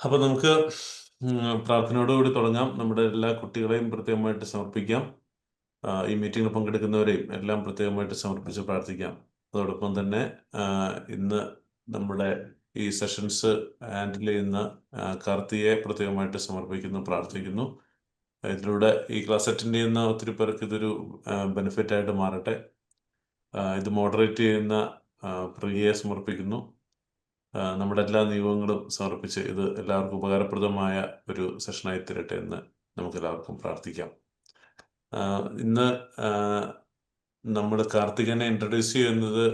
അപ്പോൾ നമുക്ക് പ്രാർത്ഥനയോടുകൂടി തുടങ്ങാം. നമ്മുടെ എല്ലാ കുട്ടികളെയും പ്രത്യേകമായിട്ട് സമർപ്പിക്കാം. ഈ മീറ്റിങ്ങിൽ പങ്കെടുക്കുന്നവരെയും എല്ലാം പ്രത്യേകമായിട്ട് സമർപ്പിച്ച് പ്രാർത്ഥിക്കാം. അതോടൊപ്പം തന്നെ ഇന്ന് നമ്മുടെ ഈ സെഷൻസ് ഹാൻഡിൽ ചെയ്യുന്ന കാർത്തിയെ പ്രത്യേകമായിട്ട് സമർപ്പിക്കുന്നു, പ്രാർത്ഥിക്കുന്നു. ഇതിലൂടെ ഈ ക്ലാസ് അറ്റൻഡ് ചെയ്യുന്ന ഒത്തിരി പേർക്ക് ഇതൊരു ബെനിഫിറ്റായിട്ട് മാറട്ടെ. ഇത് മോഡറേറ്റ് ചെയ്യുന്ന പ്രിയയെ സമർപ്പിക്കുന്നു. നമ്മുടെ എല്ലാ നിയമങ്ങളും സമർപ്പിച്ച് ഇത് എല്ലാവർക്കും ഉപകാരപ്രദമായ ഒരു സെഷനായി തീരട്ടെ എന്ന് നമുക്ക് എല്ലാവർക്കും പ്രാർത്ഥിക്കാം. ഇന്ന് നമ്മൾ കാർത്തികനെ ഇൻട്രൊഡ്യൂസ് ചെയ്യുന്നത്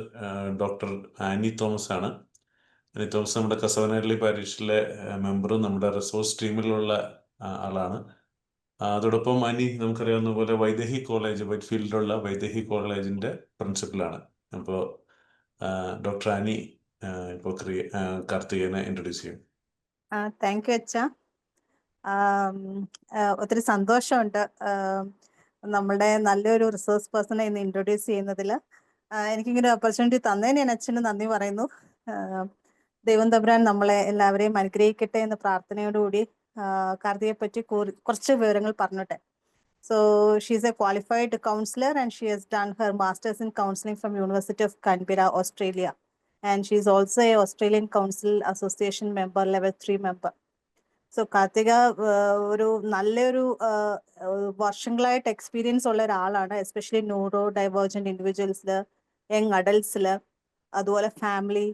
ഡോക്ടർ ആനി തോമസ് ആണ്. ആനി തോമസ് നമ്മുടെ കസവനഹള്ളി പാരീഷിലെ മെമ്പറും നമ്മുടെ റിസോഴ്സ് ടീമിലുള്ള ആളാണ്. അതോടൊപ്പം ആനി നമുക്കറിയാവുന്ന പോലെ വൈദേഹി കോളേജ്, വൈറ്റ്ഫീൽഡിലുള്ള വൈദേഹി കോളേജിൻ്റെ പ്രിൻസിപ്പലാണ്. അപ്പോൾ ഡോക്ടർ ആനി ഇപ്പോൾ കാർത്തികനെ ഇൻട്രൊഡ്യൂസ് ചെയ്യും. താങ്ക് യു അച്ഛ. ഒത്തിരി സന്തോഷമുണ്ട് നമ്മുടെ നല്ലൊരു റിസോഴ്സ് പേഴ്സണെ ഇന്ന് ഇൻട്രൊഡ്യൂസ് ചെയ്യുന്നതിൽ. എനിക്കിങ്ങനെ ഓപ്പർച്യൂണിറ്റി തന്നതിന് ഞാൻ അച്ഛന് നന്ദി പറയുന്നു. ദൈവം തമ്പുരാൻ നമ്മളെ എല്ലാവരെയും അനുഗ്രഹിക്കട്ടെ എന്ന പ്രാർത്ഥനയോടുകൂടി കാർത്തികയെ പറ്റി കുറച്ച് വിവരങ്ങൾ പറഞ്ഞോട്ടെ. So she is a qualified counselor and she has done her masters in counseling from University of Canberra, Australia. And she is also a Australian Council Association member, level 3 member. So Karthika ഒരു നല്ലൊരു വർഷങ്ങളായിട്ട് experience ഉള്ള ഒരാളാണ്. Especially neuro divergent ഇൻഡിവിജ്വൽസിൽ, young അഡൽട്ട്സിൽ, അതുപോലെ family,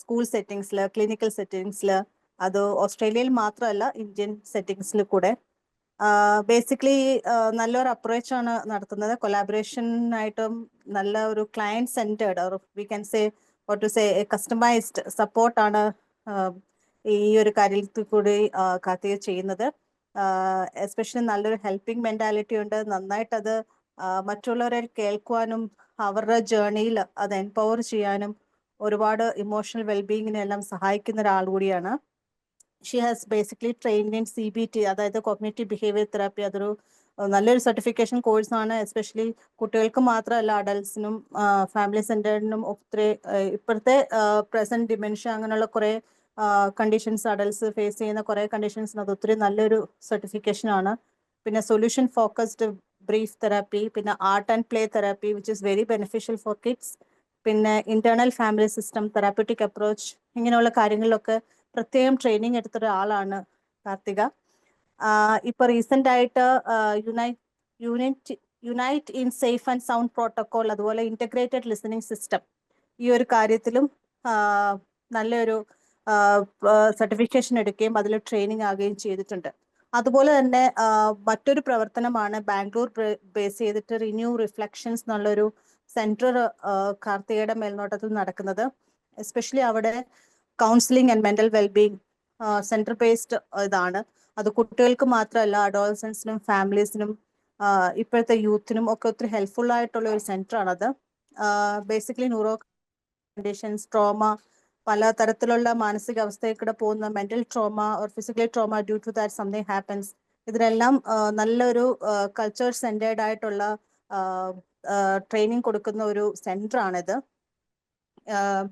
school സെറ്റിങ്സിൽ, clinical സെറ്റിങ്സിൽ, അത് ഓസ്ട്രേലിയയിൽ മാത്രമല്ല ഇന്ത്യൻ സെറ്റിങ്സിൽ കൂടെ ബേസിക്കലി നല്ലൊരു അപ്രോച്ചാണ് നടത്തുന്നത്. കൊലാബറേഷനായിട്ടും നല്ല ഒരു client centered or we can say what to say customized സപ്പോർട്ടാണ് ഈ ഒരു കാര്യത്തിൽ കൂടി കാർത്തിക ചെയ്യുന്നത്. എസ്പെഷ്യലി നല്ലൊരു ഹെൽപ്പിംഗ് മെൻറ്റാലിറ്റി ഉണ്ട്. നന്നായിട്ടത് മറ്റുള്ളവരെ കേൾക്കുവാനും അവരുടെ ജേർണിയിൽ അത് എംപവർ ചെയ്യാനും ഒരുപാട് ഇമോഷണൽ വെൽബീയിങ്ങിനെല്ലാം സഹായിക്കുന്ന ഒരാൾ കൂടിയാണ്. She has basically trained in CBT, അതായത് കോഗ്നിറ്റീവ് ബിഹേവിയർ തെറാപ്പി. അതൊരു നല്ലൊരു സർട്ടിഫിക്കേഷൻ കോഴ്സാണ്. എസ്പെഷ്യലി കുട്ടികൾക്ക് മാത്രമല്ല, അഡൽട്ട്സിനും ഫാമിലി സെൻറ്റേർഡിനും ഒത്തിരി ഇപ്പോഴത്തെ പ്രസൻറ്റ് ഡിമെൻഷ്യ അങ്ങനെയുള്ള കുറേ കണ്ടീഷൻസ് അഡൽട്ട്സ് ഫേസ് ചെയ്യുന്ന കുറേ കണ്ടീഷൻസിന് അത് ഒത്തിരി നല്ലൊരു സർട്ടിഫിക്കേഷനാണ്. പിന്നെ സൊല്യൂഷൻ ഫോക്കസ്ഡ് ബ്രീഫ് തെറാപ്പി, പിന്നെ art and play therapy which is very beneficial for kids, പിന്നെ internal family system therapeutic approach, ഇങ്ങനെയുള്ള കാര്യങ്ങളിലൊക്കെ പ്രത്യേകം ട്രെയിനിങ് എടുത്തൊരു ആളാണ് കാർത്തിക. ഇപ്പോൾ റീസെൻ്റ് ആയിട്ട് unite in safe and sound protocol, അതുപോലെ ഇൻ്റഗ്രേറ്റഡ് ലിസണിങ് സിസ്റ്റം, ഈ ഒരു കാര്യത്തിലും നല്ലൊരു സർട്ടിഫിക്കേഷൻ എടുക്കുകയും അതിൽ ട്രെയിനിങ് ആകുകയും ചെയ്തിട്ടുണ്ട്. അതുപോലെ തന്നെ മറ്റൊരു പ്രവർത്തനമാണ് ബാംഗ്ലൂർ ബേസ് ചെയ്തിട്ട് റിന്യൂ റിഫ്ലക്ഷൻസ് എന്നുള്ളൊരു സെൻറ്റർ കാർത്തികയുടെ മേൽനോട്ടത്തിൽ നടക്കുന്നത്. എസ്പെഷ്യലി അവിടെ counselling and mental wellbeing centre based ഇതാണ്. അത് കുട്ടികൾക്ക് മാത്രമല്ല, അഡോളസൻസിനും ഫാമിലീസിനും ഇപ്പോഴത്തെ യൂത്തിനും ഒക്കെ ഒത്തിരി ഹെൽപ്ഫുൾ ആയിട്ടുള്ള ഒരു സെൻറ്ററാണത്. ബേസിക്കലി ന്യൂറോ കണ്ടീഷൻസ്, ട്രോമ, പല തരത്തിലുള്ള മാനസികാവസ്ഥയിൽ കൂടെ പോകുന്ന mental trauma or physical trauma due to that something happens, ഇതിനെല്ലാം നല്ലൊരു കൾച്ചർ സെൻറ്റേർഡ് ആയിട്ടുള്ള ട്രെയിനിങ് കൊടുക്കുന്ന ഒരു സെൻറ്ററാണിത്.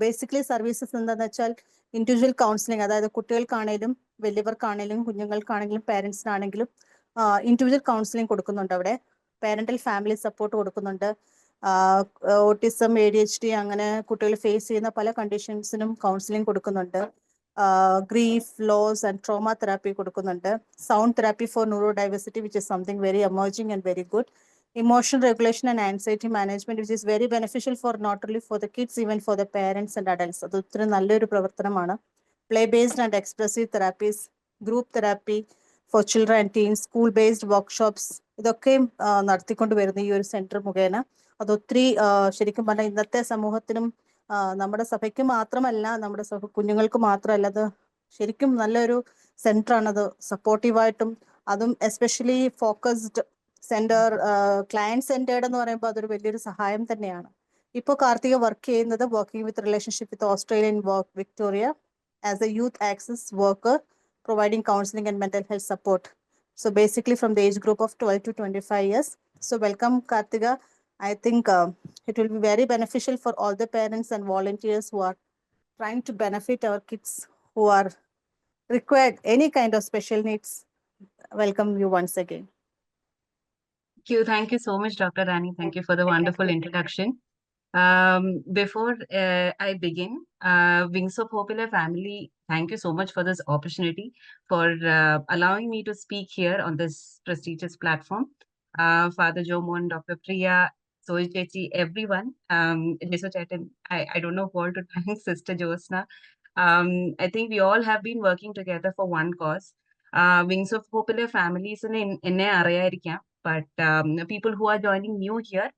ബേസിക്കലി സർവീസസ് എന്താണെന്ന് വെച്ചാൽ ഇൻഡിവിജ്വൽ കൗൺസിലിംഗ്, അതായത് കുട്ടികൾക്കാണേലും വലിയവർക്കാണേലും കുഞ്ഞുങ്ങൾക്കാണെങ്കിലും പേരൻസിനാണെങ്കിലും ഇൻഡിവിജ്വൽ കൗൺസിലിംഗ് കൊടുക്കുന്നുണ്ട്. അവിടെ പേരൻ്റൽ ഫാമിലി സപ്പോർട്ട് കൊടുക്കുന്നുണ്ട്. ഓട്ടിസം, ADHD അങ്ങനെ കുട്ടികൾ ഫേസ് ചെയ്യുന്ന പല കണ്ടീഷൻസിനും കൗൺസിലിംഗ് കൊടുക്കുന്നുണ്ട്. Grief, loss and trauma therapy കൊടുക്കുന്നുണ്ട്. Sound therapy for neuro diversity which is something very emerging and very good. Emotional regulation and anxiety management which is very beneficial for not only for the kids, even for the parents and adults. അത് ഒത്തിരി നല്ലൊരു പ്രവർത്തനമാണ്. Play based and expressive therapies, group therapy for children and teens, school based workshops, ഇതൊക്കെയും നടത്തിക്കൊണ്ട് വരുന്ന ഈ ഒരു centre മുഖേന അതൊത്തിരി ശരിക്കും പറഞ്ഞാൽ ഇന്നത്തെ സമൂഹത്തിനും നമ്മുടെ സഭയ്ക്ക് മാത്രമല്ല, നമ്മുടെ കുഞ്ഞുങ്ങൾക്ക് മാത്രമല്ല, അത് ശരിക്കും നല്ലൊരു സെൻറ്ററാണത്. സപ്പോർട്ടീവായിട്ടും അതും especially focused centre, client centred എന്ന് പറയുമ്പോൾ അതൊരു വലിയൊരു സഹായം തന്നെയാണ്. ഇപ്പോൾ കാർത്തിക വർക്ക് ചെയ്യുന്നത് working with relationship with Australian work Victoria as A youth access worker providing counselling and mental health support. So basically from the age group of 12 to 25 years. So welcome Kartika. I think it will be very beneficial for all the parents and volunteers who are trying to benefit our kids who are required any kind of special needs, welcome you once again. Thank you so much, Dr. Rani. Thank you for the wonderful introduction. Before I begin, Wings of Popular Family, thank you so much for this opportunity, for allowing me to speak here on this prestigious platform. Father Jomon, Dr. Priya, Soji Chechi, everyone. Jesu Chetan, I don't know what to thank Sister Josna. I think we all have been working together for one cause. Wings of Popular Families in area, but people who are joining new here,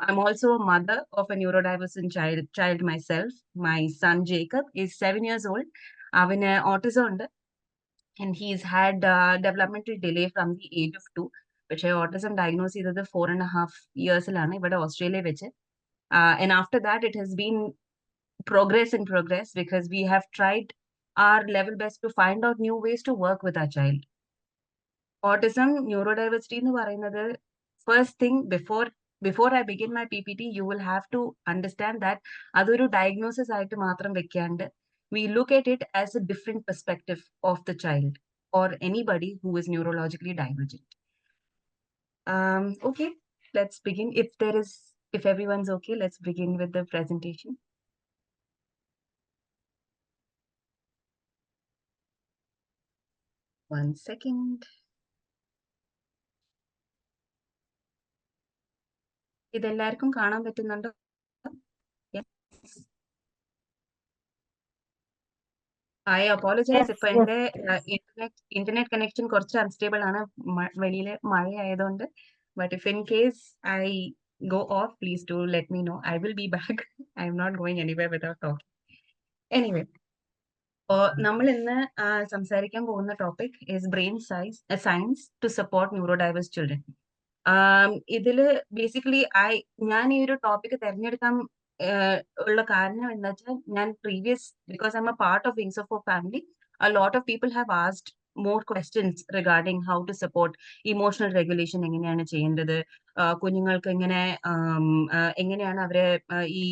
I'm also a mother of a neurodivergent child myself. My son Jacob is 7 years old. Avine autism ഉണ്ട്, and he's had developmental delay from the age of 2. പക്ഷേ autism diagnosed ചെയ്തത് 4.5 years ഇവിടെ Australia വെച്ച്. And after that, it has been progress in progress, because we have tried our level best to find out new ways to work with our child. Autism, neurodiversity എന്ന് പറയുന്നത്, first thing, before I begin my PPT, you will have to understand that അതൊരു diagnosis ആയിട്ട് മാത്രം വെക്കാണ്ട്, we look at it as a different perspective of the child or anybody who is neurologically divergent. Okay, let's begin. If everyone's okay, let's begin with the presentation. One second. ഇതെല്ലാവർക്കും കാണാൻ പറ്റുന്നുണ്ടോ? Yes. I apologize if എന്റെ internet connection കുറച്ച് unstable ആണ്, വെളിയിലെ മഴ ആയതുകൊണ്ട്. But if in case I go off, please do let me know. I will be back. I am not going anywhere without talking. Anyway, നമ്മൾ ഇന്ന് സംസാരിക്കാൻ പോകുന്ന topic is brain science to support neurodiverse children. ഇതില് basically ഞാൻ ഈ ഒരു topic തിരഞ്ഞെടുക്കാൻ ഉള്ള കാരണം എന്താ വെച്ചാൽ, ഞാൻ because I'm a part of Wings of Hope family, a lot of people have asked more questions regarding how to support emotional regulation. എങ്ങനെയാണ് ചെയ്യേണ്ടത്, കുഞ്ഞുങ്ങൾക്ക് എങ്ങനെയാണ് അവരെ ഈ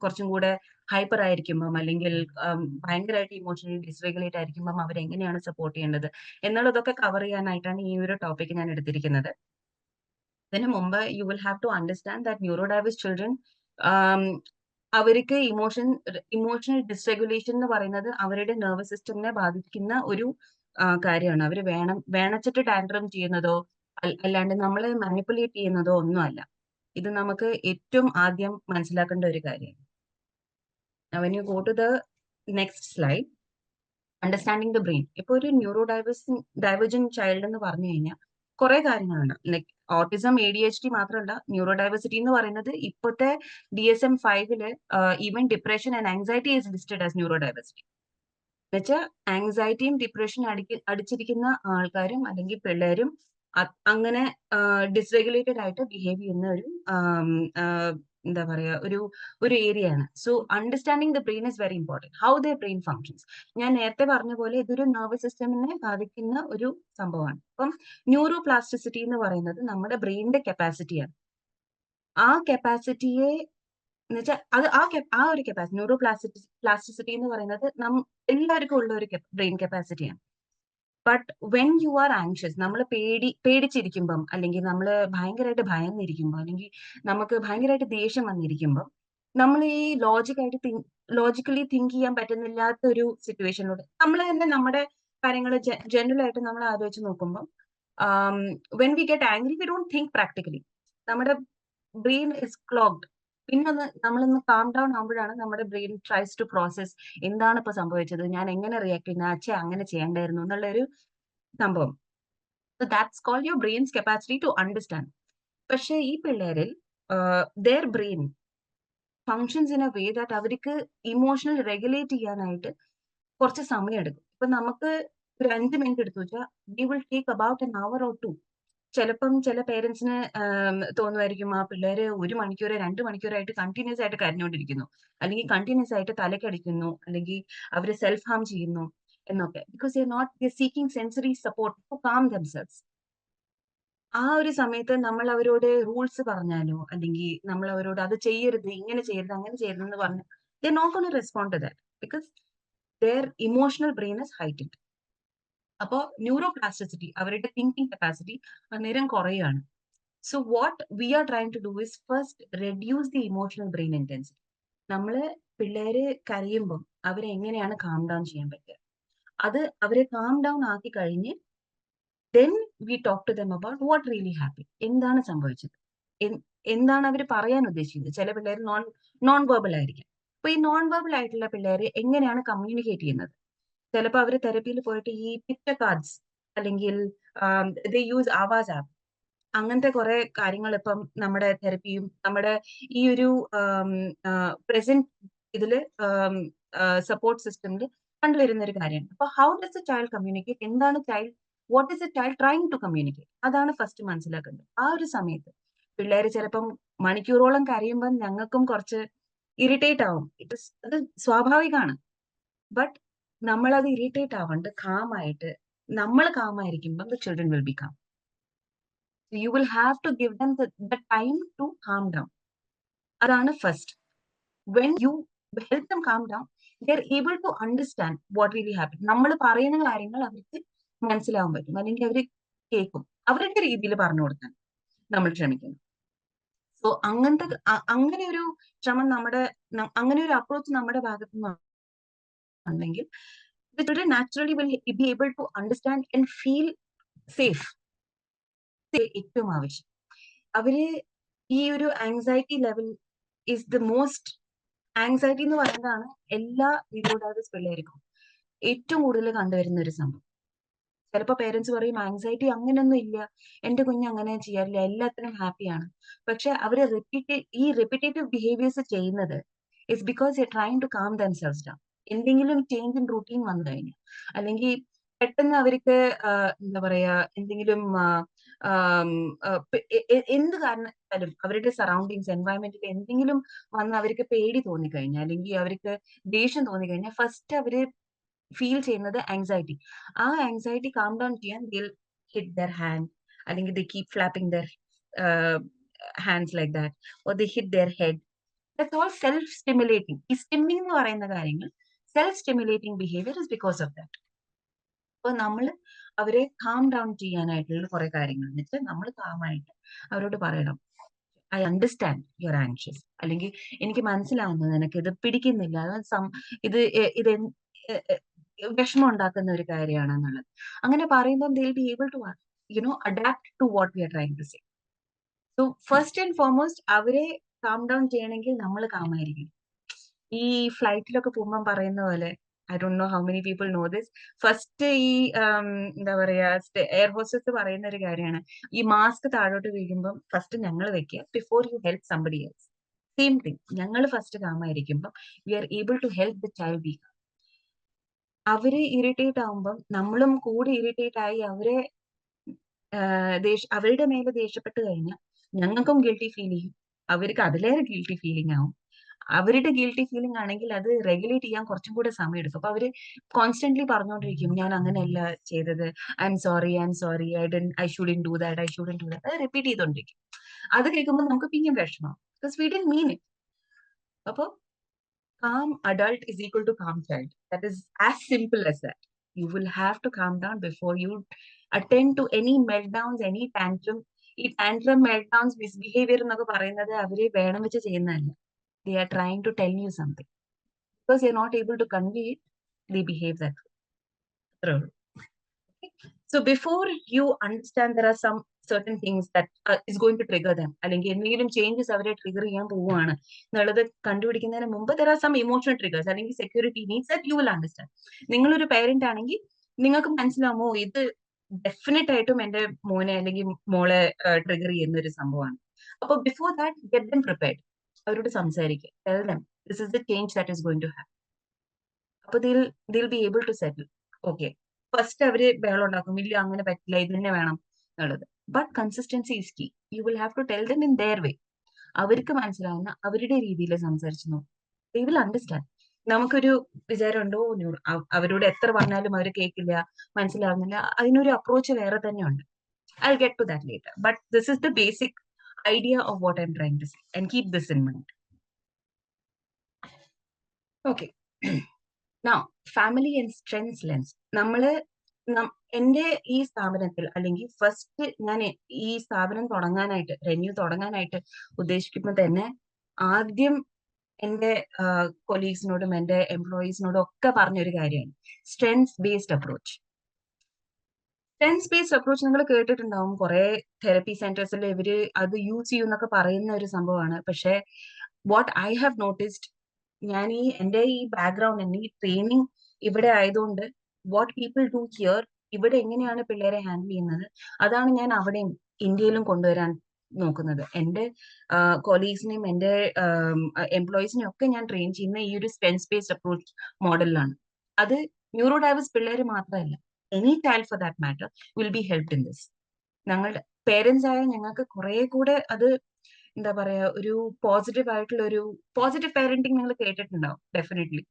കുറച്ചും കൂടെ ഹൈപ്പർ ആയിരിക്കുമ്പം, അല്ലെങ്കിൽ ഭയങ്കരമായിട്ട് ഇമോഷണലി ഡിസ്റെഗുലേറ്റ് ആയിരിക്കുമ്പം അവരെങ്ങനെയാണ് സപ്പോർട്ട് ചെയ്യേണ്ടത് എന്നുള്ളതൊക്കെ കവർ ചെയ്യാനായിട്ടാണ് ഈ ഒരു ടോപ്പിക് ഞാൻ എടുത്തിരിക്കുന്നത്. അതിന് മുമ്പ് you will have to understand that neurodiverse children, അവർക്ക് ഇമോഷണൽ ഡിസ്റെഗുലേഷൻ എന്ന് പറയുന്നത് അവരുടെ നെർവസ് സിസ്റ്റമിനെ ബാധിക്കുന്ന ഒരു കാര്യമാണ്. അവർ വേണച്ചിട്ട് ടാൻട്രം ചെയ്യുന്നതോ അല്ലാണ്ട് നമ്മളെ മാനിപ്പുലേറ്റ് ചെയ്യുന്നതോ ഒന്നുമല്ല. ഇത് നമുക്ക് ഏറ്റവും ആദ്യം മനസ്സിലാക്കേണ്ട ഒരു കാര്യമാണ്. When you go to the next slide, understanding the brain. ഇപ്പൊ ഒരു ന്യൂറോഡൈവേർജന്റ് ചൈൽഡ് എന്ന് പറഞ്ഞു കഴിഞ്ഞാൽ കുറെ കാര്യങ്ങളുണ്ട്. ലൈക്ക് ഓട്ടിസം, ADHD മാത്രമല്ല, ന്യൂറോഡൈവേഴ്സിറ്റി എന്ന് പറയുന്നത് ഇപ്പോഴത്തെ DSM-5 even depression and anxiety is listed as neurodiversity. എന്നുവെച്ചാൽ ആങ്സൈറ്റിയും ഡിപ്രഷനും അടിച്ചിരിക്കുന്ന ആൾക്കാരും അല്ലെങ്കിൽ പിള്ളേരും അങ്ങനെ ഡിസ്റെഗുലേറ്റഡ് ആയിട്ട് ബിഹേവ് ചെയ്യുന്ന ഒരു എന്താ പറയാ ഒരു ഏരിയ ആണ്. So understanding the brain is very important. How the brain functions. ഞാൻ നേരത്തെ പറഞ്ഞ പോലെ ഇതൊരു നെർവസ് സിസ്റ്റമിനെ ബാധിക്കുന്ന ഒരു സംഭവമാണ്. അപ്പം ന്യൂറോ പ്ലാസ്റ്റിസിറ്റി എന്ന് പറയുന്നത് നമ്മുടെ ബ്രെയിനിന്റെ കപ്പാസിറ്റിയാണ്. ആ കപ്പാസിറ്റിയെ എന്ന് വെച്ചാൽ ആ ഒരു കപ്പാസിറ്റി, ന്യൂറോ പ്ലാസ്റ്റിസിറ്റി എന്ന് പറയുന്നത് എല്ലാവർക്കും ഉള്ള ഒരു ബ്രെയിൻ കപ്പാസിറ്റിയാണ്. But when you are anxious, നമ്മൾ പേടിച്ചിരിക്കുമ്പം, അല്ലെങ്കിൽ നമ്മൾ ഭയങ്കരമായിട്ട് ഭയന്നിരിക്കുമ്പോൾ, അല്ലെങ്കിൽ നമുക്ക് ഭയങ്കരമായിട്ട് ദേഷ്യം വന്നിരിക്കുമ്പോൾ, നമ്മൾ ഈ ലോജിക്കലി തിങ്ക് ചെയ്യാൻ പറ്റുന്നില്ലാത്ത ഒരു സിറ്റുവേഷനിലൂടെ നമ്മൾ തന്നെ നമ്മുടെ കാര്യങ്ങൾ ജനറൽ ആയിട്ട് നമ്മൾ ആലോചിച്ച് നോക്കുമ്പോൾ, when we get angry we don't think practically. നമ്മുടെ ബ്രെയിൻ ഇസ് ക്ലോഗ്ഡ്. പിന്നെ നമ്മളൊന്ന് കാം ഡൗൺ ആകുമ്പോഴാണ് നമ്മുടെ ബ്രെയിൻ ട്രൈസ് ടു പ്രോസസ് എന്താണ് ഇപ്പൊ സംഭവിച്ചത്, ഞാൻ എങ്ങനെ റിയാക്ട് ചെയ്യുന്ന, അങ്ങനെ ചെയ്യേണ്ടായിരുന്നു എന്നുള്ള ഒരു സംഭവം. So that's called your brains capacity to understand. പക്ഷേ ഈ പിള്ളേരിൽ their brain functions in a way that അവർക്ക് ഇമോഷണൽ റെഗുലേറ്റ് ചെയ്യാനായിട്ട് കുറച്ച് സമയം എടുക്കും. ഇപ്പൊ നമുക്ക് ഒരു 5 മിനിറ്റ് എടുത്തു വെച്ചാൽ V will take about an hour or 2. ചിലപ്പം ചില പേരൻസിന് തോന്നുമായിരിക്കും ആ പിള്ളേര് 1 മണിക്കൂറോ 2 മണിക്കൂറായിട്ട് കണ്ടിന്യൂസ് ആയിട്ട് കരഞ്ഞുകൊണ്ടിരിക്കുന്നു, അല്ലെങ്കിൽ കണ്ടിന്യൂസ് ആയിട്ട് തലക്കടിക്കുന്നു, അല്ലെങ്കിൽ അവര് സെൽഫ് ഹാം ചെയ്യുന്നു എന്നൊക്കെ. Because they seeking sensory support to calm themselves. ആ ഒരു സമയത്ത് നമ്മൾ അവരോട് റൂൾസ് പറഞ്ഞാലോ, അല്ലെങ്കിൽ നമ്മൾ അവരോട് അത് ചെയ്യരുത്, ഇങ്ങനെ ചെയ്യരുത്, അങ്ങനെ ചെയ്യരുത് എന്ന് പറഞ്ഞാൽ they not gonna respond to that, because their emotional brain is heightened. അപ്പോൾ ന്യൂറോപ്ലാസ്റ്റിസിറ്റി, അവരുടെ തിങ്കിങ് കപ്പാസിറ്റി അന്നേരം കുറയാണ്. So what we are trying to do is first reduce the emotional brain intensity. നമ്മള് പിള്ളേര് കരയുമ്പം അവരെ എങ്ങനെയാണ് കാം ഡൗൺ ചെയ്യാൻ പറ്റുക, അത് അവരെ കാം ഡൗൺ ആക്കി കഴിഞ്ഞ് then we talk to them about what really happened. എന്താണ് സംഭവിച്ചത്, എന്താണ് അവർ പറയാൻ ഉദ്ദേശിക്കുന്നത്. ചില പിള്ളേർ നോൺ വെർബൽ ആയിരിക്കും. അപ്പൊ ഈ നോൺ വെർബൽ ആയിട്ടുള്ള പിള്ളേര് എങ്ങനെയാണ് കമ്മ്യൂണിക്കേറ്റ് ചെയ്യുന്നത്? ചിലപ്പോൾ അവർ തെറപ്പിയിൽ പോയിട്ട് ഈ പിക്ചർ കാർഡ്സ് അല്ലെങ്കിൽ ദേ യൂസ് ആവാസ് ആപ്പ്, അങ്ങനത്തെ കുറെ കാര്യങ്ങൾ ഇപ്പം നമ്മുടെ തെറപ്പിയും നമ്മുടെ ഈ ഒരു പ്രസന്റ് ഇതില് സപ്പോർട്ട് സിസ്റ്റമിൽ കണ്ടുവരുന്ന ഒരു കാര്യമാണ്. അപ്പൊ how does a child communicate, എന്താണ് child, what is a child trying to communicate, അതാണ് ഫസ്റ്റ് മനസ്സിലാക്കേണ്ടത്. ആ ഒരു സമയത്ത് പിള്ളേര് ചിലപ്പം മണിക്കൂറോളം കരയുമ്പോൾ ഞങ്ങൾക്കും കുറച്ച് ഇറിറ്റേറ്റ് ആവും. അത് സ്വാഭാവികമാണ്. ബട്ട് നമ്മളത് ഇറിറ്റേറ്റ് ആവാണ്ട് കാമായിട്ട്, നമ്മൾ കാമായിരിക്കുമ്പോൾ the children will be calm. So you will have to give them the time to calm down. അതാണ് first. When you help them calm down, they are able to understand what really happened. നമ്മൾ പറയുന്ന കാര്യങ്ങൾ അവർക്ക് മനസ്സിലാവാൻ പറ്റും, അല്ലെങ്കിൽ അവർ കേൾക്കും. അവരുടെ രീതിയിൽ പറഞ്ഞു കൊടുക്കാൻ നമ്മൾ ശ്രമിക്കുന്നു. സോ അങ്ങനെ ഒരു ശ്രമം അങ്ങനെ ഒരു അപ്രോച്ച് നമ്മുടെ ഭാഗത്തു നിന്ന് ഉണ്ടെങ്കിൽ the children naturally will be able to understand and feel safe. ഏറ്റവും ആവശ്യം അവര് ഈ ഒരു anxiety level is the most, anxiety എന്ന് പറയുന്നതാണ് എല്ലാ ന്യൂറോഡൈവേഴ്സ് പിള്ളേർക്കും ഏറ്റവും കൂടുതൽ കണ്ടുവരുന്ന ഒരു സംഭവം. ചിലപ്പോൾ പേരൻസ് പറയും ആങ്സൈറ്റി അങ്ങനെയൊന്നും ഇല്ല, എന്റെ കുഞ്ഞ് അങ്ങനെ ചെയ്യാറില്ല, എല്ലാത്തിനും ഹാപ്പിയാണ്. പക്ഷെ അവര് ഈ റിപ്പീറ്റേറ്റീവ് ബിഹേവിയേഴ്സ് ചെയ്യുന്നത് it's because you trying to calm themselves down. എന്തെങ്കിലും ചേഞ്ച് ഇൻ റൂട്ടീൻ വന്നു കഴിഞ്ഞാൽ, അല്ലെങ്കിൽ പെട്ടെന്ന് അവർക്ക് എന്താ പറയാ, എന്തെങ്കിലും എന്ത് കാരണത്താലും അവരുടെ സറൗണ്ടിങ്സ് എൻവയറമെന്റിൽ എന്തെങ്കിലും വന്ന് അവർക്ക് പേടി തോന്നിക്കഴിഞ്ഞാൽ, അല്ലെങ്കിൽ അവർക്ക് ദേഷ്യം തോന്നിക്കഴിഞ്ഞാൽ, ഫസ്റ്റ് അവര് ഫീൽ ചെയ്യുന്നത് ആങ്സൈറ്റി. ആ ആങ്സൈറ്റി കാം ഡൗൺ ചെയ്യാൻ ദിൽ ഹിറ്റ് ദർ ഹാൻഡ്, അല്ലെങ്കിൽ ദേ keep flapping there hands like that, or they hit there head. That's all self stimulating. ഈ സ്റ്റിമ്മിംഗ് എന്ന് പറയുന്ന കാര്യങ്ങൾ self stimulating behaviour is because of that. അപ്പൊ നമ്മൾ അവരെ കാം ഡൗൺ ചെയ്യാനായിട്ടുള്ള കുറെ കാര്യങ്ങൾ എന്ന് വെച്ചാൽ നമ്മൾ കാമായിട്ട് അവരോട് പറയണം, I understand you are anxious, അല്ലെങ്കിൽ എനിക്ക് മനസ്സിലാവുന്നത് നിനക്ക് ഇത് പിടിക്കുന്നില്ല, ഇത് ഇത് വിഷമം ഉണ്ടാക്കുന്ന ഒരു കാര്യമാണെന്നുള്ളത്. അങ്ങനെ പറയുമ്പോൾ they will be able to adapt to what we are trying to say. So first and foremost അവരെ കാം ഡൗൺ ചെയ്യണമെങ്കിൽ നമ്മൾ കാമായിരിക്കണം. ഈ ഫ്ലൈറ്റിലൊക്കെ പോകുമ്പോൾ പറയുന്ന പോലെ, I don't know how many people know this, first ഈ എന്താ പറയാ എയർ ഹോസ്റ്റസ് പറയുന്ന ഒരു കാര്യമാണ്, ഈ മാസ്ക് താഴോട്ട് വീഴുമ്പോൾ ഫസ്റ്റ് ഞങ്ങൾ വെക്കുക before you help somebody else. Same thing, ഞങ്ങൾ ഫസ്റ്റ് കാമായിരിക്കുമ്പോൾ we are able to help the child be calm. അവര് ഇറിറ്റേറ്റ് ആവുമ്പം നമ്മളും കൂടെ ഇറിറ്റേറ്റ് ആയി അവരുടെ മേലെ ദേഷ്യപ്പെട്ട് കഴിഞ്ഞാൽ ഞങ്ങൾക്കും ഗിൽറ്റി ഫീൽ ചെയ്യും, അവർക്ക് അതിലേറെ ഗിൽറ്റി ഫീലിംഗ് ആവും. അവരുടെ ഗിൽറ്റി ഫീലിംഗ് ആണെങ്കിൽ അത് റെഗുലേറ്റ് ചെയ്യാൻ കുറച്ചും കൂടെ സമയം എടുക്കും. അപ്പൊ അവര് കോൺസ്റ്റന്റ്ലി പറഞ്ഞുകൊണ്ടിരിക്കും, ഞാൻ അങ്ങനെയല്ല ചെയ്തത്, I am sorry, I shouldn't do that. അത് റിപ്പീറ്റ് ചെയ്തോണ്ടിരിക്കും. അത് കേൾക്കുമ്പോൾ നമുക്ക് പിന്നെയും വിഷമം, because we didn't mean it. അപ്പൊ calm adult is equal to calm child. That is as simple as that. You will have to calm down before you attend to any meltdowns, any tantrum. ഈ tantrum, meltdowns, misbehavior എന്നൊക്കെ പറയുന്നത് അവര് വേണം വെച്ച് ചെയ്യുന്നതല്ല. They are trying to tell you something. Because they are not able to convey it, they behave that way. Okay? So before you understand, there are some certain things that is going to trigger them. അല്ലെങ്കിൽ എന്തെങ്കിലും changes അവരെ trigger ചെയ്യാൻ പോവുകയാണ് എന്നുള്ളത് കണ്ടുപിടിക്കുന്നതിന് മുമ്പ് there are some emotional triggers അല്ലെങ്കിൽ security needs that you will understand. നിങ്ങളൊരു parent ആണെങ്കിൽ നിങ്ങൾക്ക് മനസ്സിലാവുമോ ഇത് ഡെഫിനറ്റ് ആയിട്ടും എന്റെ മോനെ അല്ലെങ്കിൽ മോളെ ട്രിഗർ ചെയ്യുന്ന ഒരു സംഭവമാണ്. അപ്പൊ before that get them prepared. അവരോട് സംസാരിക്കുക, tell them this is the change that is going to happen. അപ്പൊ they'll be able to settle. Okay, first അവര് ബഹളം ഉണ്ടാക്കും, ഇല്ല അങ്ങനെ പറ്റില്ല, ഇത് തന്നെ വേണം എന്നുള്ളത്. But consistency is key. You will have to tell them in their way. അവർക്ക് മനസ്സിലാവുന്ന അവരുടെ രീതിയിൽ സംസാരിച്ചു നോക്കും. They will understand. നമുക്കൊരു വിചാരമുണ്ടോ, അവരോട് എത്ര പറഞ്ഞാലും അവർ കേൾക്കില്ല, മനസ്സിലാവുന്നില്ല, അതിനൊരു അപ്രോച്ച് വേറെ തന്നെ ഉണ്ട്. I will get to that later. But this is the basic idea of what I'm trying to say, and keep this in mind. Okay. Now, family and strengths lens. നമ്മള് എന്റെ ഈ സ്ഥാപനത്തിൽ അല്ലെങ്കിൽ ഫസ്റ്റ് ഞാൻ ഈ സ്ഥാപനം തുടങ്ങാനായിട്ട് റെന്യൂ തുടങ്ങാനായിട്ട് ഉദ്ദേശിക്കുമ്പോൾ തന്നെ ആദ്യം എന്റെ കൊലീഗ്സിനോടും എന്റെ എംപ്ലോയീസിനോടും ഒക്കെ പറഞ്ഞൊരു കാര്യമാണ് strengths based approach. Strengths based approach നിങ്ങൾ കേട്ടിട്ടുണ്ടാവും. കുറെ തെറപ്പി സെന്റേഴ്സിൽ ഇവര് അത് യൂസ് ചെയ്യുന്നൊക്കെ പറയുന്ന ഒരു സംഭവമാണ്. പക്ഷെ വാട്ട് ഐ ഹാവ് നോട്ടിസ്ഡ്, ഞാൻ എന്റെ ഈ ബാക്ക്ഗ്രൗണ്ട്, എന്റെ ഈ ട്രെയിനിങ് ഇവിടെ ആയതുകൊണ്ട് വാട്ട് പീപ്പിൾ ഡു ഹിയർ, ഇവിടെ എങ്ങനെയാണ് പിള്ളേരെ ഹാൻഡിൽ ചെയ്യുന്നത്, അതാണ് ഞാൻ അവിടെയും ഇന്ത്യയിലും കൊണ്ടുവരാൻ നോക്കുന്നത്. എന്റെ കൊലീഗ്സിനെയും എന്റെ എംപ്ലോയീസിനെയും ഒക്കെ ഞാൻ ട്രെയിൻ ചെയ്യുന്ന ഈ ഒരു സ്ട്രെങ്സ് ബേസ്ഡ് അപ്രോച്ച് മോഡലിലാണ്. അത് ന്യൂറോ ഡൈവേഴ്സ് പിള്ളേർ മാത്രമല്ല, any child for that matter will be helped in this. ഞങ്ങളുടെ പേരൻസ് ആയ ഞങ്ങൾക്ക് കുറെ കൂടെ അത് എന്താ പറയാ, ഒരു പോസിറ്റീവ് ആയിട്ടുള്ള ഒരു പോസിറ്റീവ് പാരന്റിങ് നിങ്ങൾ കേട്ടിട്ടുണ്ടാവും ഡെഫിനറ്റ്ലി.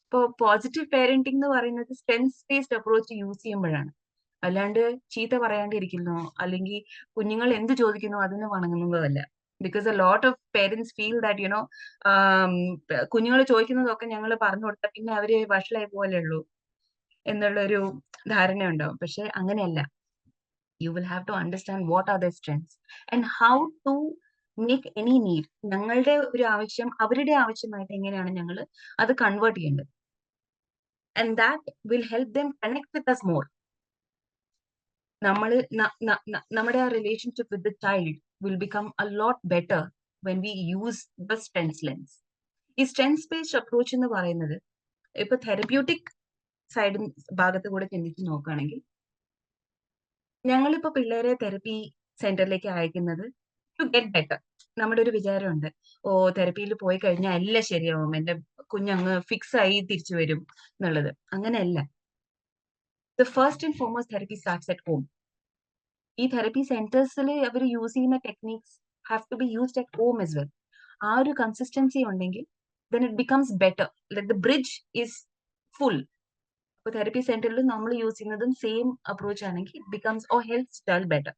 ഇപ്പോൾ പോസിറ്റീവ് പാരന്റിങ് എന്ന് പറയുന്നത് സ്ട്രെങ്സ് ബേസ്ഡ് അപ്രോച്ച് യൂസ് ചെയ്യുമ്പോഴാണ്. അല്ലാണ്ട് ചീത്ത പറയാണ്ടിരിക്കുന്നു അല്ലെങ്കിൽ കുഞ്ഞുങ്ങൾ എന്ത് ചോദിക്കുന്നു അതിന് വണങ്ങുന്നതല്ല. Because a lot of parents feel that you know കുഞ്ഞുങ്ങൾ ചോദിക്കുന്നതൊക്കെ ഞങ്ങൾ പറഞ്ഞു കൊടുത്താൽ പിന്നെ അവര് വഷളായി പോലെ ഉള്ളൂ എന്നുള്ളൊരു ധാരണ ഉണ്ടാവും. പക്ഷെ അങ്ങനെയല്ല. You will have to understand what are their strengths and how to make any need. ഞങ്ങളുടെ ഒരു ആവശ്യം അവരുടെ ആവശ്യമായിട്ട് എങ്ങനെയാണ് ഞങ്ങൾ അത് കൺവേർട്ട് ചെയ്യേണ്ടത്. And that will help them connect with us more. നമ്മുടെ ആ relationship with the child will become a lot better when we use the strengths lens. ഈ strengths based approach എന്ന് പറയുന്നത് ഇപ്പൊ തെറപ്യൂട്ടിക് സൈഡ് ഭാഗത്ത് കൂടെ ചിന്തിച്ച് നോക്കുകയാണെങ്കിൽ, ഞങ്ങളിപ്പോ പിള്ളേരെ തെറപ്പി സെന്ററിലേക്ക് അയക്കുന്നത് ടു ഗെറ്റ് ബെറ്റർ. നമ്മുടെ ഒരു വിചാരമുണ്ട്, തെറപ്പിയിൽ പോയി കഴിഞ്ഞാൽ എല്ലാം ശരിയാവും, എന്റെ കുഞ്ഞങ്ങ് ഫിക്സ് ആയി തിരിച്ചു വരും എന്നുള്ളത്. അങ്ങനെയല്ല. The first and foremost therapy starts at home. ഈ തെറപ്പി സെന്റേഴ്സിൽ അവർ യൂസ് ചെയ്യുന്ന techniques have to be used at home as well. ആ ഒരു കൺസിസ്റ്റൻസി ഉണ്ടെങ്കിൽ then it becomes better. Like the bridge is full. ഇപ്പൊ തെറപ്പി സെന്ററിൽ നമ്മൾ യൂസ് ചെയ്യുന്നതും സെയിം അപ്രോച്ച് ആണെങ്കിൽ it becomes helps child better.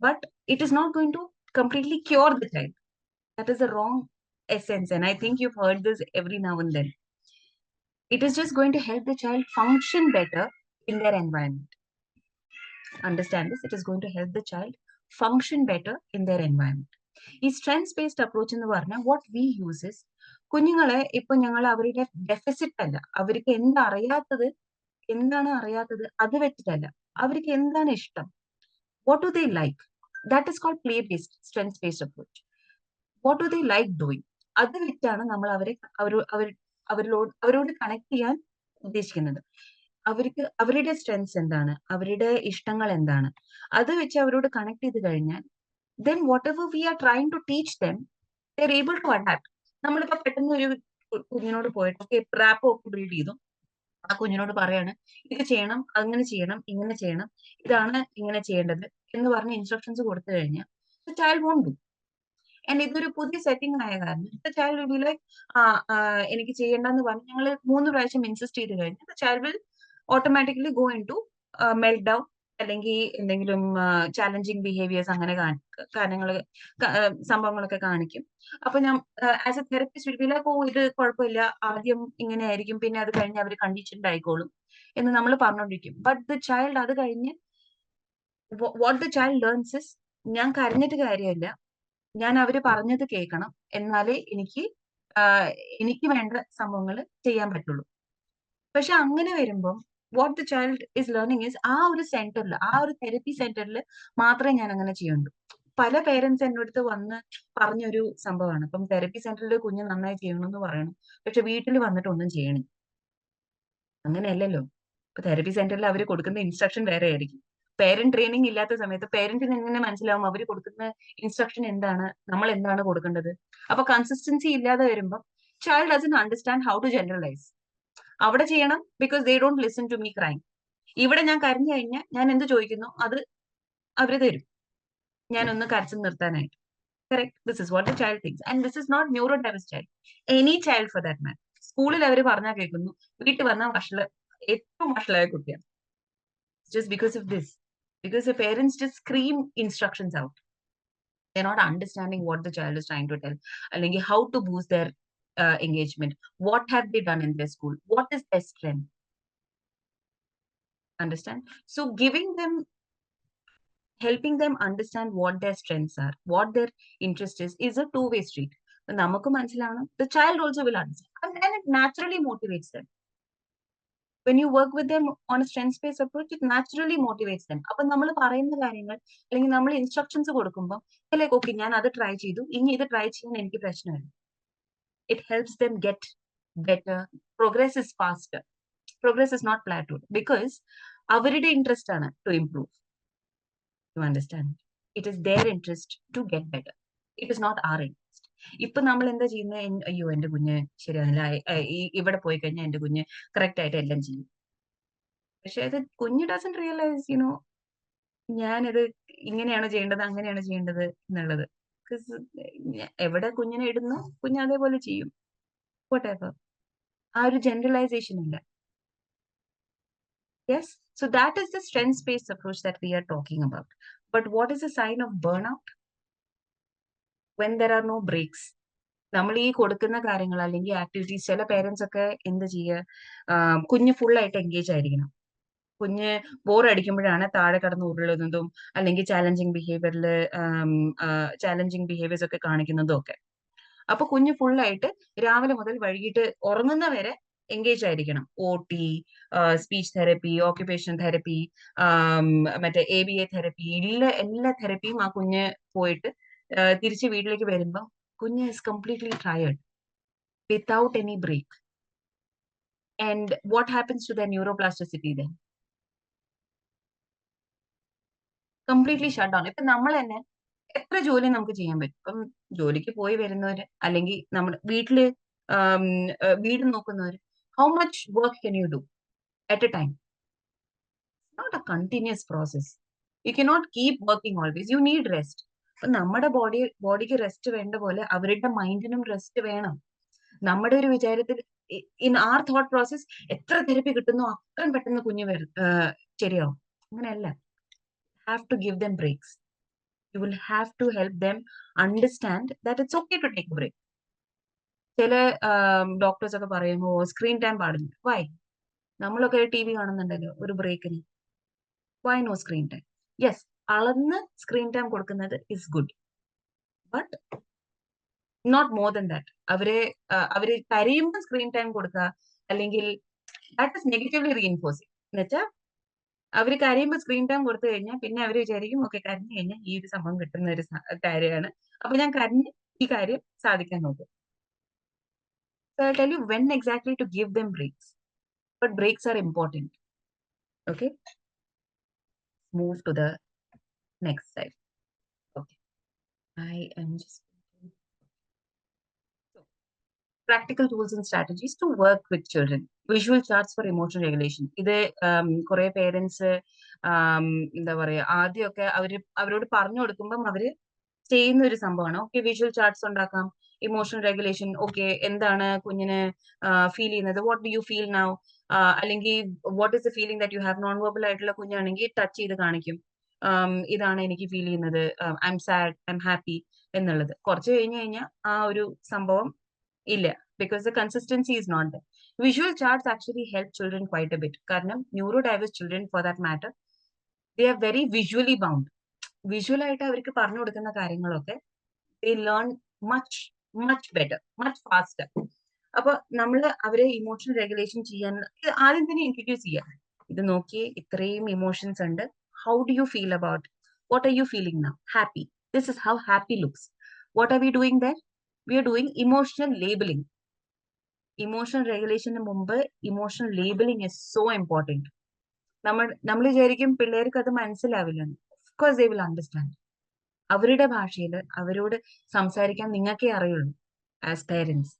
But it is not going to completely cure the child. That is the wrong essence. And I think you've heard this every now and then. It is just going to help the child function better in their environment. Understand this? It is going to help the child function better in their environment. ഈ strengths based approach എന്ന് പറഞ്ഞാൽ what we uses, കുഞ്ഞുങ്ങളെ ഇപ്പൊ ഞങ്ങൾ അവരുടെ deficit അല്ല, അവർക്ക് എന്താണ് അറിയാത്തത് അത് വെച്ചിട്ടല്ല, അവർക്ക് എന്താണ് ഇഷ്ടം, what do they like, that is called play based strength based approach. What do they like doing, അത് വെച്ചാണ് നമ്മൾ അവരോട് കണക്ട് ചെയ്യാൻ ഉദ്ദേശിക്കുന്നത്. അവരുടെ സ്ട്രെങ്ത്സ് എന്താണ്, അവരുടെ ഇഷ്ടങ്ങൾ എന്താണ്, അത് വെച്ച് അവരോട് കണക്ട് ചെയ്ത് കഴിഞ്ഞാൽ then whatever we are trying to teach them, they are able to adapt. നമ്മളിപ്പോ പെട്ടെന്ന് ഒരു കുഞ്ഞിനോട് പോയിട്ട് റാപ്പ് ഒക്കെ ബിൽഡ് ചെയ്തു, ആ കുഞ്ഞിനോട് പറയാണ് ഇത് ചെയ്യണം, അങ്ങനെ ചെയ്യണം, ഇങ്ങനെ ചെയ്യണം, ഇതാണ് ഇങ്ങനെ ചെയ്യേണ്ടത് എന്ന് പറഞ്ഞ് ഇൻസ്ട്രക്ഷൻസ് കൊടുത്തു കഴിഞ്ഞാൽ the child won't do. And ഇതൊരു പുതിയ സെറ്റിംഗ് ആയ കാരണം the child will be like എനിക്ക് ചെയ്യണ്ടെന്ന് പറഞ്ഞ് ഞങ്ങൾ 3 പ്രാവശ്യം ഇൻസിസ്റ്റ് ചെയ്ത് കഴിഞ്ഞാൽ the child will automatically go into melt down അല്ലെങ്കിൽ എന്തെങ്കിലും ചാലഞ്ചിങ് ബിഹേവിയേഴ്സ് അങ്ങനെ സംഭവങ്ങളൊക്കെ കാണിക്കും. അപ്പൊ ഞാൻ as A therapist will be like, ഇത് കുഴപ്പമില്ല, ആദ്യം ഇങ്ങനെ ആയിരിക്കും, പിന്നെ അത് കഴിഞ്ഞ് അവർ കണ്ടീഷൻഡ് ആയിക്കോളും എന്ന് നമ്മൾ പറഞ്ഞോണ്ടിരിക്കും. ബട്ട് ദ ചൈൽഡ് അത് കഴിഞ്ഞ് what the child learns is, ഞാൻ കരഞ്ഞിട്ട് കാര്യമില്ല, ഞാൻ അവര് പറഞ്ഞത് കേൾക്കണം, എന്നാലേ എനിക്ക് വേണ്ട സംഭവങ്ങൾ ചെയ്യാൻ പറ്റുള്ളൂ. പക്ഷെ അങ്ങനെ വരുമ്പം what the child is learning is, ആ ഒരു സെന്ററിൽ, ആ ഒരു തെറപ്പി സെന്ററിൽ മാത്രമേ ഞാൻ അങ്ങനെ ചെയ്യുള്ളൂ. പല പേരൻസ് എൻ്റെ അടുത്ത് വന്ന് പറഞ്ഞൊരു സംഭവമാണ്, ഇപ്പം തെറപ്പി സെന്ററിൽ കുഞ്ഞ് നന്നായി ചെയ്യണമെന്ന് പറയണം, പക്ഷെ വീട്ടിൽ വന്നിട്ട് ഒന്നും ചെയ്യണം. അങ്ങനെയല്ലല്ലോ. ഇപ്പൊ തെറപ്പി സെന്ററിൽ അവർ കൊടുക്കുന്ന ഇൻസ്ട്രക്ഷൻ വേറെ ആയിരിക്കും. പേരന്റ് ട്രെയിനിങ് ഇല്ലാത്ത സമയത്ത് പേരന്റിന് എങ്ങനെ മനസ്സിലാവും അവർ കൊടുക്കുന്ന ഇൻസ്ട്രക്ഷൻ എന്താണ്, നമ്മൾ എന്താണ് കൊടുക്കേണ്ടത്? അപ്പൊ കൺസിസ്റ്റൻസി ഇല്ലാതെ വരുമ്പോൾ child doesn't understand how to generalise. അവിടെ ചെയ്യണം because they don't listen to me crime. ഇവിടെ ഞാൻ കരഞ്ഞു കഴിഞ്ഞാൽ ഞാൻ എന്ത് ചോദിക്കുന്നു അത് അവര് തരും, ഞാനൊന്ന് കരച്ചു നിർത്താനായിട്ട്. Correct. This is what the child thinks. And this is not neuro diverse child, any child for that man. സ്കൂളിൽ അവർ പറഞ്ഞാൽ കേൾക്കുന്നു, വീട്ടിൽ വന്നാൽ ഏറ്റവും വഷളായ കുട്ടിയാണ്. Just because of this, because the parents just scream instructions out. They're not understanding what the child is trying to tell, അല്ലെങ്കിൽ how to boost their engagement. What have they done in their school? What is their strength? Understand? So helping them understand what their strengths are, what their interest is a two-way street. നമുക്ക് മനസ്സിലാവണം, the child also will understand, and it naturally motivates them. When you work with them on a strength-based approach, it naturally motivates them. അപ്പൊ നമ്മൾ പറയുന്ന കാര്യങ്ങൾ അല്ലെങ്കിൽ നമ്മൾ instructions കൊടുക്കുമ്പോൾ like okay ഞാൻ അത് ട്രൈ ചെയ്തു, ഇനി ഇത് ട്രൈ ചെയ്യാൻ എനിക്ക് പ്രശ്നമില്ല. It helps them get better. Progress is faster. Progress is not plateaued because അവരുടെ interest ആണ് to improve. You understand? It is their interest to get better. It is not our interest. ഇപ്പൊ നമ്മൾ എന്താ ചെയ്യുന്നത്? അയ്യോ എന്റെ കുഞ്ഞ് ശരിയാവില്ല, ഇവിടെ പോയി കഴിഞ്ഞാൽ എന്റെ കുഞ്ഞ് കറക്റ്റ് ആയിട്ട് എല്ലാം ചെയ്യും. പക്ഷെ അത് കുഞ്ഞ് ഡസന്റ് റിയലൈസ് ഞാനത് ഇങ്ങനെയാണ് ചെയ്യേണ്ടത്, അങ്ങനെയാണ് ചെയ്യേണ്ടത് എന്നുള്ളത്. എവിടെ കുഞ്ഞിനെ ഇടുന്നു, കുഞ്ഞ് അതേപോലെ ചെയ്യും. whatever. ആ ഒരു ജനറലൈസേഷൻ ഇല്ല. Yes, so that is the strengths-based approach that we are talking about. But what is a sign of burnout? When there are no breaks. നമ്മൾ ഈ കൊടുക്കുന്ന കാര്യങ്ങൾ അല്ലെങ്കിൽ ആക്ടിവിറ്റീസ്, ചില പേരൻസ് ഒക്കെ എന്ത് ചെയ്യുക, കുഞ്ഞ് ഫുൾ ആയിട്ട് എൻഗേജ് ആയിരിക്കണം. കുഞ്ഞ് ബോർ അടിക്കുമ്പോഴാണ് താഴെ കടന്ന് ഉരുളുന്നതും അല്ലെങ്കിൽ ചാലഞ്ചിങ് ബിഹേവിയേഴ്സ് ഒക്കെ കാണിക്കുന്നതും ഒക്കെ. അപ്പൊ കുഞ്ഞ് ഫുൾ ആയിട്ട് രാവിലെ മുതൽ വൈകിട്ട് ഉറങ്ങുന്ന വരെ എൻഗേജ് ആയിരിക്കണം. OT, speech therapy, occupation therapy, മറ്റേ ABA തെറപ്പി, എല്ലാ തെറപ്പിയും ആ കുഞ്ഞ് പോയിട്ട് തിരിച്ച് വീട്ടിലേക്ക് വരുമ്പോൾ കുഞ്ഞ് is completely tired without any break. And what happens to their neuroplasticity then? Completely shut down. ഇപ്പൊ നമ്മൾ തന്നെ എത്ര ജോലി നമുക്ക് ചെയ്യാൻ പറ്റും? ഇപ്പം ജോലിക്ക് പോയി വരുന്നവര് അല്ലെങ്കിൽ നമ്മുടെ വീട് നോക്കുന്നവര്, how much work can you do at a time? It's not a continuous process. You cannot keep working always. You need rest. അപ്പൊ നമ്മുടെ ബോഡിക്ക് റെസ്റ്റ് വേണ്ട പോലെ അവരുടെ മൈൻഡിനും റെസ്റ്റ് വേണം. നമ്മുടെ ഒരു വിചാരത്തിൽ ഇൻ ആർ തോട്ട് പ്രോസസ് എത്ര തെറപ്പി കിട്ടുന്നു അത്രയും പെട്ടെന്ന് കുഞ്ഞ് ശരിയാവും. അങ്ങനെയല്ല. Have to give them breaks. You will have to help them understand that it's okay to take a break. ചില ഡോക്ടേഴ്സ് ഒക്കെ പറയുമോ സ്ക്രീൻ ടൈം പാടില്ല. വൈ? നമ്മളൊക്കെ TV കാണുന്നുണ്ടല്ലോ ഒരു ബ്രേക്കിന്. Why no screen time? Yes, അളന്ന് സ്ക്രീൻ ടൈം കൊടുക്കുന്നത് is good, but not more than that. അവര് കരയുമ്പോൾ സ്ക്രീൻ ടൈം കൊടുക്കുക അല്ലെങ്കിൽ ദാറ്റ് ഇസ് നെഗറ്റീവ്ലി റീഇൻഫോഴ്സിങ്. എന്നുവെച്ചാൽ അവര് കരയുമ്പോൾ സ്ക്രീൻ ടൈം കൊടുത്തു കഴിഞ്ഞാൽ പിന്നെ അവര് വിചാരിക്കും ഓക്കെ കരഞ്ഞു കഴിഞ്ഞാൽ ഈ ഒരു സംഭവം കിട്ടുന്ന ഒരു കാര്യമാണ്, അപ്പൊ ഞാൻ കരഞ്ഞ് ഈ കാര്യം സാധിക്കാൻ നോക്കും. So I'll tell you when exactly to give them breaks. But breaks are important. Okay? Move to the next slide. Okay. I am just... So, practical tools and strategies to work with children. Visual charts for emotional regulation. ഇത് കുറെ parents എന്താ പറയാ ആദ്യമൊക്കെ അവരോട് പറഞ്ഞു കൊടുക്കുമ്പം അവര് ചെയ്യുന്ന ഒരു സംഭവമാണ്. ഓക്കെ, വിഷ്വൽ ചാർട്ട്സ് ഉണ്ടാക്കാം, ഇമോഷണൽ റെഗുലേഷൻ. ഓക്കെ, എന്താണ് കുഞ്ഞിന് ഫീൽ ചെയ്യുന്നത്, what do you feel now, അല്ലെങ്കിൽ what is the feeling that you have. Non verbal ആയിട്ടുള്ള കുഞ്ഞാണെങ്കിൽ ടച്ച് ചെയ്ത് കാണിക്കും, ഇതാണ് എനിക്ക് ഫീൽ ചെയ്യുന്നത്, I'm sad, I'm happy എന്നുള്ളത്. കുറച്ച് കഴിഞ്ഞാൽ ആ ഒരു സംഭവം ഇല്ല, because the consistency is not there. Visual charts actually help children quite a bit. കാരണം neurodiverse children for that matter, they are very visually bound. Visual ആയിട്ട് അവർക്ക് പറഞ്ഞു കൊടുക്കുന്ന കാര്യങ്ങളൊക്കെ they learn much better, much faster. അപ്പൊ നമ്മൾ അവരെ emotional regulation ചെയ്യാൻ ആദ്യം തന്നെ ഇൻട്രൊഡ്യൂസ് ചെയ്യാം. ഇത് നോക്കിയേ, ഇത്രയും ഇമോഷൻസ് ഉണ്ട്, how do you feel about, what are you feeling now? Happy. This is how happy looks. What are we doing then? We are doing emotional labelling. Emotional റെഗുലേഷന് മുമ്പ് emotional labelling is so important. നമ്മൾ വിചാരിക്കും പിള്ളേർക്ക് അത് മനസ്സിലാവില്ലെന്ന്. Of course they will understand. അവരുടെ ഭാഷയിൽ അവരോട് സംസാരിക്കാൻ നിങ്ങൾക്കേ അറിയുള്ളൂ as parents.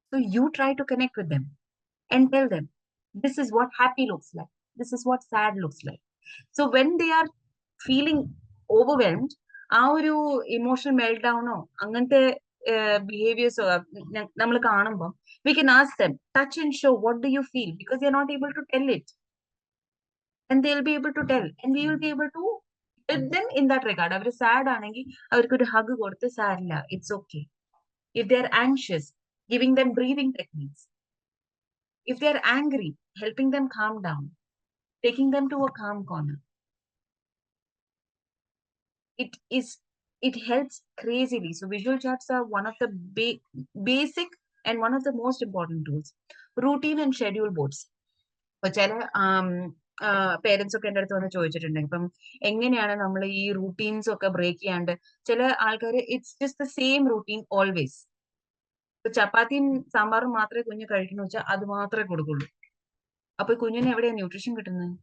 So you try to connect with them and tell them, this is what happy looks like, this is what sad looks like. So when they are feeling overwhelmed, ആ ഒരു emotional melt ഡൗണോ അങ്ങനത്തെ ബിഹേവിയേഴ്സോ നമ്മൾ കാണുമ്പോൾ we can ask them, touch and show, what do you feel? Because they are not able to tell it, and they will be able to tell, and we will be able to help them in that regard. അവർ sad ആണെങ്കിൽ അവർക്ക് ഒരു hug കൊടുത്ത് സാരില്ല, it's okay. If they are anxious, giving them breathing techniques. If they are angry, helping them calm down. taking them to a calm corner. It helps crazily. So visual charts are one of the basic and one of the most important tools. Routine and schedule boards. ഇപ്പൊ ചില parents ഒക്കെ എൻ്റെ അടുത്ത് വന്ന് ചോദിച്ചിട്ടുണ്ട്, ഇപ്പം എങ്ങനെയാണ് നമ്മൾ ഈ റൂട്ടീൻസ് ഒക്കെ ബ്രേക്ക് ചെയ്യാണ്ട്. ചില ആൾക്കാർ it's just the same routine always. ഇപ്പൊ ചപ്പാത്തിയും സാമ്പാറും മാത്രമേ കുഞ്ഞ് കഴിക്കുന്നു വെച്ചാൽ അത് മാത്രമേ കൊടുക്കുള്ളൂ. അപ്പൊ കുഞ്ഞിന് എവിടെയാ ന്യൂട്രീഷൻ കിട്ടുന്നത്?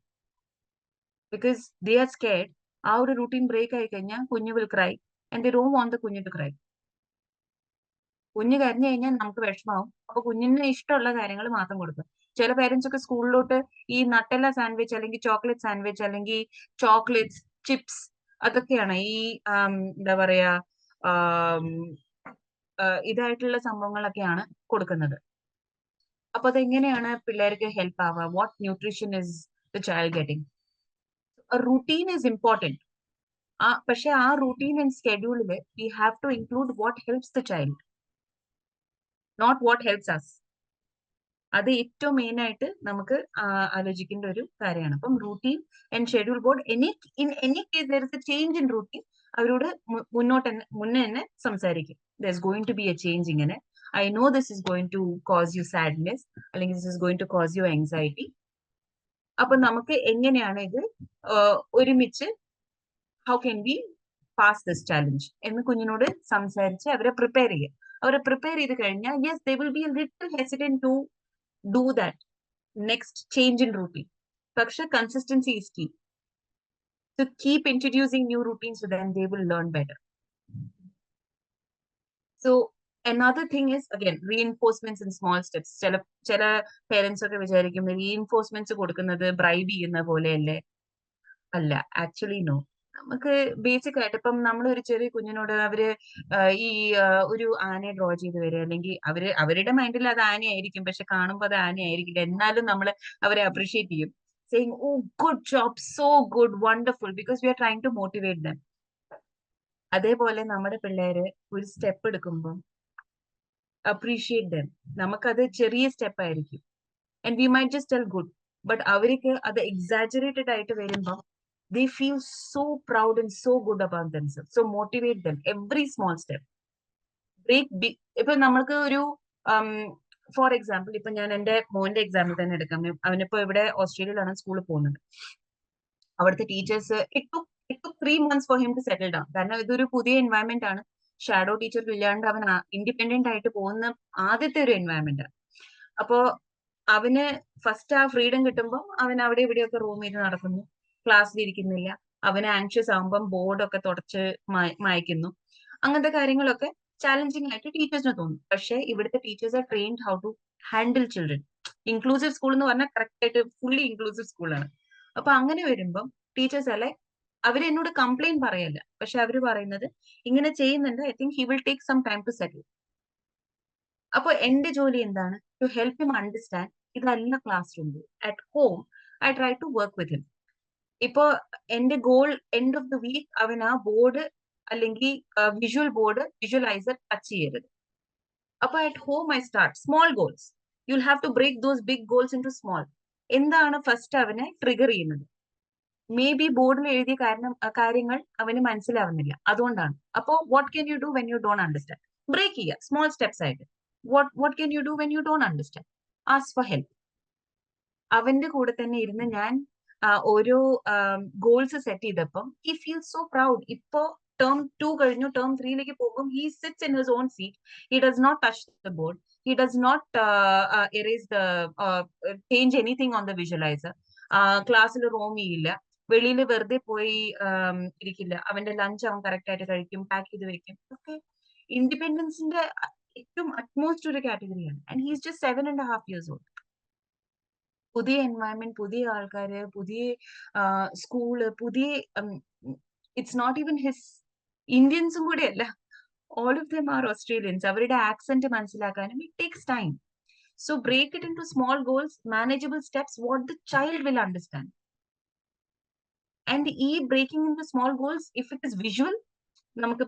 Because they R scared. ആ ഒരു റൂട്ടീൻ ബ്രേക്ക് ആയി കഴിഞ്ഞാൽ കുഞ്ഞ് will cry and they don't want the കുഞ്ഞ് ടു ക്രൈ. കുഞ്ഞ് കരഞ്ഞു കഴിഞ്ഞാൽ നമുക്ക് വിഷമാവും. അപ്പൊ കുഞ്ഞിന് ഇഷ്ടമുള്ള കാര്യങ്ങൾ മാത്രം കൊടുക്കും. ചില പേരൻസ് ഒക്കെ സ്കൂളിലോട്ട് ഈ നട്ടെല്ല സാൻഡ്വിച്ച് അല്ലെങ്കിൽ ചോക്ലേറ്റ് സാൻഡ്വിച്ച് അല്ലെങ്കിൽ ചോക്ലേറ്റ്സ്, ചിപ്സ്, അതൊക്കെയാണ് ഈ എന്താ പറയാ ഇതായിട്ടുള്ള സംഭവങ്ങളൊക്കെയാണ് കൊടുക്കുന്നത്. അപ്പൊ അതെങ്ങനെയാണ് പിള്ളേർക്ക് ഹെൽപ്പ് ആവുക? What nutrition is the child getting? Routine is important. പക്ഷെ ആ റൂട്ടീൻ ആൻഡ് സ്കെഡ്യൂളിൽ we have to include what helps the child, not what helps us. അത് ഏറ്റവും മെയിൻ ആയിട്ട് നമുക്ക് ആലോചിക്കേണ്ട ഒരു കാര്യമാണ്. അപ്പം routine and schedule board in any case there is a change in routine, അവരോട് മുന്നേ തന്നെ സംസാരിക്കും. There is going to be a change. ഇങ്ങനെ I know this is going to cause you sadness അല്ലെങ്കിൽ this is going to cause you anxiety. അപ്പൊ നമുക്ക് എങ്ങനെയാണ് ഇത് ഒരുമിച്ച് how can we pass this challenge എന്ന് കുഞ്ഞിനോട് സംസാരിച്ച് അവരെ പ്രിപ്പയർ ചെയ്യുക. അവരെ പ്രിപ്പയർ ചെയ്ത് കഴിഞ്ഞാൽ yes they will be a little hesitant to do that next change in routine. Paksha consistency is key. So keep introducing new routines to them, they will learn better. So another thing is again reinforcements in small steps. Chala parents ഒക്കെ വിചാരിക്കും reinforcements കൊടുക്കുന്നത് bribe ചെയ്യുന്ന പോലെയല്ലേ. അല്ല, actually no. നമുക്ക് basic ആയിട്ട് ഇപ്പം നമ്മൾ ഒരു ചെറിയ കുഞ്ഞിനോട് അവര് ഈ ഒരു ആനയെ ഡ്രോ ചെയ്ത് വരിക, അല്ലെങ്കിൽ അവരുടെ മൈൻഡിൽ അത് ആനയായിരിക്കും, പക്ഷെ കാണുമ്പോൾ അത് ആനയായിരിക്കില്ല. എന്നാലും നമ്മൾ അവരെ അപ്രീഷിയേറ്റ് ചെയ്യും, saying, oh, good job, so good, wonderful, because we are trying to motivate them. അതേപോലെ നമ്മുടെ പിള്ളേര് ഒരു സ്റ്റെപ്പ് എടുക്കുമ്പോൾ അപ്രീഷിയേറ്റ് them. നമുക്കത് ചെറിയ സ്റ്റെപ്പ് ആയിരിക്കും and we might just tell good, but അവർക്ക് അത് എക്സാജറേറ്റഡ് ആയിട്ട് വരുമ്പോൾ they feel so proud and so good about themselves. So motivate them every small step. Break big. ഇപ്പൊ നമ്മൾക്ക് ഒരു ഫോർ എക്സാമ്പിൾ ഇപ്പൊ ഞാൻ എന്റെ മോന്റെ എക്സാമ്പിൾ തന്നെ എടുക്കാം. അവനിപ്പോ ഇവിടെ ഓസ്ട്രേലിയയിലാണ് സ്കൂളിൽ പോകുന്നത്. അവിടുത്തെ teachers it took 3 months for him to settle down. കാരണം ഇതൊരു പുതിയ എൻവയൺമെന്റ് ആണ്. ഷാഡോ ടീച്ചർ ഇല്ലാണ്ട് അവൻ ഇൻഡിപെൻഡന്റ് ആയിട്ട് പോകുന്ന ആദ്യത്തെ ഒരു എൻവയൺമെന്റ്. അപ്പോ അവന് ഫസ്റ്റ് ആ ഫ്രീഡം കിട്ടുമ്പോൾ അവൻ അവിടെ ഇവിടെയൊക്കെ റൂം ചെയ്ത് നടക്കുന്നു, ക്ലാസ്സിൽ ഇരിക്കുന്നില്ല. അവന് ആങ്ഷ്യസ് ആകുമ്പം ബോർഡൊക്കെ തുടച്ച് മായ്ക്കുന്നു. അങ്ങനത്തെ കാര്യങ്ങളൊക്കെ ചാലഞ്ചിങ് ആയിട്ട് ടീച്ചേഴ്സിന് തോന്നും. പക്ഷെ ഇവിടുത്തെ teachers are trained how to handle children. Inclusive school എന്ന് പറഞ്ഞാൽ കറക്റ്റ് ആയിട്ട് ഫുള്ളി ഇൻക്ലൂസീവ് സ്കൂളാണ്. അപ്പൊ അങ്ങനെ വരുമ്പം ടീച്ചേഴ്സ് അല്ലെ അവര് എന്നോട് കംപ്ലൈന്റ് പറയല്ല, പക്ഷെ അവര് പറയുന്നത് ഇങ്ങനെ ചെയ്യുന്നുണ്ട്, I think he will take some time to settle. അപ്പൊ എന്റെ ജോലി എന്താണ്? ടു ഹെൽപ്പ് ഹിം അണ്ടർസ്റ്റാൻഡ് ഇതല്ല classroom. At home I try to work with him. ഇപ്പൊ എന്റെ goal end of the week അവൻ ആ ബോർഡ് അല്ലെങ്കിൽ വിഷ്വലൈസർ ടച്ച് ചെയ്യരുത്. അപ്പൊ at home I start small goals. You will have to break those big goals into small. എന്താണ് first അവനെ trigger ചെയ്യുന്നത്? മേ ബി ബോർഡിൽ എഴുതിയ കാര്യങ്ങൾ അവന് മനസ്സിലാവുന്നില്ല, അതുകൊണ്ടാണ്. അപ്പോ what can you do when you don't understand? Break ചെയ്യുക സ്മോൾ സ്റ്റെപ്സ് ആയിട്ട്. What can you do when you don't understand? Ask for help. അവന്റെ കൂടെ തന്നെ ഇരുന്ന് ഞാൻ ഓരോ ഗോൾസ് സെറ്റ് ചെയ്തപ്പം ഹി ഫീൽ സോ പ്രൗഡ്. ഇപ്പോ ടേം 2 കഴിഞ്ഞു, ടേം 3ലേക്ക് പോകും. He sits in his own seat. He does not touch the board. He does not erase the change anything on the visualiser. ക്ലാസ്സിൽ റോം ചെയ്യില്ല, വെളിയിൽ വെറുതെ പോയി ഇരിക്കില്ല. അവന്റെ ലഞ്ച് അവൻ കറക്റ്റ് ആയിട്ട് കഴിക്കും, പാക്ക് ചെയ്ത് വെക്കും. ഒക്കെ ഇൻഡിപെൻഡൻസിന്റെ ഏറ്റവും അറ്റ്മോസ്റ്റ് ഒരു കാറ്റഗറിയാണ്. And he is just 7.5 years old. പുതിയ എൻവയൺമെന്റ്, പുതിയ ആൾക്കാര്, പുതിയ സ്കൂള്, പുതിയ ഇറ്റ്സ് നോട്ട് ഈവൻ ഹിസ് ഇന്ത്യൻസും കൂടെ അല്ല, all of them are Australians. അവരുടെ ആക്സെന്റ് മനസ്സിലാക്കാനും it takes time. So break it into small goals, manageable steps, what the child will understand. And ഈ breaking into small goals if it is visual, നമുക്ക്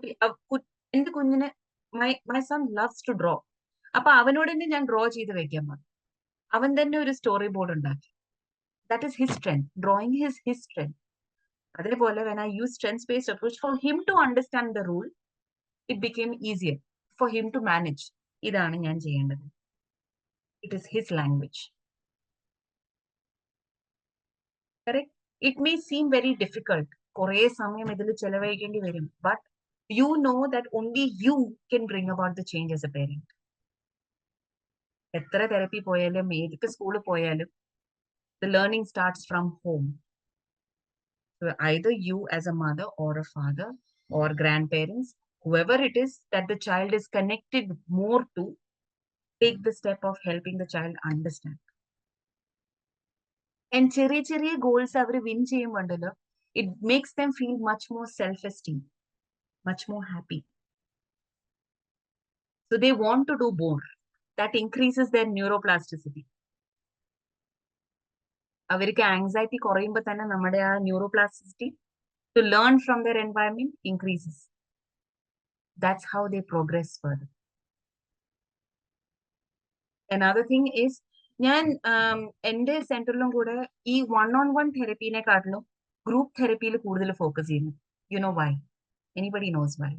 എന്റെ കുഞ്ഞിന് my son loves to draw. അപ്പൊ അവനോട് തന്നെ ഞാൻ draw ചെയ്ത് വെക്കാൻ പറഞ്ഞു. അവൻ തന്നെ ഒരു സ്റ്റോറി ബോർഡ് ഉണ്ടാക്കി. That is his strength. Drawing is his strength. അതേപോലെ when I use strength-based approach, for him to understand the rule, it became easier for him to manage. ഇതാണ് ഞാൻ ചെയ്യേണ്ടത്. It is his language. Correct? It may seem very difficult. കുറേ സമയം ഇതിൽ ചെലവഴിക്കേണ്ടി വരും. But you know that only you can bring about the change as a parent. എത്ര therapy പോയാലും ഏതൊക്കെ സ്കൂളിൽ പോയാലും the learning starts from home. So either you as a mother or a father or grandparents, whoever it is that the child is connected more to, take the step of helping the child understand. And ചെറിയ goals അവർ win ചെയ്യുമ്പോണ്ടല്ലോ, it makes them feel much more self-esteem, much more happy. So they want to do more. That increases their neuroplasticity. അവർക്ക് anxiety കുറയുമ്പോൾ തന്നെ നമ്മുടെ ആ neuroplasticity to learn from their environment increases. That's how they progress further. Another thing is, ഞാൻ എൻ്റെ സെന്ററിലും കൂടെ ഈ 1-on-1 തെറപ്പീനെക്കാട്ടിലും group തെറപ്പിയിൽ കൂടുതൽ ഫോക്കസ് ചെയ്യുന്നു. You know why? Anybody knows why?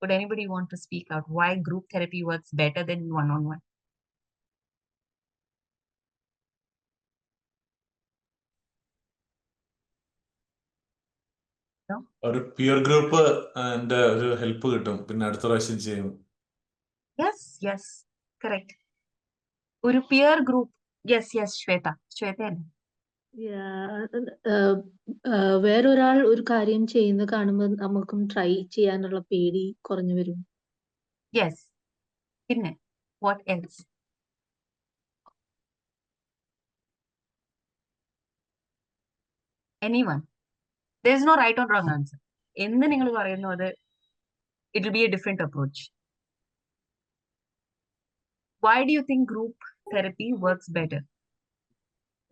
Would anybody want to speak out why group therapy works better than 1-on-1? No? ഒരു peer group ഒരു help കിട്ടും, പിന്നെ അടുത്ത പ്രാവശ്യം ചെയ്യും. Yes, correct. ഒരു പിയർ ഗ്രൂപ്പ്. Yes, ശ്വേത അല്ലേ? വേറൊരാൾ ഒരു കാര്യം ചെയ്യുന്ന കാണുമ്പോൾ നമുക്കും ട്രൈ ചെയ്യാനുള്ള പേടി കുറഞ്ഞു വരും. Yes. പിന്നെ what else? Anyone? There is no right or wrong answer. എന്ന് നിങ്ങൾ പറയുന്നു അത് it will be a different approach. Why do you think group therapy works better?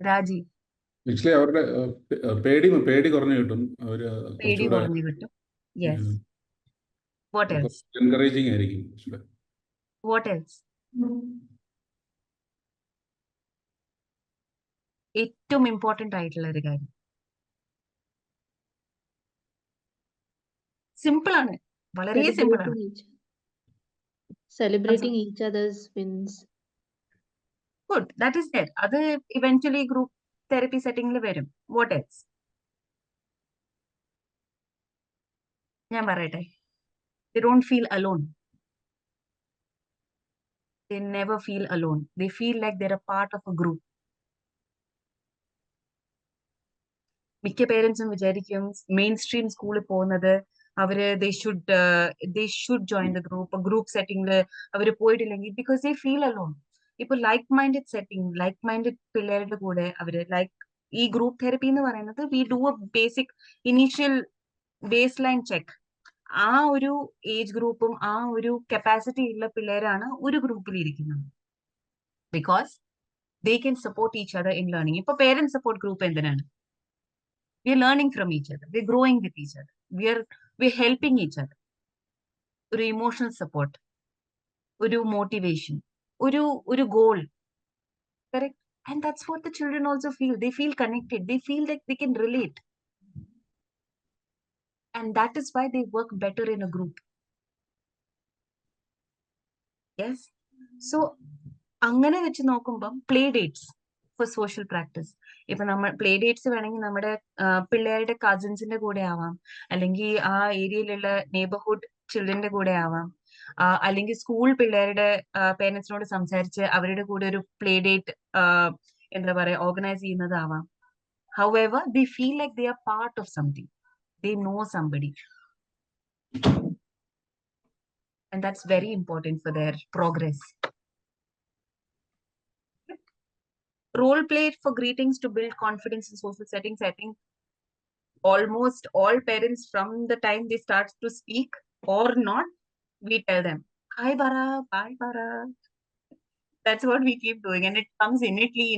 Raji. Actually അവരുടെ പേടി കുറഞ്ഞു കിട്ടും. പേടി കുറഞ്ഞു കിട്ടും. Yes. What else? എൻകറേജിങ് ആയിരിക്കും. What else? ഏറ്റവും ഇമ്പോർട്ടന്റ് ആയിട്ടുള്ള ഒരു കാര്യം സിമ്പിൾ ആണ്, വളരെ സിമ്പിൾ ആണ്. Celebrating each other's wins. Good, that is there. അത് eventually group therapy settingൽ വരും. What else? ഞാൻ പറയട്ടെ, they don't feel alone. They never feel alone. They feel like they're a part of a group. മിക്ക പേരൻസും വിചാരിക്കും main stream സ്കൂളിൽ പോകുന്നത് അവര് they should join the group. Group സെറ്റിംഗിൽ അവര് പോയിട്ടില്ലെങ്കിൽ because they feel alone. ഇപ്പൊ like minded setting, like minded പിള്ളേരുടെ കൂടെ അവര് ഈ ഗ്രൂപ്പ് തെറപ്പി എന്ന് പറയുന്നത് we do a basic initial baseline check. ആ ഒരു ഏജ് ഗ്രൂപ്പും ആ ഒരു കപ്പാസിറ്റി ഉള്ള പിള്ളേരാണ് ഒരു ഗ്രൂപ്പിൽ ഇരിക്കുന്നത്. Because they can support each other in learning. ഇപ്പൊ പേരന്റ് സപ്പോർട്ട് ഗ്രൂപ്പ് എന്തിനാണ്? We are learning from each other. We're growing with each other. We're helping each other. ഒരു emotional support, ഒരു motivation, ഒരു goal. Correct? And that's what the children also feel. They feel connected. They feel like they can relate. And that is why they work better in a group. Yes? So, അങ്ങനെ വെച്ച് നോക്കുമ്പം play dates for social practice. ഇപ്പൊ നമ്മൾ play dates വേണമെങ്കിൽ നമ്മുടെ പിള്ളേരുടെ കസിൻസിന്റെ കൂടെ ആവാം, അല്ലെങ്കിൽ ആ ഏരിയയിലുള്ള നെയ്ബർഹുഡ് ചിൽഡ്രന്റെ കൂടെ ആവാം, അല്ലെങ്കിൽ സ്കൂൾ പിള്ളേരുടെ പേരൻസിനോട് സംസാരിച്ച് അവരുടെ കൂടെ ഒരു പ്ലേ ഡേറ്റ് എന്താ പറയാ organise ചെയ്യുന്നതാവാം. However, they feel like they are part of something. They know somebody. And that's very important for their progress. Role play for greetings to build confidence in social settings. I think almost all parents from the time they start to speak or not, we tell them, hi Bara, bye Bara. That's what we keep doing, and it comes innately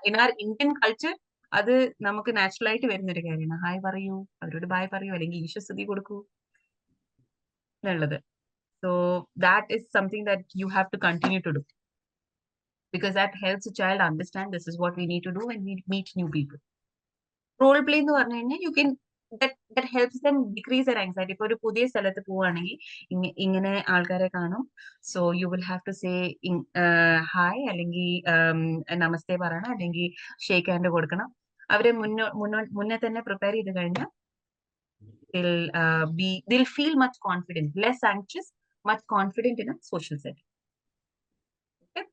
in our Indian culture. അത് നമുക്ക് natural ആയിട്ട് വരുന്ന ഒരു കാര്യമാണ്. Hi പറയൂ, അവരോട് bye പറയൂ, അല്ലെങ്കിൽ ഈശ്വസ്തുതി കൊടുക്കൂ എന്നുള്ളത്. So that is something that you have to continue to do. because that helps the child understand this is what we need to do when we meet new people. Role play എന്ന് പറഞ്ഞു കഴിഞ്ഞാൽ you can that helps them decrease their anxiety. ഇപ്പൊ ഒരു പുതിയ സ്ഥലത്ത് പോവുകയാണെങ്കിൽ ഇങ്ങനെ ആൾക്കാരെ കാണും. So you will have to say hi, അല്ലെങ്കിൽ നമസ്തേ പറയണം, അല്ലെങ്കിൽ ഷേക്ക് ഹാൻഡ് കൊടുക്കണം. അവരെ മുന്നേ തന്നെ പ്രിപ്പയർ ചെയ്ത് കഴിഞ്ഞാൽ they'll feel much confident, less anxious, much confident in a social setting. Okay?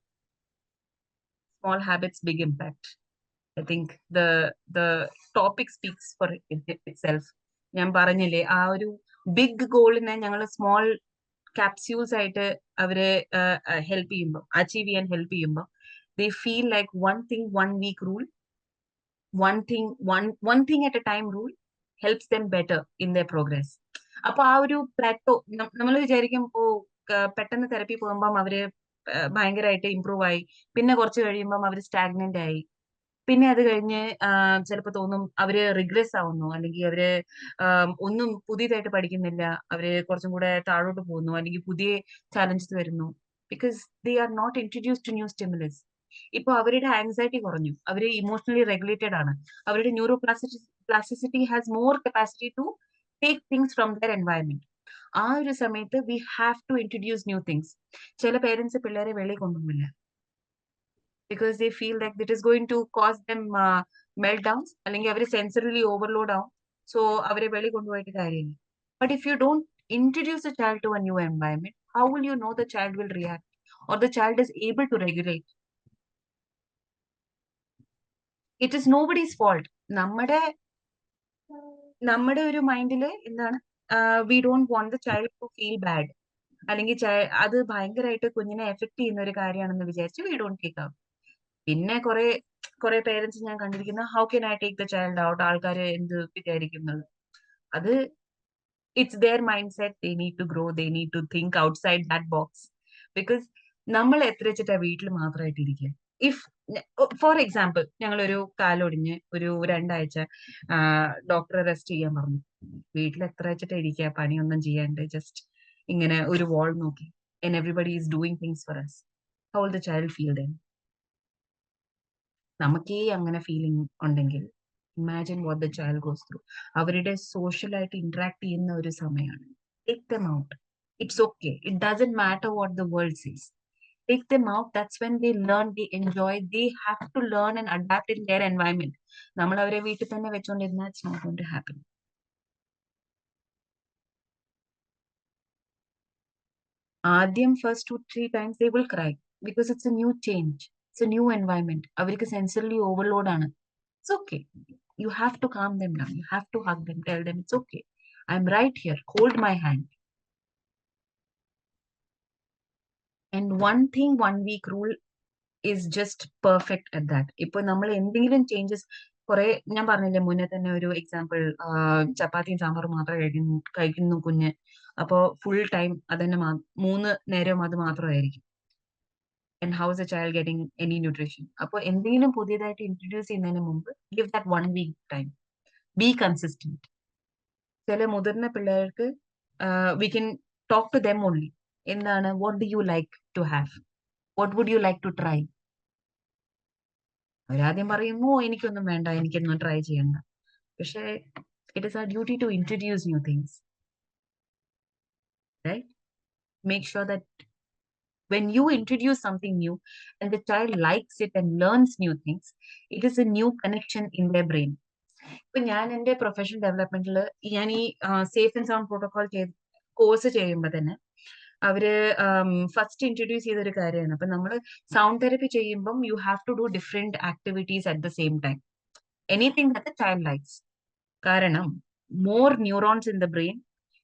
Small habits, big impact. I think the topic speaks for itself. ഞാൻ പറഞ്ഞില്ലേ, ആ ഒരു ബിഗ് ഗോളിനെ ഞങ്ങൾ സ്മോൾ ക്യാപ്സ്യൂൾസ് ആയിട്ട് അവരെ ഹെൽപ്പ് ചെയ്യുമ്പോൾ, അച്ചീവ് ചെയ്യാൻ ഹെൽപ്പ് ചെയ്യുമ്പോൾ, they feel like one thing, 1 week rule, one thing at a time rule helps them better in their progress. അപ്പൊ ആ ഒരു പ്ലാറ്റോ നമ്മൾ വിചാരിക്കും, പെട്ടെന്ന് തെറപ്പി പോകുമ്പം അവര് ഭയങ്കരമായിട്ട് ഇമ്പ്രൂവ് ആയി, പിന്നെ കുറച്ച് കഴിയുമ്പം അവര് സ്റ്റാഗ്നന്റ് ആയി, പിന്നെ അത് കഴിഞ്ഞ് ചിലപ്പോൾ തോന്നും അവര് റിഗ്രസ് ആവുന്നു, അല്ലെങ്കിൽ അവര് ഒന്നും പുതിയതായിട്ട് പഠിക്കുന്നില്ല, അവര് കുറച്ചും കൂടെ താഴോട്ട് പോകുന്നു, അല്ലെങ്കിൽ പുതിയ ചാലഞ്ചസ് വരുന്നു, because they are not introduce to new stimulus. ഇപ്പൊ അവരുടെ ആൻസൈറ്റി കുറഞ്ഞു, അവര് ഇമോഷണലി റെഗുലേറ്റഡ് ആണ്, അവരുടെ neuro plasticity has more capacity to take things from the environment. ആ ഒരു സമയത്ത് we have to introduce new things. ചില പേരൻസ് പിള്ളേരെ വെളിയിൽ കൊണ്ടുപോകില്ല, because they feel like that is going to cause them meltdowns, അല്ലെങ്കിൽ അവർ sensorily overload ആവും. So അവരെ വെളി കൊണ്ടുപോയിട്ട് കാര്യമില്ല. But if you don't introduce the child to a new environment, how will you know the child will react or the child is able to regulate? It is nobody's fault. നമ്മുടെ ഒരു മൈൻഡില് എന്താണ്, we don't want the child to feel bad, അല്ലെങ്കിൽ അത് ഭയങ്കരമായിട്ട് കുഞ്ഞിനെ effect ചെയ്യുന്ന ഒരു കാര്യമാണെന്ന് വിചാരിച്ച് we don't take out. പിന്നെ കുറെ പേരൻസ് ഞാൻ കണ്ടിരിക്കുന്ന, how can I take the child out, ആൾക്കാർ എന്ത് വിചാരിക്കുന്നത്. അത് it's their mindset. They need to grow, they need to think outside that box. Because നമ്മൾ എത്ര വെച്ചിട്ടാ വീട്ടിൽ മാത്രമായിട്ട് ഇരിക്കുക. ഇഫ് ഫോർ എക്സാമ്പിൾ ഞങ്ങളൊരു കാലൊടിഞ്ഞ് ഒരു 2 ആഴ്ച ഡോക്ടറെ റെസ്റ്റ് ചെയ്യാൻ പറഞ്ഞു. വീട്ടിൽ എത്ര വെച്ചിട്ടാ ഇരിക്കുക, പണിയൊന്നും ചെയ്യാണ്ട് ജസ്റ്റ് ഇങ്ങനെ ഒരു വാൾ നോക്കി, and everybody is doing things for us. How will the child feel then? നമുക്കേ അങ്ങനെ ഫീലിംഗ് ഉണ്ടെങ്കിൽ imagine what the child goes through. അവരുടെ സോഷ്യലായിട്ട് ഇന്ററാക്ട് ചെയ്യുന്ന ഒരു സമയമാണ്. Take them out. It's okay. It doesn't matter what the world സീസ്. Take them out. That's when they learn, they enjoy. They have to learn and adapt in their environment. നമ്മൾ അവരെ വീട്ടിൽ തന്നെ വെച്ചോണ്ടിരുന്നാൽ it's not going to happen. ആദ്യം first 2-3 times they will cry because it's a new change. It's a new environment. അവർക്ക് sensorily overload ആണ്. It's okay. You have to calm them down. You have to hug them. Tell them it's okay. I'm right here. Hold my hand. And one thing, 1 week rule is just perfect at that. ഇപ്പൊ നമ്മൾ എന്തെങ്കിലും changes, കുറെ ഞാൻ പറഞ്ഞില്ലേ മുന്നേ തന്നെ ഒരു example, ചപ്പാത്തിയും സാമ്പാറും മാത്രമേ കഴിക്കുന്നു കുഞ്ഞ്. അപ്പോ ഫുൾ ടൈം അതന്നെ 3 നേരം അത് മാത്രമായിരിക്കും. And how is the child getting any nutrition? അപ്പോൾ എന്തെങ്കിലും പുതിയതായിട്ട് ഇൻട്രൊഡ്യൂസ് ചെയ്യുന്നതിന് മുമ്പ് give that 1 week time. Be consistent. ചില മുതിർന്ന പിള്ളേർക്ക് we can talk to them only. എന്താണ്, what do you like to have? What would you like to try? അവരാദ്യം പറയുമോ എനിക്കൊന്നും വേണ്ട, എനിക്കൊന്നും ട്രൈ ചെയ്യണ്ട. പക്ഷേ it is our duty to introduce new things. Right? Make sure that when you introduce something new and the child likes it and learns new things, it is a new connection in their brain. ഇപ്പൊ ഞാൻ എന്റെ professional ഡെവലപ്മെന്റിൽ ഞാൻ ഈ safe and sound protocol course ചെയ്യുമ്പോൾ തന്നെ അവര് first introduce ചെയ്തൊരു കാര്യമാണ്. അപ്പൊ നമ്മൾ സൗണ്ട് തെറപ്പി ചെയ്യുമ്പം you have to do different activities at the same time. Anything that the child likes. കാരണം more neurons in the brain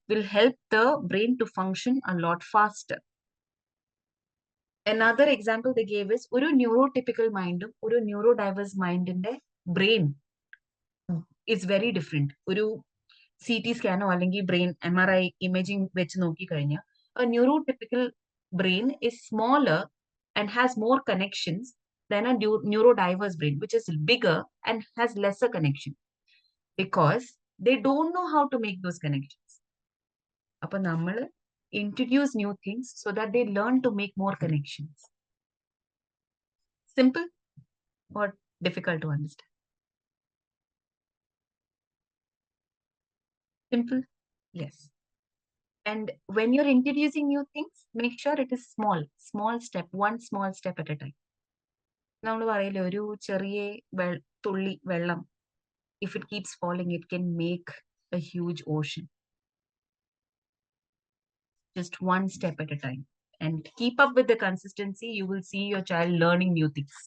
will help the brain to function a lot faster. Another example they gave is ഒരു neurotypical മൈൻഡും ഒരു neuro diverse മൈൻഡിന്റെ brain is very different. ഒരു CT സ്കാനോ അല്ലെങ്കിൽ brain MRI imaging വെച്ച് നോക്കിക്കഴിഞ്ഞാൽ a neurotypical brain is smaller and has more connections than a neurodiverse brain, which is bigger and has lesser connection, because they don't know how to make those connections. അപ്പൊ നമ്മൾ introduce new things so that they learn to make more connections. Simple or difficult to understand? Simple? Yes. And when you're introducing new things, make sure it is small step, one small step at a time. നമ്മൾ പറയില്ലേ ഒരു ചെറിയ തുള്ളി വെള്ളം, if it keeps falling, it can make a huge ocean. Just one step at a time. And keep up with the consistency. You will see your child learning new things.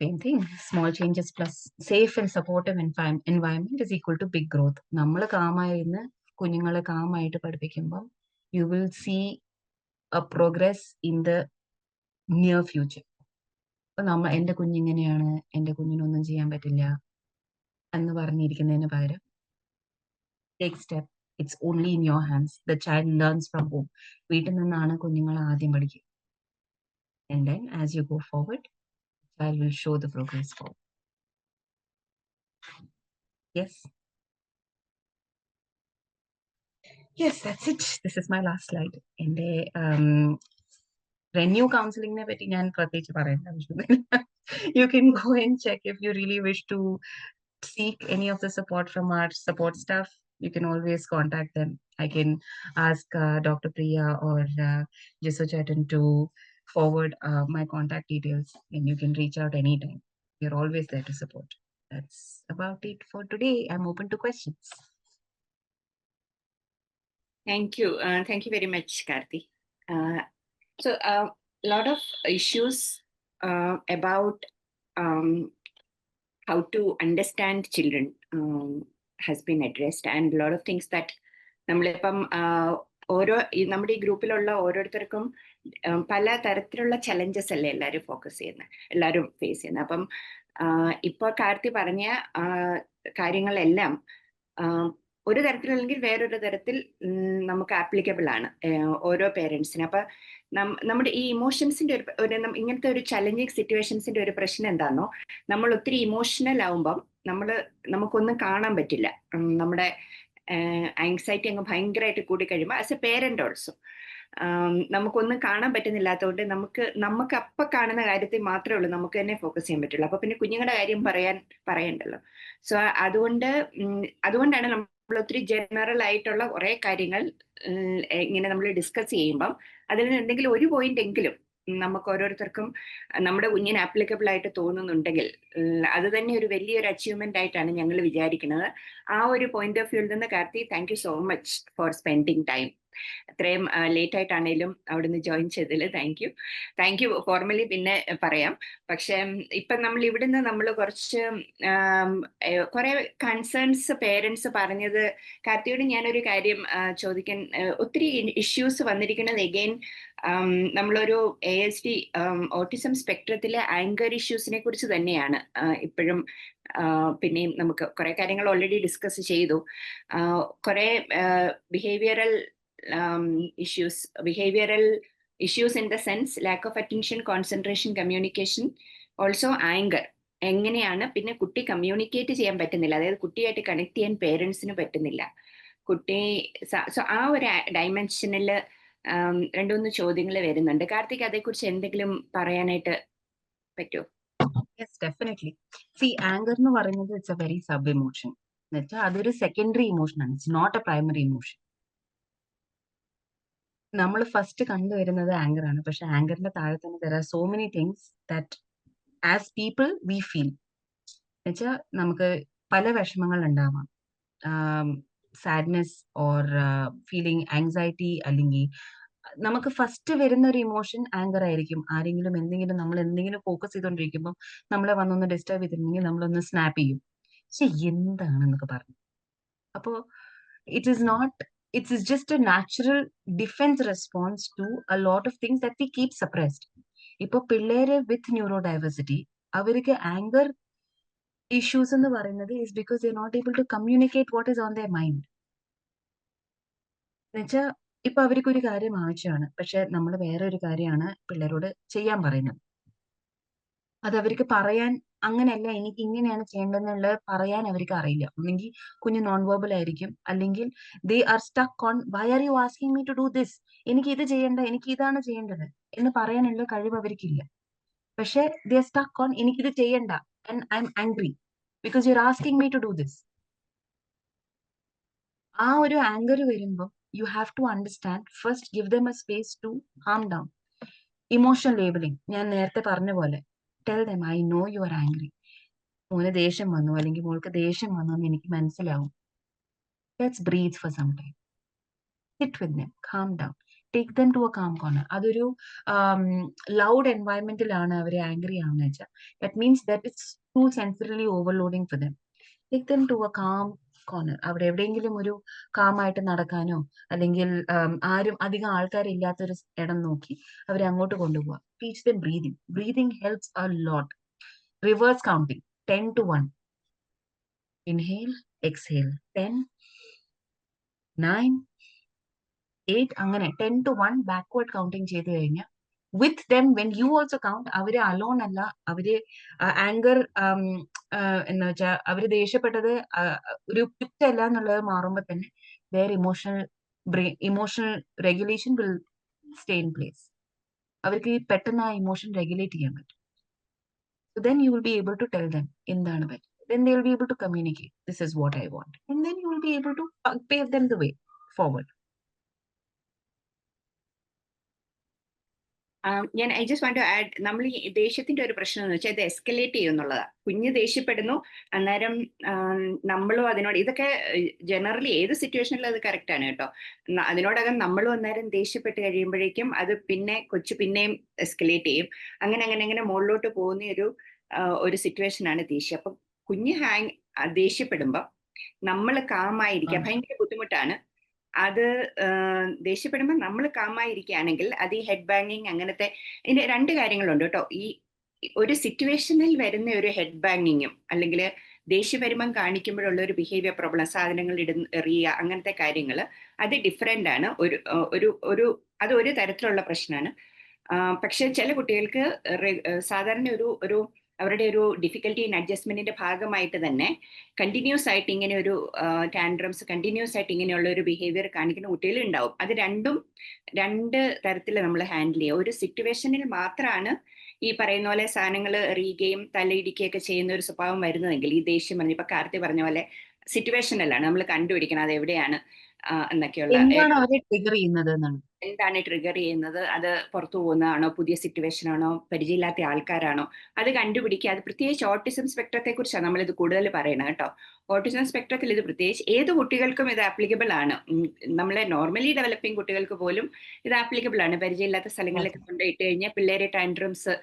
Same thing. Small changes plus safe and supportive environment is equal to big growth. നമ്മൾ കാമായിരുന്ന് കുഞ്ഞുങ്ങളെ കാമായിട്ട് പഠിപ്പിക്കുമ്പോൾ you will see a progress in the near future. അപ്പൊ എന്റെ കുഞ്ഞിങ്ങനെയാണ്, എന്റെ കുഞ്ഞിനൊന്നും ചെയ്യാൻ പറ്റില്ല എന്ന് പറഞ്ഞിരിക്കുന്നതിന് പകരം take step. It's only in your hands. The child learns from home. വീട്ടിൽ നിന്നാണ് കുഞ്ഞുങ്ങൾ ആദ്യം പഠിക്കുക. And then as you go forward, the child will show the progress forward. Yes. Yes, that's it. This is my last slide. എന്റെ renew counseling നെ പറ്റി ഞാൻ പ്രത്യേകിച്ച് പറയേണ്ട ആവശ്യമില്ല. You can go and check if you really wish to seek any of the support from our support staff. You can always contact them. I can ask Dr. Priya or Jiso Chetan to forward my contact details, and you can reach out anytime. We're always there to support. That's about it for today. I'm open to questions. Thank you. Thank you very much, Karthi. So a lot of issues about how to understand children has been addressed, and a lot of things that നമ്മളിപ്പം നമ്മുടെ ഈ ഗ്രൂപ്പിലുള്ള ഓരോരുത്തർക്കും പല തരത്തിലുള്ള challenges അല്ലേ എല്ലാവരും focus ചെയ്യുന്നത്, എല്ലാവരും ഫേസ് ചെയ്യുന്നത്. അപ്പം ഇപ്പോൾ കാർത്തി പറഞ്ഞ കാര്യങ്ങളെല്ലാം ഒരു തരത്തിലല്ലെങ്കിൽ വേറൊരു തരത്തിൽ നമുക്ക് ആപ്ലിക്കബിൾ ആണ് ഓരോ പേരൻസിന്. അപ്പൊ നമ്മുടെ ഈ ഇമോഷൻസിന്റെ ഇങ്ങനത്തെ ഒരു ചലഞ്ചിങ് സിറ്റുവേഷൻസിന്റെ ഒരു പ്രശ്നം എന്താണോ, നമ്മൾ ഒത്തിരി ഇമോഷണൽ ആവുമ്പം നമുക്കൊന്നും കാണാൻ പറ്റില്ല. നമ്മുടെ ആങ്സൈറ്റി അങ്ങ് ഭയങ്കരമായിട്ട് കൂടിക്കഴിയുമ്പോൾ ആസ് എ പേരന്റ് ഓൾസോ നമുക്കൊന്നും കാണാൻ പറ്റുന്നില്ലാത്തതുകൊണ്ട് നമുക്ക് അപ്പൊ കാണുന്ന കാര്യത്തിൽ മാത്രമേ ഉള്ളൂ നമുക്ക് തന്നെ ഫോക്കസ് ചെയ്യാൻ പറ്റുള്ളൂ. അപ്പൊ പിന്നെ കുഞ്ഞുങ്ങളുടെ കാര്യം പറയണ്ടല്ലോ. സോ അതുകൊണ്ടാണ് നമ്മൾ ഒത്തിരി ജനറൽ ആയിട്ടുള്ള കുറെ കാര്യങ്ങൾ ഇങ്ങനെ നമ്മൾ ഡിസ്കസ് ചെയ്യുമ്പം അതിൽ നിന്ന് എന്തെങ്കിലും ഒരു പോയിന്റ് എങ്കിലും നമുക്ക് ഓരോരുത്തർക്കും നമ്മുടെ കുഞ്ഞിന് ആപ്ലിക്കബിൾ ആയിട്ട് തോന്നുന്നുണ്ടെങ്കിൽ അത് തന്നെ ഒരു വലിയൊരു അച്ചീവ്മെന്റ് ആയിട്ടാണ് ഞങ്ങൾ വിചാരിക്കുന്നത്. ആ ഒരു പോയിന്റ് ഓഫ് വ്യൂവിൽ നിന്ന് Karthi, thank you so much for spending time. അത്രയും ലേറ്റ് ആയിട്ടാണേലും അവിടുന്ന് ജോയിൻ ചെയ്തതിൽ താങ്ക് യു ഫോർമലി പിന്നെ പറയാം. പക്ഷെ ഇപ്പം നമ്മൾ ഇവിടുന്ന് നമ്മൾ കുറെ കൺസേൺസ് പേരൻസ് പറഞ്ഞത്, കാർത്തിയോട് ഞാനൊരു കാര്യം ചോദിക്കാൻ, ഒത്തിരി ഇഷ്യൂസ് വന്നിരിക്കുന്നത് എഗെയിൻ നമ്മളൊരു ASD ഓട്ടിസം സ്പെക്ട്രത്തിലെ ആങ്കർ ഇഷ്യൂസിനെ കുറിച്ച് തന്നെയാണ് ഇപ്പോഴും. പിന്നെയും നമുക്ക് കുറെ കാര്യങ്ങൾ ഓൾറെഡി ഡിസ്കസ് ചെയ്തു. കുറെ behavioural issues in the sense lack of attention, concentration, communication, also anger. എങ്ങനെയാണ് പിന്നെ കുട്ടി കമ്മ്യൂണിക്കേറ്റ് ചെയ്യാൻ പറ്റുന്നില്ല, അതായത് കുട്ടിയായിട്ട് കണക്ട് ചെയ്യാൻ പേരൻസിന് പറ്റുന്നില്ല. സോ ആ ഒരു ഡയമെൻഷനിൽ രണ്ടുമൂന്ന് ചോദ്യങ്ങൾ വരുന്നുണ്ട്. കാർത്തിക്, അതേക്കുറിച്ച് എന്തെങ്കിലും പറയാനായിട്ട് പറ്റുമോ? Yes, definitely. See, anger എന്ന് പറയുന്നത് it's a very sub emotion. എന്നുവെച്ചാൽ അതൊരു സെക്കൻഡറി ഇമോഷൻ ആണ്, it's not a primary emotion. നമ്മൾ ഫസ്റ്റ് കണ്ടുവരുന്നത് ആങ്കർ ആണ്. പക്ഷെ ആങ്കറിന്റെ താഴെ തന്നെ there are so many things that as people we feel. എന്നുവെച്ചാൽ നമുക്ക് പല വിഷമങ്ങൾ ഉണ്ടാവാം, സാഡ്നെസ് ഓർ ഫീലിംഗ് ആങ്സൈറ്റി, അല്ലെങ്കിൽ നമുക്ക് ഫസ്റ്റ് വരുന്ന ഒരു ഇമോഷൻ ആങ്കർ ആയിരിക്കും. ആരെങ്കിലും നമ്മൾ എന്തെങ്കിലും ഫോക്കസ് ചെയ്തുകൊണ്ടിരിക്കുമ്പോൾ നമ്മളെ വന്നൊന്ന് ഡിസ്റ്റർബ് ചെയ്തിട്ടുണ്ടെങ്കിൽ നമ്മളൊന്ന് സ്നാപ്പ് ചെയ്യും, പക്ഷെ എന്താണെന്നൊക്കെ പറഞ്ഞു. അപ്പോ it is just a natural defense response to a lot of things that we keep suppressed. ഇപ്പൊ പിള്ളേര് വിത്ത് ന്യൂറോഡൈവേഴ്സിറ്റി അവർക്ക് ആങ്കർ ഇഷ്യൂസ് എന്ന് പറയുന്നത് is because they are not able to communicate what is on their mind. എന്നുവെച്ചാൽ ഇപ്പൊ അവർക്ക് ഒരു കാര്യം ആവശ്യമാണ്, പക്ഷെ നമ്മൾ വേറെ ഒരു കാര്യമാണ് പിള്ളേരോട് ചെയ്യാൻ പറയുന്നത്. അത് അവർക്ക് പറയാൻ അങ്ങനെയല്ല, എനിക്ക് ഇങ്ങനെയാണ് ചെയ്യേണ്ടതെന്നുള്ളത് പറയാൻ അവർക്ക് അറിയില്ല. ഒന്നെങ്കിൽ കുഞ്ഞ് നോൺ വെർബൽ ആയിരിക്കും, അല്ലെങ്കിൽ they are stuck on why are you asking me to do this, എനിക്ക് ഇത് ചെയ്യേണ്ട, എനിക്ക് ഇതാണ് ചെയ്യേണ്ടത്. എന്ന് പറയാനുള്ള കഴിവ് അവർക്കില്ല. പക്ഷെ ദേ സ്റ്റക്ക് ഓൺ എനിക്കിത് ചെയ്യണ്ട and I am angry because you are asking me to do this. ആ ഒരു ആംഗർ വരുമ്പോൾ you have to understand first give them a space to calm down. Emotion labeling ഞാൻ നേരത്തെ പറഞ്ഞ പോലെ tell them I know you are angry. മോന് ദേഷ്യം വന്നു അല്ലെങ്കിൽ മോൾക്ക് ദേഷ്യം വന്നു എന്ന് എനിക്ക് മനസ്സിലാവും. Let's breathe for some time. Sit with them, calm down, take them to a calm corner. അതൊരു ലൗഡ് എൻവയൺമെന്റിലാണ് അവർ ആംഗ്രി ആണെന്ന് വെച്ചാൽ that means that it's too sensorily overloading for them. Take them to a calm corner. അവിടെ എവിടെയെങ്കിലും ഒരു കാമായിട്ട് നടക്കാനോ അല്ലെങ്കിൽ ആരും അധികം ആൾക്കാരില്ലാത്തൊരു ഇടം നോക്കി അവരെ അങ്ങോട്ട് കൊണ്ടുപോവാ. Teach them breathing. Breathing helps a lot. Reverse counting 10 to 1. Inhale, exhale. 10, 9, 8 അങ്ങനെ 10 to 1 ബാക്ക്വേർഡ് കൗണ്ടിങ് ചെയ്ത് കഴിഞ്ഞാൽ with them when you also count അവര് അലോൺ അല്ല. അവര് ആംഗർ എന്ന് വെച്ചാൽ അവര് ദേഷ്യപ്പെട്ടത് ഒരു കുറ്റല്ല എന്നുള്ളത് മാറുമ്പോൾ തന്നെ their emotional regulation will stay in place. അവർക്ക് പെട്ടെന്ന് ആ ഇമോഷൻ റെഗുലേറ്റ് ചെയ്യാൻ പറ്റും. So then you will be able to tell them എന്താണ് പറ്റും. Then they will be able to communicate, this is what I want. And then you will be able to pave them the way forward. ഞാൻ I just want to add, നമ്മൾ ഈ ദേഷ്യത്തിന്റെ ഒരു പ്രശ്നം എന്ന് വെച്ചാൽ ഇത് എസ്കലേറ്റ് ചെയ്യുന്നുള്ളതാണ്. കുഞ്ഞ് ദേഷ്യപ്പെടുന്നു, അന്നേരം നമ്മളും അതിനോട്, ഇതൊക്കെ ജനറലി ഏത് സിറ്റുവേഷനിലും അത് കറക്റ്റ് ആണ് കേട്ടോ. അതിനോടകം നമ്മളും അന്നേരം ദേഷ്യപ്പെട്ട് കഴിയുമ്പോഴേക്കും അത് പിന്നെ കൊച്ചു പിന്നെയും എസ്കലേറ്റ് ചെയ്യും. അങ്ങനെ അങ്ങനെ അങ്ങനെ മുകളിലോട്ട് പോകുന്ന ഒരു സിറ്റുവേഷനാണ് ദേഷ്യം. അപ്പം കുഞ്ഞ് ദേഷ്യപ്പെടുമ്പോൾ നമ്മൾ കാമായിരിക്കുക ഭയങ്കര ബുദ്ധിമുട്ടാണ്. അത് ദേഷ്യപ്പെടുമ്പോൾ നമ്മൾ കാമായിരിക്കുകയാണെങ്കിൽ അത് ഈ ഹെഡ് ബാങ്ങിങ് അങ്ങനത്തെ ഇതിന്റെ 2 കാര്യങ്ങളുണ്ട് കേട്ടോ. ഈ ഒരു സിറ്റുവേഷനിൽ വരുന്ന ഒരു ഹെഡ് ബാങ്ങിങ്ങും അല്ലെങ്കിൽ ദേഷ്യം വരുമ്പം കാണിക്കുമ്പോഴുള്ള ഒരു ബിഹേവിയർ പ്രോബ്ലം, സാധനങ്ങൾ എറിയുക, അങ്ങനത്തെ കാര്യങ്ങൾ അത് ഡിഫറെന്റ് ആണ്. അത് ഒരു തരത്തിലുള്ള പ്രശ്നമാണ്. പക്ഷെ ചില കുട്ടികൾക്ക് സാധാരണ ഒരു അവരുടെ ഒരു ഡിഫിക്കൽട്ടി ഇൻ അഡ്ജസ്റ്റ്മെന്റിന്റെ ഭാഗമായിട്ട് തന്നെ കണ്ടിന്യൂസ് ആയിട്ട് ഇങ്ങനെ ഒരു ടാൻഡ്രംസ്, കണ്ടിന്യൂസ് ആയിട്ട് ഇങ്ങനെയുള്ള ഒരു ബിഹേവിയർ കാണിക്കുന്ന കുട്ടികൾ ഉണ്ടാവും. അത് 2 തരത്തിൽ നമ്മൾ ഹാൻഡിൽ ചെയ്യുക. ഒരു സിറ്റുവേഷനിൽ മാത്രമാണ് ഈ പറയുന്ന പോലെ സാധനങ്ങൾ എറിയുകയും തലയിടിക്കുകയൊക്കെ ചെയ്യുന്ന ഒരു സ്വഭാവം വരുന്നതെങ്കിൽ, ഈ ദേഷ്യം പറഞ്ഞ ഇപ്പൊ കാർത്തി പറഞ്ഞ പോലെ സിറ്റുവേഷനിലാണ് നമ്മൾ കണ്ടുപിടിക്കണം അത് എവിടെയാണ് എന്നൊക്കെയുള്ള, എന്താണ് അവരെ ട്രിഗർ ചെയ്യുന്നത് എന്നാണ്. എന്താണ് ട്രിഗർ ചെയ്യുന്നത്, അത് പുറത്തു പോകുന്നതാണോ, പുതിയ സിറ്റുവേഷൻ ആണോ, പരിചയമില്ലാത്ത ആൾക്കാരാണോ, അത് കണ്ടുപിടിക്കുക. അത് പ്രത്യേകിച്ച് ഓട്ടിസം സ്പെക്ട്രത്തെ കുറിച്ചാണ് നമ്മളിത് കൂടുതൽ പറയണം കേട്ടോ. ഓട്ടിസം സ്പെക്ട്രത്തിൽ ഇത് പ്രത്യേകിച്ച് ഏത് കുട്ടികൾക്കും ഇത് ആപ്ലിക്കബിൾ ആണ്. നമ്മളെ നോർമലി ഡെവലപ്പിംഗ് കുട്ടികൾക്ക് പോലും ഇത് ആപ്ലിക്കബിൾ ആണ്. പരിചയമില്ലാത്ത സ്ഥലങ്ങളിലൊക്കെ കൊണ്ടുപോയിട്ട് കഴിഞ്ഞാൽ പിള്ളേരെ ടാൻഡ്രംസ്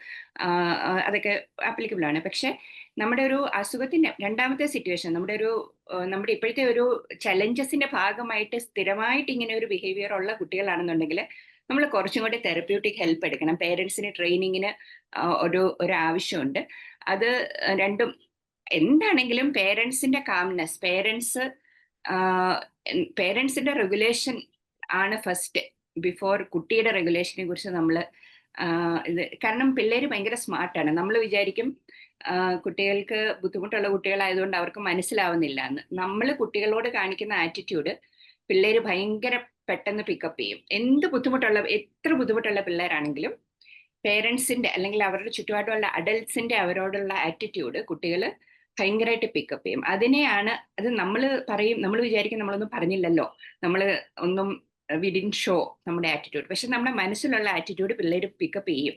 അതൊക്കെ ആപ്ലിക്കബിൾ ആണ്. പക്ഷെ നമ്മുടെ ഒരു അസുഖത്തിന്റെ രണ്ടാമത്തെ സിറ്റുവേഷൻ, നമ്മുടെ ഇപ്പോഴത്തെ ഒരു ചലഞ്ചസിന്റെ ഭാഗമായിട്ട് സ്ഥിരമായിട്ട് ഇങ്ങനെ ഒരു ബിഹേവിയർ ഉള്ള കുട്ടികളാണെന്നുണ്ടെങ്കിൽ നമ്മൾ കുറച്ചും കൂടി തെറപ്യൂട്ടിക് ഹെൽപ്പ് എടുക്കണം. പേരൻസിന് ട്രെയിനിങ്ങിന് ഒരു ആവശ്യമുണ്ട്. അത് രണ്ടും എന്താണെങ്കിലും പേരൻസിന്റെ കാംനെസ്, പേരൻസിന്റെ റെഗുലേഷൻ ആണ് ഫസ്റ്റ് ബിഫോർ കുട്ടിയുടെ റെഗുലേഷനെ കുറിച്ച് നമ്മൾ കാരണം പിള്ളേര് ഭയങ്കര സ്മാർട്ടാണ്. നമ്മൾ വിചാരിക്കും കുട്ടികൾക്ക് ബുദ്ധിമുട്ടുള്ള കുട്ടികളായതുകൊണ്ട് അവർക്ക് മനസ്സിലാവുന്നില്ല എന്ന്. നമ്മൾ കുട്ടികളോട് കാണിക്കുന്ന ആറ്റിറ്റ്യൂഡ് പിള്ളേര് ഭയങ്കര പെട്ടെന്ന് പിക്കപ്പ് ചെയ്യും. എത്ര ബുദ്ധിമുട്ടുള്ള പിള്ളേരാണെങ്കിലും പേരൻസിന്റെ അല്ലെങ്കിൽ അവരുടെ ചുറ്റുപാടുള്ള അഡൽട്സിന്റെ അവരോടുള്ള ആറ്റിറ്റ്യൂഡ് കുട്ടികൾ ഭയങ്കരമായിട്ട് പിക്കപ്പ് ചെയ്യും. അത് നമ്മൾ വിചാരിക്കും നമ്മളൊന്നും പറഞ്ഞില്ലല്ലോ, നമ്മൾ ഒന്നും വി ഡിഡ്ന്റ് ഷോ നമ്മുടെ ആറ്റിറ്റ്യൂഡ്. പക്ഷെ നമ്മുടെ മനസ്സിലുള്ള ആറ്റിറ്റ്യൂഡ് പിള്ളേർ പിക്കപ്പ് ചെയ്യും,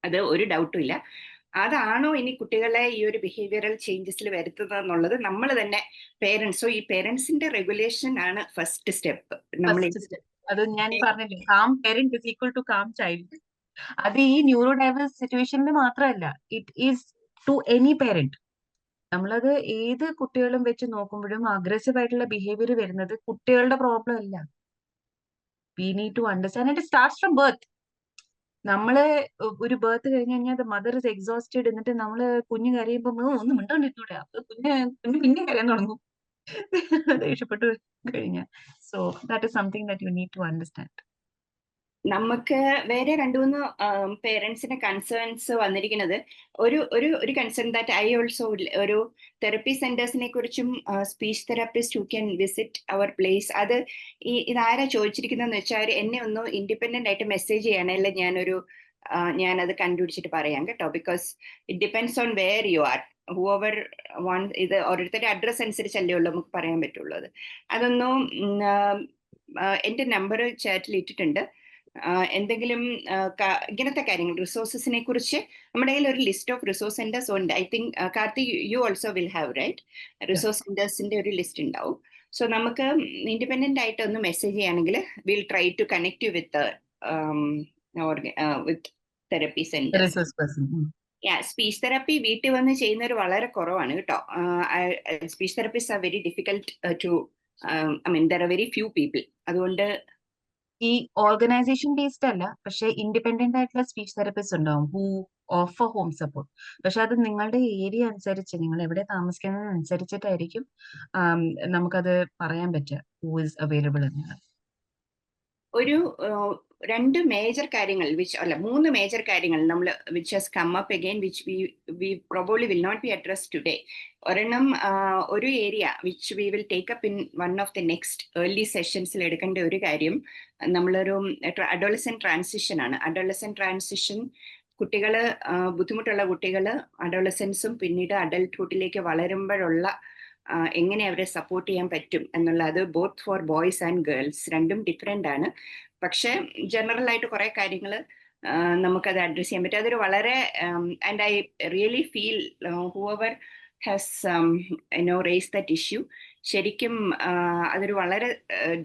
അത് ഒരു ഡൗട്ടും ഇല്ല. അതാണോ ഇനി കുട്ടികളെ ഈ ഒരു ബിഹേവിയറൽ ചേഞ്ചസിൽ വരുത്തുന്നത് എന്നുള്ളത് നമ്മൾ തന്നെ പേരൻസോ, ഈ പേരൻസിന്റെ റെഗുലേഷൻ ആണ് ഫസ്റ്റ് സ്റ്റെപ്പ്. അത് ഞാൻ പറഞ്ഞില്ലേ, calm parent is equal to calm child. അത് ഈ ന്യൂറോ ഡൈവേഴ്സ് സിറ്റുവേഷനിൽ മാത്രമല്ല, it is to any parent. നമ്മളത് ഏത് കുട്ടികളും വെച്ച് നോക്കുമ്പോഴും അഗ്രസീവ് ആയിട്ടുള്ള ബിഹേവിയർ വരുന്നത് കുട്ടികളുടെ പ്രോബ്ലം അല്ല. We need to understand it starts from birth. നമ്മള് ഒരു ബർത്ത് കഴിഞ്ഞ് കഴിഞ്ഞാൽ മദർ ഇസ് എക്സോസ്റ്റഡ്, എന്നിട്ട് നമ്മള് കുഞ്ഞ് കരയുമ്പോ ഒന്നും മിണ്ടോണ്ടിട്ടൂടെ, അപ്പൊ കുഞ്ഞ് പിന്നെ കരയാൻ തുടങ്ങും ദേഷ്യപ്പെട്ടു കഴിഞ്ഞാൽ. So that is something that you need to understand. നമുക്ക് വേറെ 2-3 പേരൻസിന്റെ കൺസേൺസ് വന്നിരിക്കുന്നത് ഒരു കൺസേൺ ദാറ്റ് ഐ ഓൾസോ ഒരു തെറപ്പി സെന്റേഴ്സിനെ കുറിച്ചും speech therapist who can visit our place അത് ഇതാരാ ചോദിച്ചിരിക്കുന്നതെന്ന് വെച്ചാൽ എന്നെ ഒന്ന് ഇൻഡിപെൻഡന്റ് ആയിട്ട് മെസ്സേജ് ചെയ്യണമല്ലേ ഞാനത് കണ്ടുപിടിച്ചിട്ട് പറയാം കേട്ടോ. Because it depends on where you are whoever one ഇത് ഓരോരുത്തരുടെ അഡ്രസ് അനുസരിച്ചല്ലേ ഉള്ളൂ നമുക്ക് പറയാൻ പറ്റുള്ളൂ. അതൊന്നും എൻ്റെ നമ്പർ ചാറ്റിൽ ഇട്ടിട്ടുണ്ട്. എന്തെങ്കിലും ഇങ്ങനത്തെ കാര്യങ്ങൾ റിസോഴ്സസിനെ കുറിച്ച് നമ്മുടെ കയ്യിൽ ഒരു ലിസ്റ്റ് ഓഫ് റിസോഴ്സ് സെന്റേഴ്സ് ഉണ്ട്. I think Karthi you also will have right resource സെന്റേഴ്സിന്റെ ഒരു ലിസ്റ്റ് ഉണ്ടാവും. സോ നമുക്ക് ഇൻഡിപെൻഡന്റ് ആയിട്ട് ഒന്ന് മെസ്സേജ് ചെയ്യുകയാണെങ്കിൽ will try to connect you with therapy centres. Speech therapy വീട്ടിൽ വന്ന് ചെയ്യുന്നവർ വളരെ കുറവാണ് കേട്ടോ. Speech therapist are very difficult to there are very few people. അതുകൊണ്ട് ഈ ഓർഗനൈസേഷൻ ബേസ്ഡ് അല്ല, പക്ഷെ ഇൻഡിപെൻഡന്റ് ആയിട്ടുള്ള സ്പീച്ച് തെറപ്പിസ്റ്റ് ഉണ്ടാവും ഹൂ ഓഫർ ഹോം സപ്പോർട്ട്. പക്ഷെ അത് നിങ്ങളുടെ ഏരിയ അനുസരിച്ച് നിങ്ങൾ എവിടെ താമസിക്കുന്നതിനനുസരിച്ചിട്ടായിരിക്കും നമുക്കത് പറയാൻ പറ്റുക ഹൂ ഇസ് അവൈലബിൾ എന്നുള്ളത്. ഒരു 2 മേജർ കാര്യങ്ങൾ 3 മേജർ കാര്യങ്ങൾ നമ്മൾ which has come up again which we probably will not be address today. ഒരെണ്ണം ഒരു area which we will take up in one of the next early സെഷൻസിൽ എടുക്കേണ്ട ഒരു കാര്യം നമ്മളൊരു അഡോളസെന്റ് ട്രാൻസിഷൻ ആണ്. അഡോളസെന്റ് ട്രാൻസിഷൻ കുട്ടികൾ ബുദ്ധിമുട്ടുള്ള കുട്ടികൾ അഡോളസെൻസും പിന്നീട് അഡൽട്ട്ഹുഡിലേക്ക് വളരുമ്പോഴുള്ള എങ്ങനെ അവരെ സപ്പോർട്ട് ചെയ്യാൻ പറ്റും എന്നുള്ളത് both for boys and girls രണ്ടും ഡിഫറെൻ്റ് ആണ്. പക്ഷെ ജനറൽ ആയിട്ട് കുറെ കാര്യങ്ങൾ നമുക്കത് അഡ്രസ് ചെയ്യാൻ പറ്റും. അതൊരു വളരെ and I really feel whoever has raise that issue ശരിക്കും അതൊരു വളരെ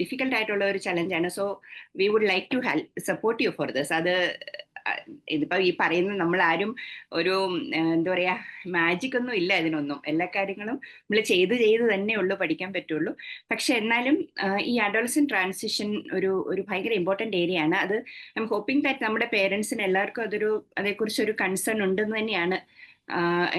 ഡിഫിക്കൽട്ട് ആയിട്ടുള്ള ഒരു ചലഞ്ചാണ്. So we would like to support you for this. അത് ഇതിപ്പോ ഈ പറയുന്ന നമ്മൾ ആരും ഒരു എന്താ പറയാ മാജിക് ഒന്നും ഇല്ല ഇതിനൊന്നും. എല്ലാ കാര്യങ്ങളും നമ്മൾ ചെയ്ത് തന്നെ ഉള്ളൂ പഠിക്കാൻ പറ്റുള്ളൂ. പക്ഷെ എന്നാലും ഈ അഡോളസെന്റ് ട്രാൻസിഷൻ ഒരു ഭയങ്കര ഇമ്പോർട്ടന്റ് ഏരിയ ആണ്. അത് ഐ എം ഹോപ്പിംഗ് ദാറ്റ് നമ്മുടെ പേരൻസിന് എല്ലാവർക്കും അതേക്കുറിച്ച് ഒരു കൺസേൺ ഉണ്ടെന്ന് തന്നെയാണ്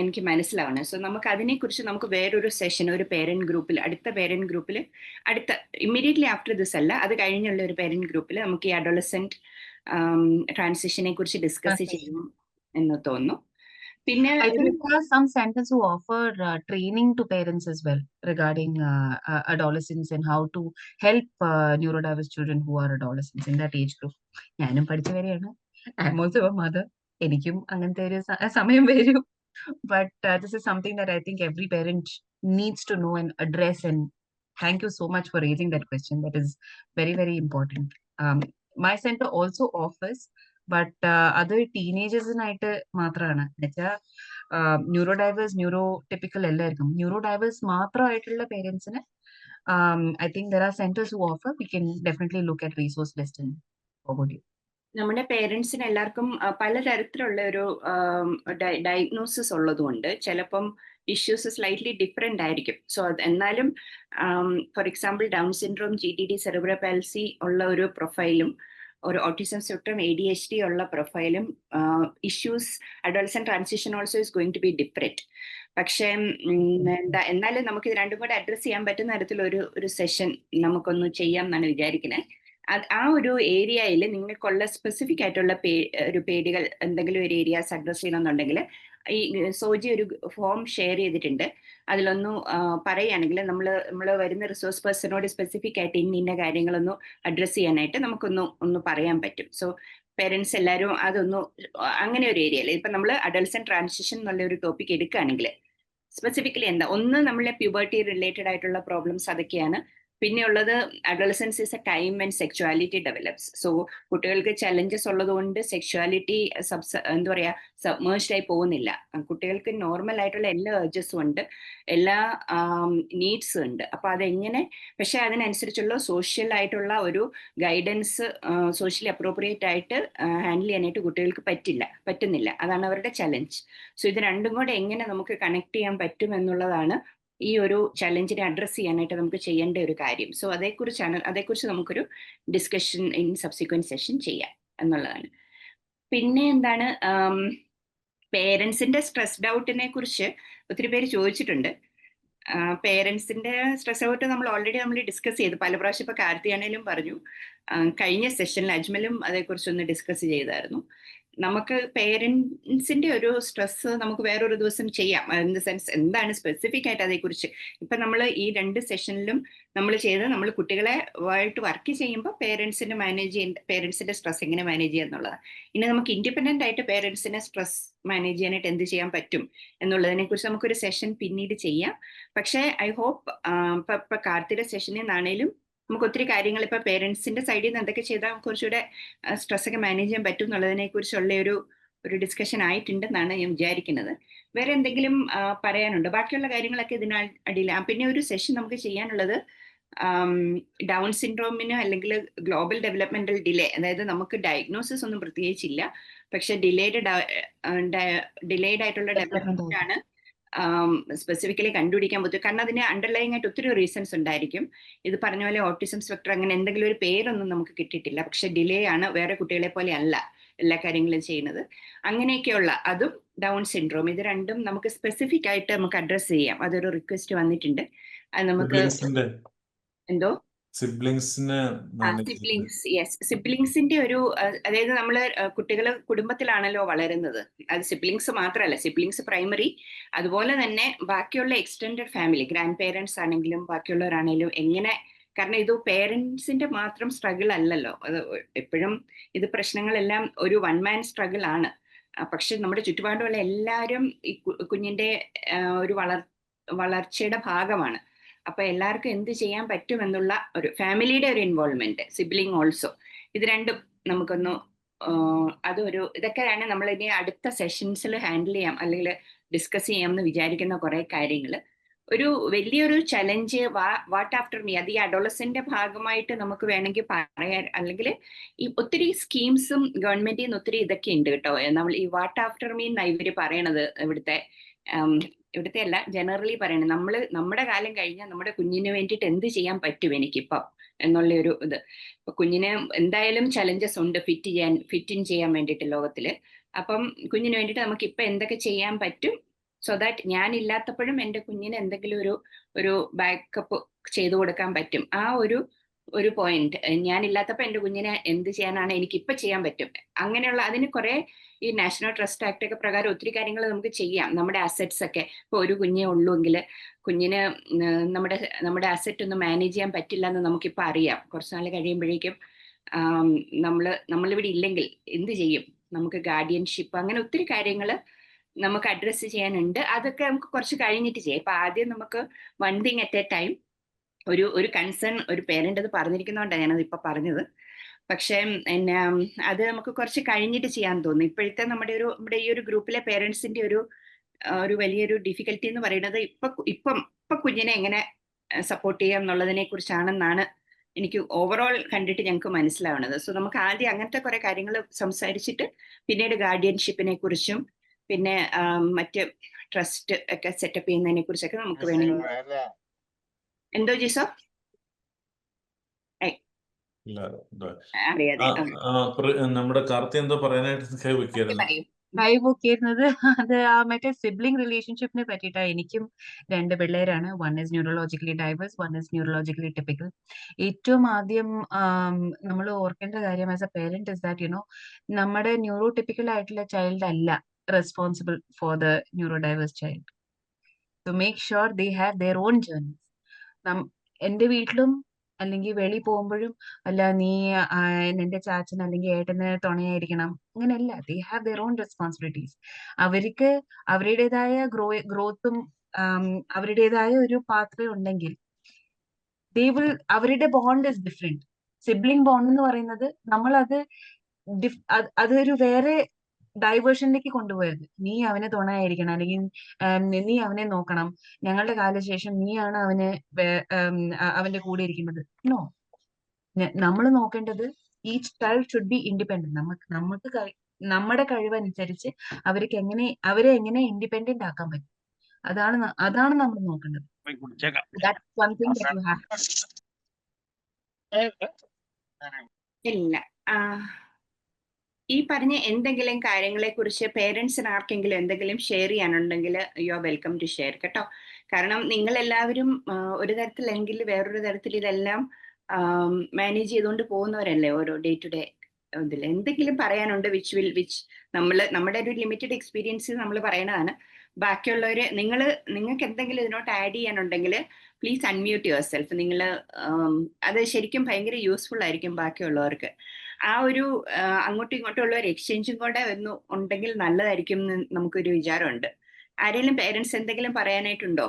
എനിക്ക് മനസ്സിലാവുന്നത്. സോ നമുക്ക് അതിനെക്കുറിച്ച് നമുക്ക് വേറൊരു സെഷൻ ഒരു പേരന്റ് ഗ്രൂപ്പിൽ അടുത്ത ഇമ്മീഡിയറ്റ്ലി ആഫ്റ്റർ ദിസ് അല്ല, അത് കഴിഞ്ഞുള്ള ഒരു പേരന്റ് ഗ്രൂപ്പിൽ നമുക്ക് ഈ അഡോളസെന്റ് ട്രാൻസിഷനെ കുറിച്ച് ഡിസ്കസ് ചെയ്യണം എന്ന് തോന്നുന്നു. പിന്നെ I think there are some centers who offer training to parents as well regarding adolescents and how to help neurodiverse children who are adolescents in that age group. ഞാനും പഠിച്ചു വരികയാണ്. I am also a mother. എനിക്കും അങ്ങനത്തെ ഒരു സമയം വരും. But this is something that I think every parent needs to know and address. And thank you so much for raising that question. That is very, very important. My center also offers, but അത് ടീനേജേഴ്സിനായിട്ട് മാത്രമാണ്. എന്നുവെച്ചാൽ neurodiverse neurotypical എല്ലാവർക്കും neurodiverse മാത്രമായിട്ടുള്ള പേരൻസിന് I think there are centres who offer. We can definitely look at resource list and forward you. നമ്മുടെ പേരൻസിന് എല്ലാവർക്കും പലതരത്തിലുള്ള ഒരു ഡയഗ്നോസിസ് ഉള്ളതുകൊണ്ട് ചിലപ്പം ഇഷ്യൂസ് സ്ലൈറ്റ്ലി ഡിഫറെൻ്റ് ആയിരിക്കും. സോ എന്നാലും for example Down syndrome, GTD, cerebral palsy ഉള്ള ഒരു പ്രൊഫൈലും ഒരു ഓട്ടിസം സ്പെക്ട്രം ADHD ഉള്ള പ്രൊഫൈലും issues adolescent transition also is going to be different. പക്ഷേ എന്നാലും നമുക്ക് ഇത് രണ്ടും കൂടെ അഡ്രസ് ചെയ്യാൻ പറ്റുന്ന തരത്തിലൊരു സെഷൻ നമുക്കൊന്ന് ചെയ്യാം എന്നാണ് വിചാരിക്കുന്നത്. ആ ഒരു ഏരിയയിൽ നിങ്ങൾക്കുള്ള സ്പെസിഫിക് ആയിട്ടുള്ള പേരുകൾ എന്തെങ്കിലും ഒരു ഏരിയാസ് അഡ്രസ് ചെയ്യണമെന്നുണ്ടെങ്കിൽ ഈ സോജി ഒരു ഫോം ഷെയർ ചെയ്തിട്ടുണ്ട്. അതിലൊന്നും പറയുകയാണെങ്കിൽ നമ്മൾ വരുന്ന റിസോഴ്സ് പേഴ്സണോട് സ്പെസിഫിക് ആയിട്ട് ഇന്ന കാര്യങ്ങളൊന്നും അഡ്രസ് ചെയ്യാനായിട്ട് നമുക്കൊന്ന് പറയാൻ പറ്റും. സോ പേരൻസ് എല്ലാവരും അങ്ങനെ ഒരു ഏരിയയിൽ ഇപ്പം നമ്മൾ അഡൾസെന്റ് ട്രാൻസിഷൻ എന്നുള്ള ഒരു ടോപ്പിക് എടുക്കുകയാണെങ്കിൽ സ്പെസിഫിക്കലി എന്താ നമ്മളെ പ്യൂബർട്ടി റിലേറ്റഡ് ആയിട്ടുള്ള പ്രോബ്ലംസ് അതൊക്കെയാണ്. പിന്നെ ഉള്ളത് adolescence is a time and sexuality develops. So കുട്ടികൾക്ക് ചലഞ്ചസ് ഉള്ളതുകൊണ്ട് സെക്ച്വാലിറ്റി എന്താ പറയാ സബ്മേഴ്സ്ഡ് ആയി പോകുന്നില്ല. കുട്ടികൾക്ക് നോർമൽ ആയിട്ടുള്ള എല്ലാ ഏർജസും ഉണ്ട്, എല്ലാ നീഡ്സും ഉണ്ട്. അപ്പൊ അതെങ്ങനെ പക്ഷെ അതിനനുസരിച്ചുള്ള സോഷ്യൽ ആയിട്ടുള്ള ഒരു ഗൈഡൻസ് സോഷ്യലി അപ്രോപ്രിയേറ്റ് ആയിട്ട് ഹാൻഡിൽ ചെയ്യാനായിട്ട് കുട്ടികൾക്ക് പറ്റുന്നില്ല. അതാണ് അവരുടെ ചലഞ്ച്. സോ ഇത് രണ്ടും കൂടെ എങ്ങനെ നമുക്ക് കണക്ട് ചെയ്യാൻ പറ്റും എന്നുള്ളതാണ് ഈ ഒരു ചലഞ്ചിനെ അഡ്രസ് ചെയ്യാനായിട്ട് നമുക്ക് ചെയ്യേണ്ട ഒരു കാര്യം. സോ അതേക്കുറിച്ച് നമുക്കൊരു ഡിസ്കഷൻ ഇൻ സബ്സിക്വന്റ് സെഷൻ ചെയ്യാം എന്നുള്ളതാണ്. പിന്നെ എന്താണ് പേരൻസിന്റെ സ്ട്രെസ്ഡ് ഔട്ടിനെ കുറിച്ച് ഒത്തിരി പേര് ചോദിച്ചിട്ടുണ്ട്. പേരൻസിന്റെ സ്ട്രെസ് ഔട്ട് നമ്മൾ ഓൾറെഡി ഡിസ്കസ് ചെയ്തു പല പ്രാവശ്യം. ഇപ്പൊ കാർത്തിയാണേലും പറഞ്ഞു, കഴിഞ്ഞ സെഷനിൽ അജ്മലും അതേക്കുറിച്ചൊന്ന് ഡിസ്കസ് ചെയ്തായിരുന്നു. നമുക്ക് പേരൻസിന്റെ ഒരു സ്ട്രെസ് നമുക്ക് വേറൊരു ദിവസം ചെയ്യാം. ഇൻ ദ സെൻസ് എന്താണ് സ്പെസിഫിക് ആയിട്ട് അതേക്കുറിച്ച്. ഇപ്പൊ നമ്മൾ ഈ 2 സെഷനിലും നമ്മൾ ചെയ്ത് നമ്മൾ കുട്ടികളെ ആയിട്ട് വർക്ക് ചെയ്യുമ്പോൾ പേരൻസിന്റെ സ്ട്രെസ് എങ്ങനെ മാനേജ് ചെയ്യുക എന്നുള്ളതാണ്. ഇനി നമുക്ക് ഇൻഡിപെൻഡന്റ് ആയിട്ട് പേരൻസിനെ സ്ട്രെസ് മാനേജ് ചെയ്യാനായിട്ട് എന്ത് ചെയ്യാൻ പറ്റും എന്നുള്ളതിനെ കുറിച്ച് നമുക്കൊരു സെഷൻ പിന്നീട് ചെയ്യാം. പക്ഷേ ഐ ഹോപ്പ് ഇപ്പൊ കാർത്തിയുടെ സെഷനിൽ നിന്നാണേലും നമുക്ക് ഒത്തിരി കാര്യങ്ങൾ ഇപ്പൊ പേരൻസിന്റെ സൈഡിൽ നിന്ന് എന്തൊക്കെ ചെയ്താൽ കുറച്ചുകൂടെ സ്ട്രെസ് ഒക്കെ മാനേജ് ചെയ്യാൻ പറ്റും എന്നുള്ളതിനെ കുറിച്ചുള്ള ഒരു ഡിസ്കഷൻ ആയിട്ടുണ്ടെന്നാണ് ഞാൻ വിചാരിക്കുന്നത്. വേറെ എന്തെങ്കിലും പറയാനുണ്ടോ? ബാക്കിയുള്ള കാര്യങ്ങളൊക്കെ ഇതിനടിയിൽ. പിന്നെ ഒരു സെഷൻ നമുക്ക് ചെയ്യാനുള്ളത് ഡൗൺ സിൻഡ്രോമിന് അല്ലെങ്കിൽ ഗ്ലോബൽ ഡെവലപ്മെന്റൽ ഡിലേ, അതായത് നമുക്ക് ഡയഗ്നോസിസ് ഒന്നും പ്രത്യേകിച്ചില്ല, പക്ഷെ ഡിലേഡ് ആയിട്ടുള്ള ഡെവലപ്മെന്റ് ആണ് സ്പെസിഫിക്കലി കണ്ടുപിടിക്കാൻ പറ്റും. കാരണം അതിന് അണ്ടർലൈങ് ആയിട്ട് ഒത്തിരി റീസൺസ് ഉണ്ടായിരിക്കും. ഇത് പറഞ്ഞ പോലെ ഓട്ടിസം സ്പെക്ട്രം അങ്ങനെ എന്തെങ്കിലും ഒരു പേരൊന്നും നമുക്ക് കിട്ടിയിട്ടില്ല, പക്ഷെ ഡിലേ ആണ്, വേറെ കുട്ടികളെ പോലെ അല്ല എല്ലാ കാര്യങ്ങളും ചെയ്യുന്നത്. അങ്ങനെയൊക്കെയുള്ള അതും ഡൗൺ സിൻഡ്രോം, ഇത് രണ്ടും നമുക്ക് സ്പെസിഫിക് ആയിട്ട് നമുക്ക് അഡ്രസ് ചെയ്യാം. അതൊരു റിക്വസ്റ്റ് വന്നിട്ടുണ്ട്. അത് നമുക്ക് എന്തോ സിബ്ലിങ്സിന്റെ ഒരു അതായത് നമ്മള് കുട്ടികള് കുടുംബത്തിലാണല്ലോ വളരുന്നത്. അത് സിബ്ലിങ്സ് മാത്രമല്ല, സിബ്ലിങ്സ് പ്രൈമറി, അതുപോലെ തന്നെ ബാക്കിയുള്ള എക്സ്റ്റെൻഡഡ് ഫാമിലി, ഗ്രാൻഡ് പേരൻസ് ആണെങ്കിലും ബാക്കിയുള്ളവരാണെങ്കിലും എങ്ങനെ, കാരണം ഇത് പേരൻസിന്റെ മാത്രം സ്ട്രഗിൾ അല്ലല്ലോ, അത് എപ്പോഴും ഇത് പ്രശ്നങ്ങളെല്ലാം ഒരു വൺ മാൻ സ്ട്രഗിൾ ആണ്. പക്ഷെ നമ്മുടെ ചുറ്റുപാടുമുള്ള എല്ലാവരും ഈ കുഞ്ഞിന്റെ ഒരു വളർച്ചയുടെ ഭാഗമാണ്. അപ്പൊ എല്ലാവർക്കും എന്ത് ചെയ്യാൻ പറ്റും എന്നുള്ള ഒരു ഫാമിലിയുടെ ഒരു ഇൻവോൾവ്മെന്റ്, സിബ്ലിംഗ് ഓൾസോ, ഇത് രണ്ടും നമുക്കൊന്ന് ഇതൊക്കെയാണ് നമ്മൾ ഇനി അടുത്ത സെഷൻസിൽ ഹാൻഡിൽ ചെയ്യാം അല്ലെങ്കിൽ ഡിസ്കസ് ചെയ്യാം എന്ന് വിചാരിക്കുന്ന കുറെ കാര്യങ്ങൾ. ഒരു വലിയൊരു ചലഞ്ച് വാട്ട് ആഫ്റ്റർ മീ, അത് ഈ അഡോളസെന്റ് ഭാഗമായിട്ട് നമുക്ക് വേണമെങ്കിൽ പറയാൻ, അല്ലെങ്കിൽ ഈ ഒത്തിരി സ്കീംസും ഗവൺമെന്റിൽ നിന്ന് ഒത്തിരി ഇതൊക്കെ ഉണ്ട് കേട്ടോ. നമ്മൾ ഈ വാട്ട് ആഫ്റ്റർ മീ എന്നാണ് ഇവര് പറയണത്, ഇവിടുത്തെ അല്ല, ജനറലി പറയണത്. നമ്മുടെ കാലം കഴിഞ്ഞാൽ നമ്മുടെ കുഞ്ഞിന് വേണ്ടിയിട്ട് എന്ത് ചെയ്യാൻ പറ്റും എനിക്കിപ്പം എന്നുള്ള ഒരു ഇത്. ഇപ്പൊ കുഞ്ഞിന് എന്തായാലും ചലഞ്ചസ് ഉണ്ട് ഫിറ്റ് ഇൻ ചെയ്യാൻ വേണ്ടിയിട്ട് ലോകത്തില്. അപ്പം കുഞ്ഞിന് വേണ്ടിയിട്ട് നമുക്ക് ഇപ്പൊ എന്തൊക്കെ ചെയ്യാൻ പറ്റും, സോ ദാറ്റ് ഞാൻ ഇല്ലാത്തപ്പോഴും എൻ്റെ കുഞ്ഞിന് എന്തെങ്കിലും ഒരു ബാക്കപ്പ് ചെയ്തു കൊടുക്കാൻ പറ്റും. ആ ഒരു പോയിന്റ്, ഞാനില്ലാത്തപ്പോൾ എൻ്റെ കുഞ്ഞിനെ എന്ത് ചെയ്യാനാണ് എനിക്കിപ്പോൾ ചെയ്യാൻ പറ്റും. അങ്ങനെയുള്ള അതിന് കുറെ ഈ നാഷണൽ ട്രസ്റ്റ് ആക്ട് ഒക്കെ പ്രകാരം ഒത്തിരി കാര്യങ്ങൾ നമുക്ക് ചെയ്യാം. നമ്മുടെ അസറ്റ്സ് ഒക്കെ, ഇപ്പോൾ ഒരു കുഞ്ഞേ ഉള്ളൂവെങ്കിൽ കുഞ്ഞിന് നമ്മുടെ അസറ്റ് ഒന്നും മാനേജ് ചെയ്യാൻ പറ്റില്ല എന്ന് നമുക്കിപ്പോൾ അറിയാം. കുറച്ച് നാൾ കഴിയുമ്പോഴേക്കും നമ്മളിവിടെ ഇല്ലെങ്കിൽ എന്ത് ചെയ്യും, നമുക്ക് ഗാർഡിയൻഷിപ്പ്, അങ്ങനെ ഒത്തിരി കാര്യങ്ങൾ നമുക്ക് അഡ്രസ്സ് ചെയ്യാനുണ്ട്. അതൊക്കെ നമുക്ക് കുറച്ച് കഴിഞ്ഞിട്ട് ചെയ്യാം. ഇപ്പൊ ആദ്യം നമുക്ക് one thing at A time. ഒരു കൺസേൺ ഒരു പേരന്റ് അത് പറഞ്ഞിരിക്കുന്നതുകൊണ്ടാണ് ഞാനത് ഇപ്പൊ പറഞ്ഞത്. പക്ഷെ അത് നമുക്ക് കുറച്ച് കഴിഞ്ഞിട്ട് ചെയ്യാൻ തോന്നുന്നു. ഇപ്പോഴത്തെ നമ്മുടെ ഈ ഒരു ഗ്രൂപ്പിലെ പേരൻസിന്റെ ഒരു വലിയൊരു ഡിഫിക്കൽറ്റി എന്ന് പറയുന്നത് ഇപ്പൊ കുഞ്ഞിനെ എങ്ങനെ സപ്പോർട്ട് ചെയ്യാം എന്നുള്ളതിനെ കുറിച്ചാണെന്നാണ് എനിക്ക് ഓവറോൾ കണ്ടിട്ട് ഞങ്ങൾക്ക് മനസ്സിലാവുന്നത്. സോ നമുക്ക് ആദ്യം അങ്ങനത്തെ കുറെ കാര്യങ്ങൾ സംസാരിച്ചിട്ട് പിന്നീട് ഗാർഡിയൻഷിപ്പിനെ കുറിച്ചും പിന്നെ മറ്റ് ട്രസ്റ്റ് ഒക്കെ സെറ്റപ്പ് ചെയ്യുന്നതിനെ കുറിച്ചൊക്കെ നമുക്ക് വേണമെങ്കിൽ. എന്തോ ജിസോ? നമ്മുടെ കാർത്തി എന്തോ പറയാനായിട്ട് കൈവയ്ക്കുന്നത് അത് മറ്റേ സിബ്ലിംഗ് റിലേഷൻഷിപ്പിനെ പറ്റിയിട്ടാണ്. എനിക്കും 2 പിള്ളേരാണ്. One is neurologically diverse, one is neurologically typical. ഏറ്റവും ആദ്യം നമ്മൾ ഓർക്കേണ്ട കാര്യം as a parent is that നമ്മുടെ ന്യൂറോ ടിപ്പിക്കൽ ആയിട്ടുള്ള ചൈൽഡ് അല്ല responsible for the neuro diverse child. To make sure they have their own journeys. എന്റെ വീട്ടിലും അല്ലെങ്കിൽ വെളിയിൽ പോകുമ്പോഴും അല്ല നീ നിന്റെ ചാച്ചൻ അല്ലെങ്കിൽ ഏട്ടന് തുണയായിരിക്കണം, അങ്ങനെയല്ല. ദേ ഹാവ് ദെയർ ഓൺ റെസ്പോൺസിബിലിറ്റീസ്. അവർക്ക് അവരുടേതായ ഗ്രോത്തും അവരുടേതായ ഒരു പാത്വേ ഉണ്ടെങ്കിൽ അവരുടെ bond is different. Sibling bond എന്ന് പറയുന്നത് നമ്മളത് അതൊരു വേറെ ഡൈവേർഷനിലേക്ക് കൊണ്ടുപോയത്. നീ അവനെ തുണയായിരിക്കണം, അല്ലെങ്കിൽ നീ അവനെ നോക്കണം, ഞങ്ങളുടെ കാലശേഷം നീയാണ് അവന്റെ കൂടെ ഇരിക്കുന്നത്. നോ, നമ്മൾ നോക്കേണ്ടത് each child should be independent. നമുക്ക് നമ്മുടെ കഴിവനുസരിച്ച് അവരെ എങ്ങനെ ഇൻഡിപെൻഡന്റ് ആക്കാൻ പറ്റും, അതാണ് നമ്മൾ നോക്കേണ്ടത്. That's one thing that you have. ഇല്ല, ഈ പറഞ്ഞ എന്തെങ്കിലും കാര്യങ്ങളെക്കുറിച്ച് പേരൻസിന് ആർക്കെങ്കിലും എന്തെങ്കിലും ഷെയർ ചെയ്യാനുണ്ടെങ്കിൽ you are welcome to share കേട്ടോ. കാരണം നിങ്ങൾ എല്ലാവരും ഒരു തരത്തിലെങ്കിൽ വേറൊരു തരത്തിൽ ഇതെല്ലാം മാനേജ് ചെയ്തുകൊണ്ട് പോകുന്നവരല്ലേ ഓരോ ഡേ ടു ഡേ ഇതിൽ. എന്തെങ്കിലും പറയാനുണ്ട് വിച്ച് നമ്മുടെ ഒരു ലിമിറ്റഡ് എക്സ്പീരിയൻസ് നമ്മൾ പറയണതാണ്. ബാക്കിയുള്ളവര് നിങ്ങൾക്ക് എന്തെങ്കിലും ഇതിനോട്ട് ആഡ് ചെയ്യാനുണ്ടെങ്കിൽ പ്ലീസ് അൺമ്യൂട്ട് യുവർ സെൽഫ്. നിങ്ങൾ അത് ശരിക്കും ഭയങ്കര യൂസ്ഫുൾ ആയിരിക്കും ബാക്കിയുള്ളവർക്ക്. ആ ഒരു അങ്ങോട്ടും ഇങ്ങോട്ടും ഉള്ള ഒരു എക്സ്ചേഞ്ചും കൂടെ ഒന്ന് ഉണ്ടെങ്കിൽ നല്ലതായിരിക്കും എന്ന് നമുക്കൊരു വിചാരമുണ്ട്. ആരെങ്കിലും പേരൻസ് എന്തെങ്കിലും പറയാനായിട്ടുണ്ടോ?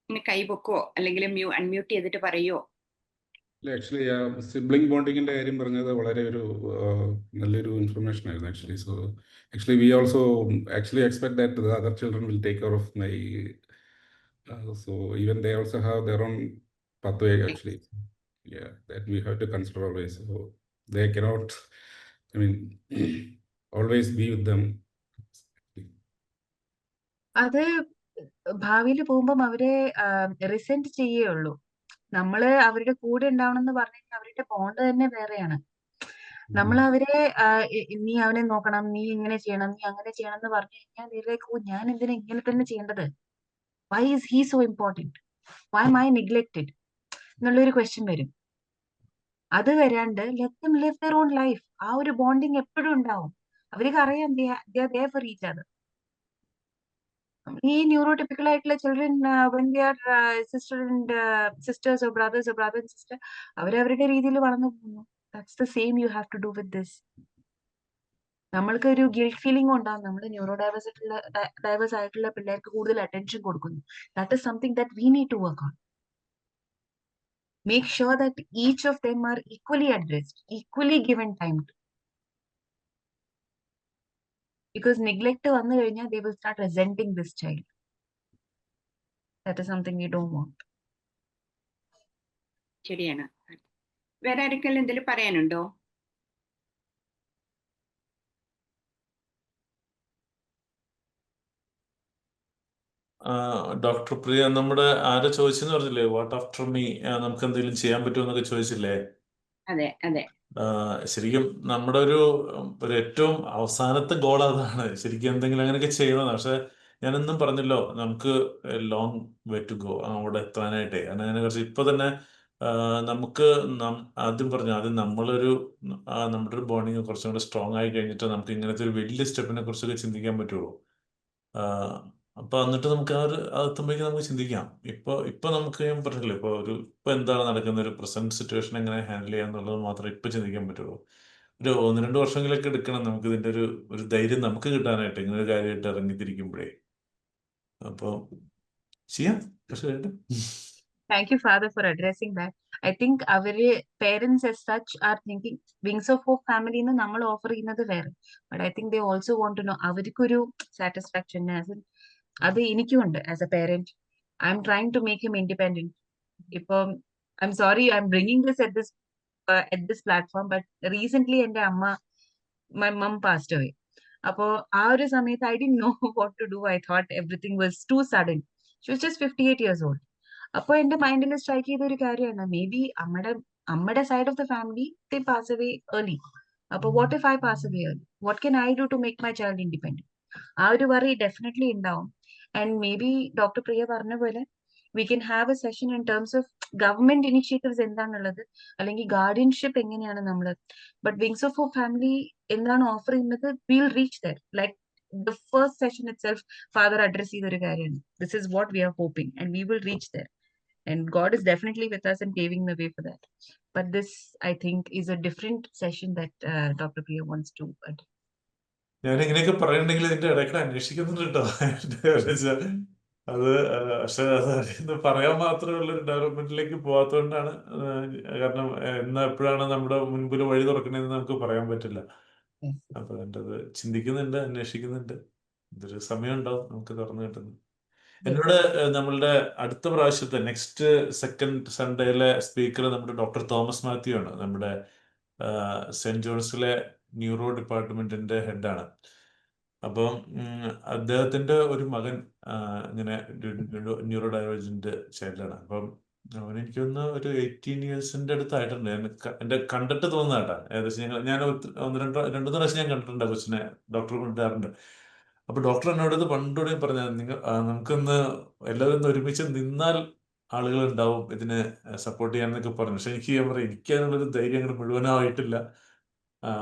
ഇങ്ങനെ കൈ പൊക്കോ അല്ലെങ്കിൽ അൺമ്യൂട്ട് ചെയ്തിട്ട് പറയുമോ? ആക്ച്വലി സിബ്ലിംഗ് ബോണ്ടിങ്ങിന്റെ കാര്യം പറഞ്ഞത് വളരെ ഒരു നല്ലൊരു ഇൻഫർമേഷൻ ആയിരുന്നു actually. So actually we also actually expect that the other children will take care of my so even they also have their own pathway actually. Yeah, that we have to consider always. So they cannot, I mean, always be with them. അത് ഭാവിയിൽ പോകുമ്പം അവരെ resent ചെയ്യുള്ളൂ. നമ്മള് അവരുടെ കൂടെ ഉണ്ടാവണം എന്ന് പറഞ്ഞു കഴിഞ്ഞാൽ അവരുടെ ബോണ്ട് തന്നെ വേറെയാണ്. നമ്മൾ അവരെ നീ അവനെ നോക്കണം, നീ ഇങ്ങനെ ചെയ്യണം, നീ അങ്ങനെ ചെയ്യണം എന്ന് പറഞ്ഞു കഴിഞ്ഞാൽ ഞാൻ എന്തിനാ ഇങ്ങനെ തന്നെ ചെയ്യേണ്ടത്? Why is he so important? Why my neglected എന്നുള്ളൊരു ക്വസ്റ്റ്യൻ വരും. അത് വരാണ്ട് let them live their own life. ആ ഒരു ബോണ്ടിങ് എപ്പോഴും ഉണ്ടാവും. അവർക്ക് അറിയാം they are there for each other. ഈ ന്യൂറോടിപ്പിക്കൽ ആയിട്ടുള്ള children when they are sisters or brothers or brother and sister, അവരവരുടെ രീതിയിൽ വളർന്നു പോകുന്നു. That's the same you have to do with this. നമ്മൾക്ക് ഒരു ഗിൽറ്റ് ഫീലിംഗ് ഉണ്ടാകും. നമ്മൾ ന്യൂറോ ഡൈവേഴ്സ് ആയിട്ടുള്ള പിള്ളേർക്ക് കൂടുതൽ അറ്റൻഷൻ കൊടുക്കുന്നു. That is something that we need to work on. Make sure that each of them are equally addressed, equally given time to. Because neglect വന്നു കഴിഞ്ഞാൽ they will start resenting this child. That is something we don't want. ശരിയാണ്. വേറെ ആർക്കെങ്കിലും എന്തെങ്കിലും പറയാനുണ്ടോ? Doctor പ്രിയ, നമ്മുടെ ആരെ ചോദിച്ചെന്ന് പറഞ്ഞില്ലേ, വാട്ട് ആഫ്റ്റർ മീ, നമുക്ക് എന്തെങ്കിലും ചെയ്യാൻ പറ്റുമോ എന്നൊക്കെ ചോദിച്ചില്ലേ? അതെ അതെ. ശരിക്കും നമ്മുടെ ഒരു ഏറ്റവും അവസാനത്തെ ഗോൾ അതാണ്, ശരിക്കും എന്തെങ്കിലും അങ്ങനെയൊക്കെ ചെയ്യണമെന്ന്. പക്ഷെ ഞാനെന്നും പറഞ്ഞല്ലോ, നമുക്ക് ലോങ് വേ ടു ഗോ അവിടെ എത്താനായിട്ടേ. അതിനെ കുറിച്ച് ഇപ്പൊ തന്നെ നമുക്ക് ആദ്യം നമ്മളൊരു നമ്മുടെ ഒരു ബോണ്ടിങ് കുറച്ചും കൂടെ സ്ട്രോങ് ആയി കഴിഞ്ഞിട്ട് നമുക്ക് ഇങ്ങനത്തെ ഒരു വലിയ സ്റ്റെപ്പിനെ കുറിച്ചൊക്കെ ചിന്തിക്കാൻ പറ്റുള്ളൂ. അപ്പൊ എന്നിട്ട് നമുക്ക് അതെത്തുമ്പോഴേക്കും നമുക്ക് ചിന്തിക്കാം. ഇപ്പൊ നമുക്ക് ഞാൻ പറഞ്ഞില്ല, ഇപ്പൊ എന്താണ് നടക്കുന്ന ഒരു പ്രസന്റ് സിറ്റുവേഷൻ എങ്ങനെ ഹാൻഡിൽ ചെയ്യാന്നുള്ളത് മാത്രമേ ഇപ്പൊ ചിന്തിക്കാൻ പറ്റുള്ളൂ. ഒരു 1-2 വർഷങ്ങളൊക്കെ എടുക്കണം നമുക്ക് ഇതിന്റെ ഒരു ധൈര്യം നമുക്ക് കിട്ടാനായിട്ട്, ഇങ്ങനെ ഒരു കാര്യമായിട്ട് ഇറങ്ങിത്തിരിക്കുമ്പോഴേ. അപ്പൊ ചെയ്യാം. പക്ഷെ Thank you, Father, for addressing that. I think our parents as such are thinking Wings of Hope family nu nammal offer ചെയ്യുന്നത് വേറെ. But I think they also want to know അവർക്കൊരു സാറ്റിസ്ഫാക്ഷൻ അത് എനിക്കും ഉണ്ട്. As A parent, I'm trying to make him independent. ഇപ്പം I'm sorry I'm bringing this at this platform, but recently എൻ്റെ അമ്മ, my mom passed away. അപ്പോ ആ ഒരു സമയത്ത് I didn't know what to do. I thought everything was too sudden. She was just 58 years old. അപ്പൊ എന്റെ മൈൻഡിൽ strike ചെയ്ത ഒരു കാര്യമാണ്, മേ ബി അമ്മയുടെ side of the family they pass away early. അപ്പൊ what if I pass away early? What can I do to make my child independent? ആ ഒരു വറി ഡെഫിനറ്റ്ലി ഉണ്ടാവും. ആൻഡ് മേ ബി ഡോക്ടർ പ്രിയ പറഞ്ഞ പോലെ we can have a session in terms of government initiatives എന്താണുള്ളത്, അല്ലെങ്കിൽ guardianship എങ്ങനെയാണ് നമ്മള്. But wings of hope family എന്താണ് ഓഫർ ചെയ്യുന്നത്, we'll reach there. Like the first session itself, father address ചെയ്തൊരു കാര്യമാണ്, this is what we are hoping and we will reach there. And God is definitely with us and paving the way for that. But this, I think, is a different session that Dr. Priya wants to address. ഞാൻ ഇങ്ങനെയൊക്കെ പറയണ്ടെങ്കിൽ ഇതിന്റെ ഇടയ്ക്ക് അന്വേഷിക്കുന്നുണ്ട് കേട്ടോ. അത് പക്ഷെ അത് പറയാൻ മാത്രമുള്ള ഒരു ഡെവലപ്മെന്റിലേക്ക് പോകാത്തതുകൊണ്ടാണ്. കാരണം എപ്പോഴാണ് നമ്മുടെ മുൻപിൽ വഴി തുറക്കണേന്ന് നമുക്ക് പറയാൻ പറ്റില്ല. അപ്പൊ അതിൻ്റെ അത് ചിന്തിക്കുന്നുണ്ട്, അന്വേഷിക്കുന്നുണ്ട്. ഇതൊരു സമയം ഉണ്ടാവും നമുക്ക് തുറന്നു കിട്ടുന്നത്. എന്നോട് നമ്മളുടെ അടുത്ത പ്രാവശ്യത്തെ നെക്സ്റ്റ് സെക്കൻഡ് സൺഡേയിലെ സ്പീക്കർ നമ്മുടെ ഡോക്ടർ തോമസ് മാത്യു ആണ്. നമ്മുടെ സെന്റ് ജോൺസിലെ ന്യൂറോ ഡിപ്പാർട്ട്മെന്റിന്റെ ഹെഡാണ്. അപ്പം അദ്ദേഹത്തിന്റെ ഒരു മകൻ ഇങ്ങനെ ന്യൂറോ ഡൈവേർജന്റ് ചൈൽഡാണ്. അപ്പം എനിക്ക് തോന്നുന്നു ഒരു 18 ഇയേഴ്സിന്റെ അടുത്തായിട്ടുണ്ട്. എന്റെ കണ്ടിട്ട് തോന്നുന്ന കേട്ടാ. ഏകദേശം ഞാൻ രണ്ടു പ്രാവശ്യം ഞാൻ കണ്ടിട്ടുണ്ട് ആ കൊച്ചിനെ. ഡോക്ടർ കൊണ്ടുവരാറുണ്ട്. അപ്പൊ ഡോക്ടർ എന്നോട് ഇത് പണ്ടുകൂടെ പറഞ്ഞ നമുക്കൊന്ന് എല്ലാവരും ഒന്ന് ഒരുമിച്ച് നിന്നാൽ ആളുകൾ ഉണ്ടാവും ഇതിനെ സപ്പോർട്ട് ചെയ്യാന്നൊക്കെ പറഞ്ഞു. പക്ഷെ എനിക്ക് അതിനുള്ളൊരു ധൈര്യം അങ്ങനെ മുഴുവനായിട്ടില്ല.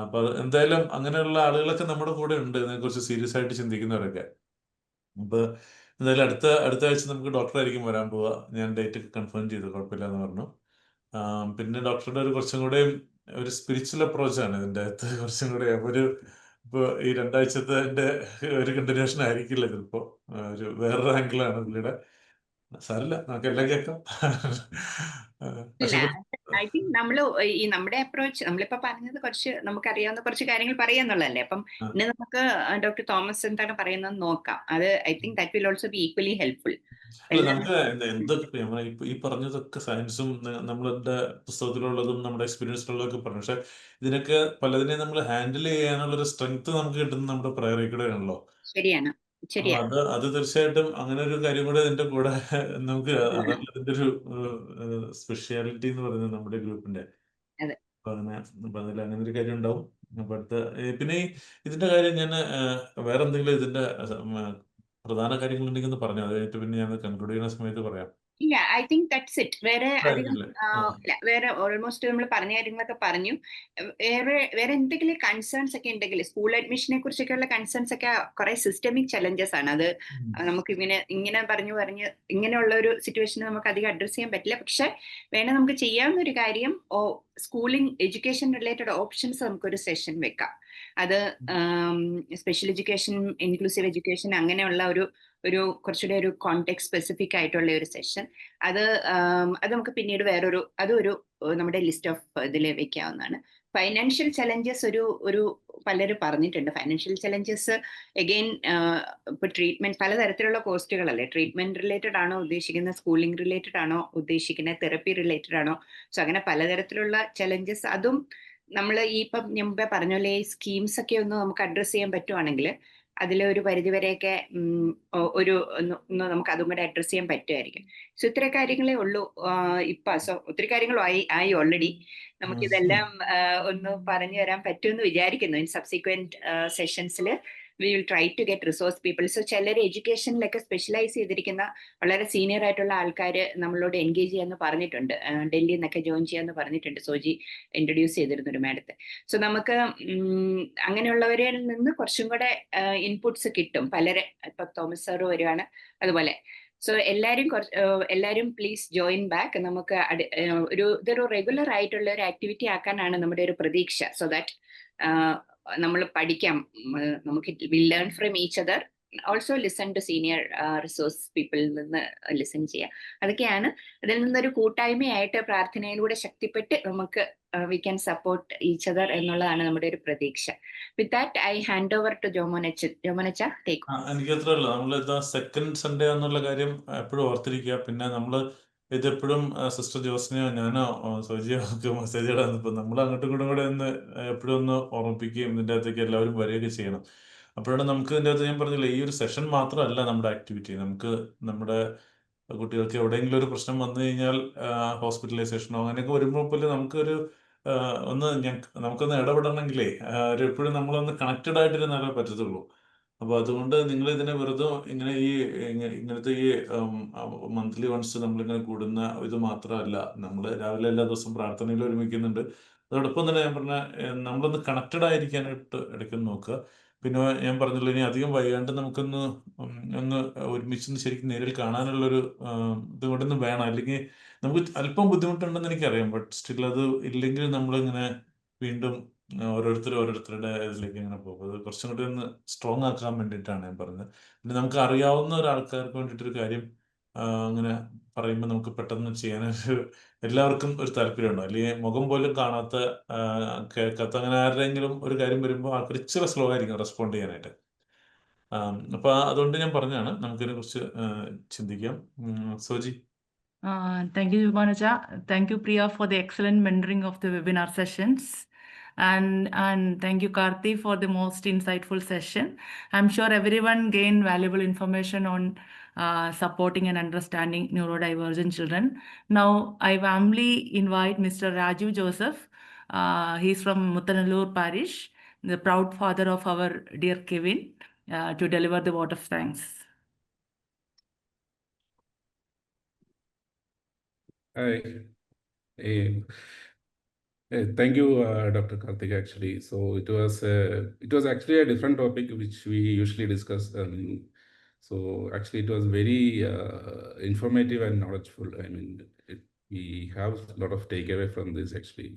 അപ്പൊ എന്തായാലും അങ്ങനെയുള്ള ആളുകളൊക്കെ നമ്മുടെ കൂടെ ഉണ്ട്, ഇതിനെക്കുറിച്ച് സീരിയസ് ആയിട്ട് ചിന്തിക്കുന്നവരൊക്കെ. അപ്പൊ എന്തായാലും അടുത്ത ആഴ്ച നമുക്ക് ഡോക്ടറായിരിക്കും വരാൻ പോവുക. ഞാൻ ഡേറ്റ് ഒക്കെ കൺഫേം ചെയ്തു, കുഴപ്പമില്ല എന്ന് പറഞ്ഞു. പിന്നെ ഡോക്ടറുടെ ഒരു കുറച്ചും കൂടെ ഒരു സ്പിരിച്വൽ അപ്രോച്ചാണ് ഇതിൻ്റെ അകത്ത്. കുറച്ചും കൂടെ ഇപ്പോൾ ഈ 2 ആഴ്ചത്തെ ഒരു കണ്ടിന്യൂഷൻ ആയിരിക്കില്ല ചിലപ്പോൾ. ഒരു വേറൊരു ആംഗിളാണ് പുള്ളിയുടെ. സാരില്ല, നമുക്ക് എല്ലാം കേൾക്കാം. പക്ഷെ ഐ തിങ്ക് ഈ നമ്മുടെ അപ്രോച്ച് നമ്മളിപ്പോ പറഞ്ഞത് കുറച്ച് നമുക്കറിയാവുന്ന കുറച്ച് കാര്യങ്ങൾ പറയാന്നുള്ളതല്ലേ. അപ്പം ഇനി നമുക്ക് ഡോക്ടർ തോമസ് എന്താണ് പറയുന്നത് നോക്കാം. അത് I think that will also be equally helpful. അല്ല, നമുക്ക് എന്തൊക്കെ ഈ പറഞ്ഞതൊക്കെ സയൻസും നമ്മളുടെ പുസ്തകത്തിലുള്ളതും നമ്മുടെ എക്സ്പീരിയൻസിലുള്ളതൊക്കെ പറഞ്ഞു. പക്ഷെ ഇതിനൊക്കെ പലതിനെയും നമ്മൾ ഹാൻഡിൽ ചെയ്യാനുള്ളൊരു സ്ട്രെങ്ത് നമുക്ക് കിട്ടുന്നത് നമ്മുടെ പ്രയറിൽ കൂടെ ആണല്ലോ. ശരിയാണ്, അപ്പൊ ശരിയാണ്. അത് തീർച്ചയായിട്ടും അങ്ങനെ ഒരു കാര്യം കൂടെ ഇതിന്റെ കൂടെ നമുക്ക് അതല്ല ഇതിന്റെ ഒരു സ്പെഷ്യാലിറ്റി എന്ന് പറയുന്നത് നമ്മുടെ ഗ്രൂപ്പിന്റെ. അതെ. അപ്പൊ അതിൽ അങ്ങനെ ഒരു കാര്യം ഉണ്ടാവും. അപ്പൊ പിന്നെ ഇതിന്റെ കാര്യം ഞാൻ വേറെ എന്തെങ്കിലും ഇതിന്റെ പ്രധാന കാര്യങ്ങൾ ഉണ്ടെങ്കിൽ ഒന്ന് പറഞ്ഞു. അത് കഴിഞ്ഞിട്ട് പിന്നെ ഞാൻ കൺക്ലൂഡ് ചെയ്യുന്ന സമയത്ത് പറയാം. ഇല്ല, ഐ തിങ്ക് ദാറ്റ്സ് ഇറ്റ്. വേറെ അധികം ആയിരിക്കില്ലേ? വേറെ ഓൾമോസ്റ്റ് നമ്മൾ പറഞ്ഞ കാര്യങ്ങളൊക്കെ പറഞ്ഞു. വേറെ എന്തെങ്കിലും കൺസേൺസ് ഒക്കെ ഉണ്ടെങ്കിൽ സ്കൂൾ അഡ്മിഷനെ കുറിച്ചൊക്കെയുള്ള കൺസേൺസ് ഒക്കെ കുറെ സിസ്റ്റമിക് ചലഞ്ചസ് ആണ്. അത് നമുക്ക് ഇങ്ങനെ പറഞ്ഞു ഇങ്ങനെയുള്ള ഒരു സിറ്റുവേഷന് നമുക്ക് അധികം അഡ്രസ് ചെയ്യാൻ പറ്റില്ല. പക്ഷെ വേണം നമുക്ക് ചെയ്യാവുന്ന ഒരു കാര്യം, സ്കൂളിംഗ് എഡ്യൂക്കേഷൻ റിലേറ്റഡ് ഓപ്ഷൻസ് നമുക്കൊരു സെഷൻ വെക്കാം. അത് സ്പെഷ്യൽ എഡ്യൂക്കേഷൻ, ഇൻക്ലൂസീവ് എഡ്യൂക്കേഷൻ, അങ്ങനെയുള്ള ഒരു കുറച്ചുകൂടെ ഒരു കോണ്ടെക്സ്റ്റ് സ്പെസിഫിക് ആയിട്ടുള്ള ഒരു സെഷൻ. അത് നമുക്ക് പിന്നീട് അതൊരു നമ്മുടെ ലിസ്റ്റ് ഓഫ് ഇതിൽ വെക്കാവുന്നതാണ്. ഫൈനാൻഷ്യൽ ചലഞ്ചസ് ഒരു പലരും പറഞ്ഞിട്ടുണ്ട്. ഫൈനാൻഷ്യൽ ചലഞ്ചസ് അഗെയിൻ ഇപ്പൊ ട്രീറ്റ്മെന്റ് പലതരത്തിലുള്ള കോസ്റ്റുകളല്ലേ. ട്രീറ്റ്മെന്റ് റിലേറ്റഡ് ആണോ ഉദ്ദേശിക്കുന്നത്, സ്കൂളിംഗ് റിലേറ്റഡ് ആണോ ഉദ്ദേശിക്കുന്നത്, തെറപ്പി റിലേറ്റഡ് ആണോ? സോ അങ്ങനെ പലതരത്തിലുള്ള ചലഞ്ചസ്, അതും നമ്മൾ ഇപ്പം മുമ്പേ പറഞ്ഞ പോലെ ഈ സ്കീംസ് ഒക്കെ ഒന്ന് നമുക്ക് അഡ്രസ് ചെയ്യാൻ പറ്റുവാണെങ്കിൽ അതിലൊരു പരിധിവരെയൊക്കെ ഒന്ന് നമുക്ക് അതും കൂടെ അഡ്രസ് ചെയ്യാൻ പറ്റുമായിരിക്കും. സോ ഇത്ര കാര്യങ്ങളേ ഉള്ളൂ ഇപ്പൊ. സോ ഒത്തിരി കാര്യങ്ങളും ആയി ഓൾറെഡി. നമുക്കിതെല്ലാം ഒന്ന് പറഞ്ഞു തരാൻ പറ്റുമെന്ന് വിചാരിക്കുന്നു. ഇൻ സബ്സിക്വന്റ് സെഷൻസിൽ we will try to get resource people. So ചിലർ എഡ്യൂക്കേഷനിലൊക്കെ സ്പെഷ്യലൈസ് ചെയ്തിരിക്കുന്ന വളരെ സീനിയർ ആയിട്ടുള്ള ആൾക്കാർ നമ്മളോട് എൻഗേജ് ചെയ്യാന്ന് പറഞ്ഞിട്ടുണ്ട്. ഡൽഹിയിൽ നിന്നൊക്കെ ജോയിൻ ചെയ്യാന്ന് പറഞ്ഞിട്ടുണ്ട്. സോജി ഇൻട്രൊഡ്യൂസ് ചെയ്തിരുന്നു ഒരു മാഡത്തെ. സോ നമുക്ക് അങ്ങനെയുള്ളവരിൽ നിന്ന് കുറച്ചും കൂടെ ഇൻപുട്സ് കിട്ടും. പലരെ ഇപ്പൊ തോമസ് സാറ് വരുവാണ് അതുപോലെ. സോ എല്ലാവരും പ്ലീസ് ജോയിൻ ബാക്ക്. നമുക്ക് ഇതൊരു റെഗുലർ ആയിട്ടുള്ള ഒരു ആക്ടിവിറ്റി ആക്കാനാണ് നമ്മുടെ ഒരു പ്രതീക്ഷ. സോ ദാറ്റ് നമ്മൾ പഠിക്കാം, നമുക്ക് will learn from each other, also listen to senior resource പീപ്പിളിൽ നിന്ന് ലിസൺ ചെയ്യാം. അതൊക്കെയാണ്. അതിൽ നിന്നൊരു കൂട്ടായ്മയായിട്ട് പ്രാർത്ഥനയിലൂടെ ശക്തിപ്പെട്ട് നമുക്ക് we can support each other എന്നുള്ളതാണ് നമ്മുടെ ഒരു പ്രതീക്ഷ. With that I hand over to ജോമോനച്ച ടേക്ക്. എനിക്ക് അത്രയല്ല, നമ്മൾ സെക്കൻഡ് സൺഡേ എന്നുള്ള കാര്യം എപ്പോഴും ഓർത്തിരിക്കുക. പിന്നെ ഇതെപ്പോഴും സിസ്റ്റർ ജോസിനെയോ ഞാനോ സോജിയോ ഒക്കെ മെസ്സേജ് ഇടാൻ നമ്മൾ അങ്ങോട്ടും കൂടെ ഒന്ന് എപ്പോഴും ഒന്ന് ഓർമ്മിപ്പിക്കുകയും ഇതിൻ്റെ അകത്തേക്ക് എല്ലാവരും വരികയൊക്കെ ചെയ്യണം. അപ്പോഴാണ് നമുക്ക് ഇതിൻ്റെ അകത്ത് ഞാൻ പറഞ്ഞില്ല, ഈ ഒരു സെഷൻ മാത്രമല്ല നമ്മുടെ ആക്ടിവിറ്റി. നമുക്ക് നമ്മുടെ കുട്ടികൾക്ക് എവിടെയെങ്കിലും ഒരു പ്രശ്നം വന്നു കഴിഞ്ഞാൽ ഹോസ്പിറ്റലൈസേഷനോ അങ്ങനെയൊക്കെ വരുമ്പോൾ നമുക്കൊരു നമുക്കൊന്ന് ഇടപെടണമെങ്കിലേ എപ്പോഴും നമ്മളൊന്ന് കണക്റ്റഡ് ആയിട്ടിരുന്നാലേ പറ്റത്തുള്ളൂ. അപ്പോൾ അതുകൊണ്ട് നിങ്ങൾ ഇതിനെ വെറുതെ ഇങ്ങനത്തെ ഈ മന്ത്ലി വൺസ് നമ്മളിങ്ങനെ കൂടുന്ന ഇത് മാത്രമല്ല, നമ്മൾ രാവിലെ എല്ലാ ദിവസവും പ്രാർത്ഥനയിൽ ഒരുമിക്കുന്നുണ്ട്. അതോടൊപ്പം തന്നെ ഞാൻ പറഞ്ഞ നമ്മളൊന്ന് കണക്റ്റഡ് ആയിരിക്കാനായിട്ട് ഇടയ്ക്ക് നോക്കുക. പിന്നെ ഞാൻ പറഞ്ഞല്ലോ, ഇനി അധികം വൈകാണ്ട് നമുക്കൊന്ന് ഒരുമിച്ച് ശരിക്കും നേരിൽ കാണാനുള്ളൊരു ഇതുകൊണ്ടൊന്നും വേണം. അല്ലെങ്കിൽ നമുക്ക് അല്പം ബുദ്ധിമുട്ടുണ്ടെന്ന് എനിക്കറിയാം. ബട്ട് സ്റ്റിൽ അത് ഇല്ലെങ്കിൽ നമ്മളിങ്ങനെ വീണ്ടും ഓരോരുത്തരുടെ ഇതിലേക്ക് ഇങ്ങനെ പോകും. അത് കുറച്ചും കൂടി ഒന്ന് സ്ട്രോങ് ആക്കാൻ വേണ്ടിയിട്ടാണ് ഞാൻ പറഞ്ഞത്. പിന്നെ നമുക്ക് അറിയാവുന്ന ഒരാൾക്കാർക്ക് വേണ്ടിയിട്ടൊരു കാര്യം അങ്ങനെ പറയുമ്പോൾ നമുക്ക് പെട്ടെന്ന് എല്ലാവർക്കും ഒരു താല്പര്യമുണ്ടോ, അല്ലെങ്കിൽ മുഖം പോലും കാണാത്ത കേൾക്കാത്ത അങ്ങനെ ആരുടെയെങ്കിലും ഒരു കാര്യം വരുമ്പോൾ ആൾക്കാർ ഇച്ചിരി സ്ലോ ആയിരിക്കും റെസ്പോണ്ട് ചെയ്യാനായിട്ട്. അപ്പൊ അതുകൊണ്ട് ഞാൻ പറഞ്ഞാണ് നമുക്കിതിനെ കുറിച്ച് ചിന്തിക്കാം. സോജി. Thank you, Manaja. Thank you, Priya, for the excellent mentoring of the webinar sessions. And thank you, Karthi, for the most insightful session. I'm sure everyone gained valuable information on supporting and understanding neurodivergent children. Now, I warmly invite Mr. Rajiv Joseph. He's from Muttanallur Parish, the proud father of our dear Kevin, to deliver the vote of thanks. Hi. Thank you, Dr. Karthik. Actually, so it was actually a different topic which we usually discuss. So actually, it was very informative and knowledgeable. I mean, we have a lot of takeaway from this actually,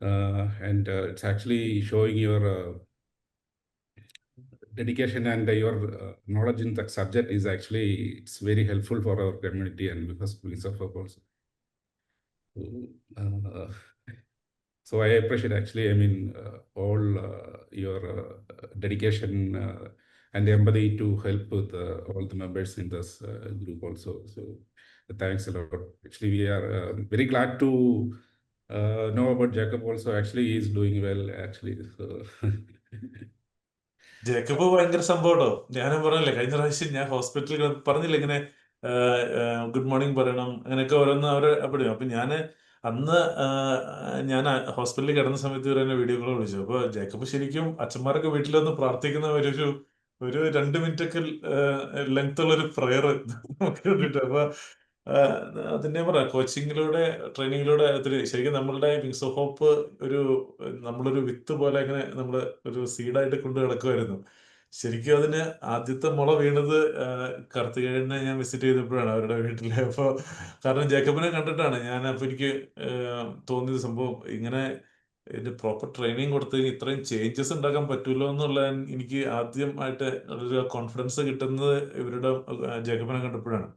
and it's actually showing your dedication and your knowledge in that subject is actually it's very helpful for our community and because of our also. So I appreciate actually, I mean, all your dedication and empathy to help with all the members in this group also. So thanks a lot. Actually, we are very glad to know about Jacob also. Actually, he is doing well actually. So Jacob ഭയങ്കര സംഭവട്ടോ. ഞാനും പറഞ്ഞില്ലേ, കഴിഞ്ഞ പ്രാവശ്യം ഞാൻ ഹോസ്പിറ്റലിൽ പറഞ്ഞില്ല ഇങ്ങനെ good morning പറയണം അങ്ങനെയൊക്കെ ഓരോന്ന് അവരെ പഠിക്കും. അപ്പൊ അന്ന് ഞാൻ ഹോസ്പിറ്റലിൽ കിടന്ന സമയത്ത് ഇവർ എന്നെ വീഡിയോ കോൾ വിളിച്ചു. അപ്പൊ ജേക്കബ് ശരിക്കും അച്ഛന്മാരൊക്കെ വീട്ടിൽ വന്ന് പ്രാർത്ഥിക്കുന്ന ഒരു 2 മിനിറ്റൊക്കെ ലെങ്ത് ഉള്ള ഒരു പ്രയർ നമുക്ക് വേണ്ടിട്ട്. അപ്പൊ അതിനെ പറയാം, കോച്ചിങ്ങിലൂടെ ട്രെയിനിങ്ങിലൂടെ ശരിക്കും നമ്മളുടെ വിങ്സ് ഓഫ് ഹോപ്പ് നമ്മളൊരു വിത്ത് പോലെ ഇങ്ങനെ നമ്മള് ഒരു സീഡായിട്ട് കൊണ്ട് കിടക്കുമായിരുന്നു. ശരിക്കും അതിന് ആദ്യത്തെ മുള വീണത് കാർത്തികേയനെ ഞാൻ വിസിറ്റ് ചെയ്തപ്പോഴാണ് അവരുടെ വീട്ടില്. അപ്പൊ കാരണം ജേക്കബിനെ കണ്ടിട്ടാണ് അപ്പൊ എനിക്ക് തോന്നിയത് സംഭവം ഇങ്ങനെ ഇതിന്റെ പ്രോപ്പർ ട്രെയിനിങ് കൊടുത്ത് ഇത്രയും ചേഞ്ചസ് ഉണ്ടാക്കാൻ പറ്റുമല്ലോ എന്നുള്ള എനിക്ക് ആദ്യമായിട്ട് ഒരു കോൺഫിഡൻസ് കിട്ടുന്നത് ഇവരുടെ ജേക്കബിനെ കണ്ടപ്പോഴാണ്.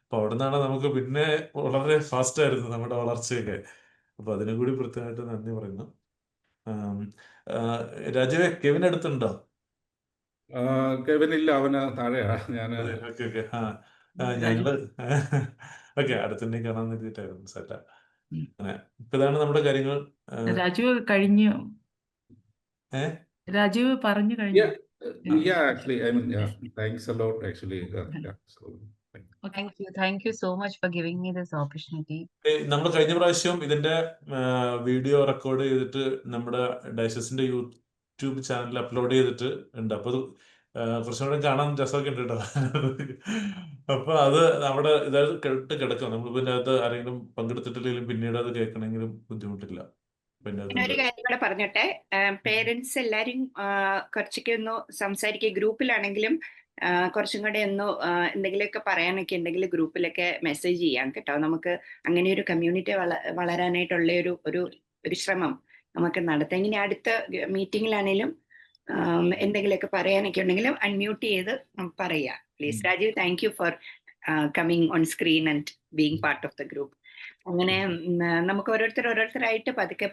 അപ്പൊ അവിടെ നിന്നാണ് നമുക്ക് പിന്നെ വളരെ ഫാസ്റ്റ് ആയിരുന്നു നമ്മുടെ വളർച്ചയൊക്കെ. അപ്പൊ അതിനും കൂടി പ്രത്യേകമായിട്ട് നന്ദി പറയുന്നു. രാജീവേ, കെവിൻ അടുത്തുണ്ടോ? കെവിൻ ഇല്ല, അവന് താഴെയാ. ഞങ്ങള് അടുത്തുണ്ടെങ്കിൽ കാണാൻ വേണ്ടിട്ടായിരുന്നു സല്ല. അങ്ങനെ ഇപ്പൊ ഇതാണ് നമ്മുടെ കാര്യങ്ങൾ. രാജീവ് കഴിഞ്ഞു. രാജീവ് പറഞ്ഞു കഴിഞ്ഞു. Yeah, actually, I mean, yeah, thanks a lot, actually. Yeah, so, Thank you so much for giving me this opportunity. നമ്മൾ കഴിഞ്ഞ പ്രാവശ്യം ഇതിന്റെ വീഡിയോ റെക്കോർഡ് ചെയ്തിട്ട് നമ്മുടെ ഡൈസസിന്റെ യൂട്യൂബ് ചാനലിൽ അപ്ലോഡ് ചെയ്തിട്ട് ഉണ്ട്. അപ്പൊ അത് കുറച്ചും കൂടെ കാണാൻ രസമൊക്കെ ഉണ്ട് കേട്ടോ. അപ്പൊ അത് അവിടെ ഇതായത് കേട്ട് കിടക്കാം. നമ്മൾ പിന്നെ അത് ആരെങ്കിലും പങ്കെടുത്തിട്ടില്ലെങ്കിലും പിന്നീട് അത് കേൾക്കണമെങ്കിലും ബുദ്ധിമുട്ടില്ല. ഒരു കാര്യം കൂടെ പറഞ്ഞോട്ടെ, പേരൻസ് എല്ലാരും കുറച്ചൊക്കെ ഒന്ന് സംസാരിക്കുക. ഗ്രൂപ്പിലാണെങ്കിലും കുറച്ചും കൂടെ ഒന്ന് എന്തെങ്കിലുമൊക്കെ പറയാനൊക്കെ ഉണ്ടെങ്കിൽ ഗ്രൂപ്പിലൊക്കെ മെസ്സേജ് ചെയ്യാം കേട്ടോ. നമുക്ക് അങ്ങനെ ഒരു കമ്മ്യൂണിറ്റി വളരാനായിട്ടുള്ള ഒരു ശ്രമം നമുക്ക് നടത്താം. ഇങ്ങനെ അടുത്ത മീറ്റിംഗിലാണെങ്കിലും എന്തെങ്കിലുമൊക്കെ പറയാനൊക്കെ ഉണ്ടെങ്കിലും അൺമ്യൂട്ട് ചെയ്ത് പറയാം please. Rajeev, thank you for coming on screen and being part of the group. അങ്ങനെ നമുക്ക് ഓരോരുത്തരായിട്ട് പതുക്കെ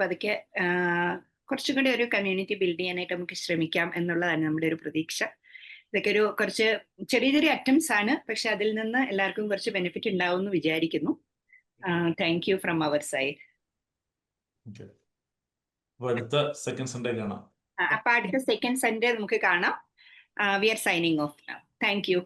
കുറച്ചും കൂടി ഒരു കമ്മ്യൂണിറ്റി ബിൽഡ് ചെയ്യാനായിട്ട് നമുക്ക് ശ്രമിക്കാം എന്നുള്ളതാണ് നമ്മുടെ ഒരു പ്രതീക്ഷ. ഇതൊക്കെ കുറച്ച് ചെറിയ അറ്റംപ്റ്റ്സ് ആണ്, പക്ഷെ അതിൽ നിന്ന് എല്ലാവർക്കും കുറച്ച് ബെനിഫിറ്റ് ഉണ്ടാവും എന്ന് വിചാരിക്കുന്നു. Thank you from our side. അടുത്ത സെക്കൻഡ് സൺഡേ കാണാം. അപ്പൊ അടുത്ത സെക്കൻഡ് സൺഡേ നമുക്ക് കാണാം. We are signing off. Thank U.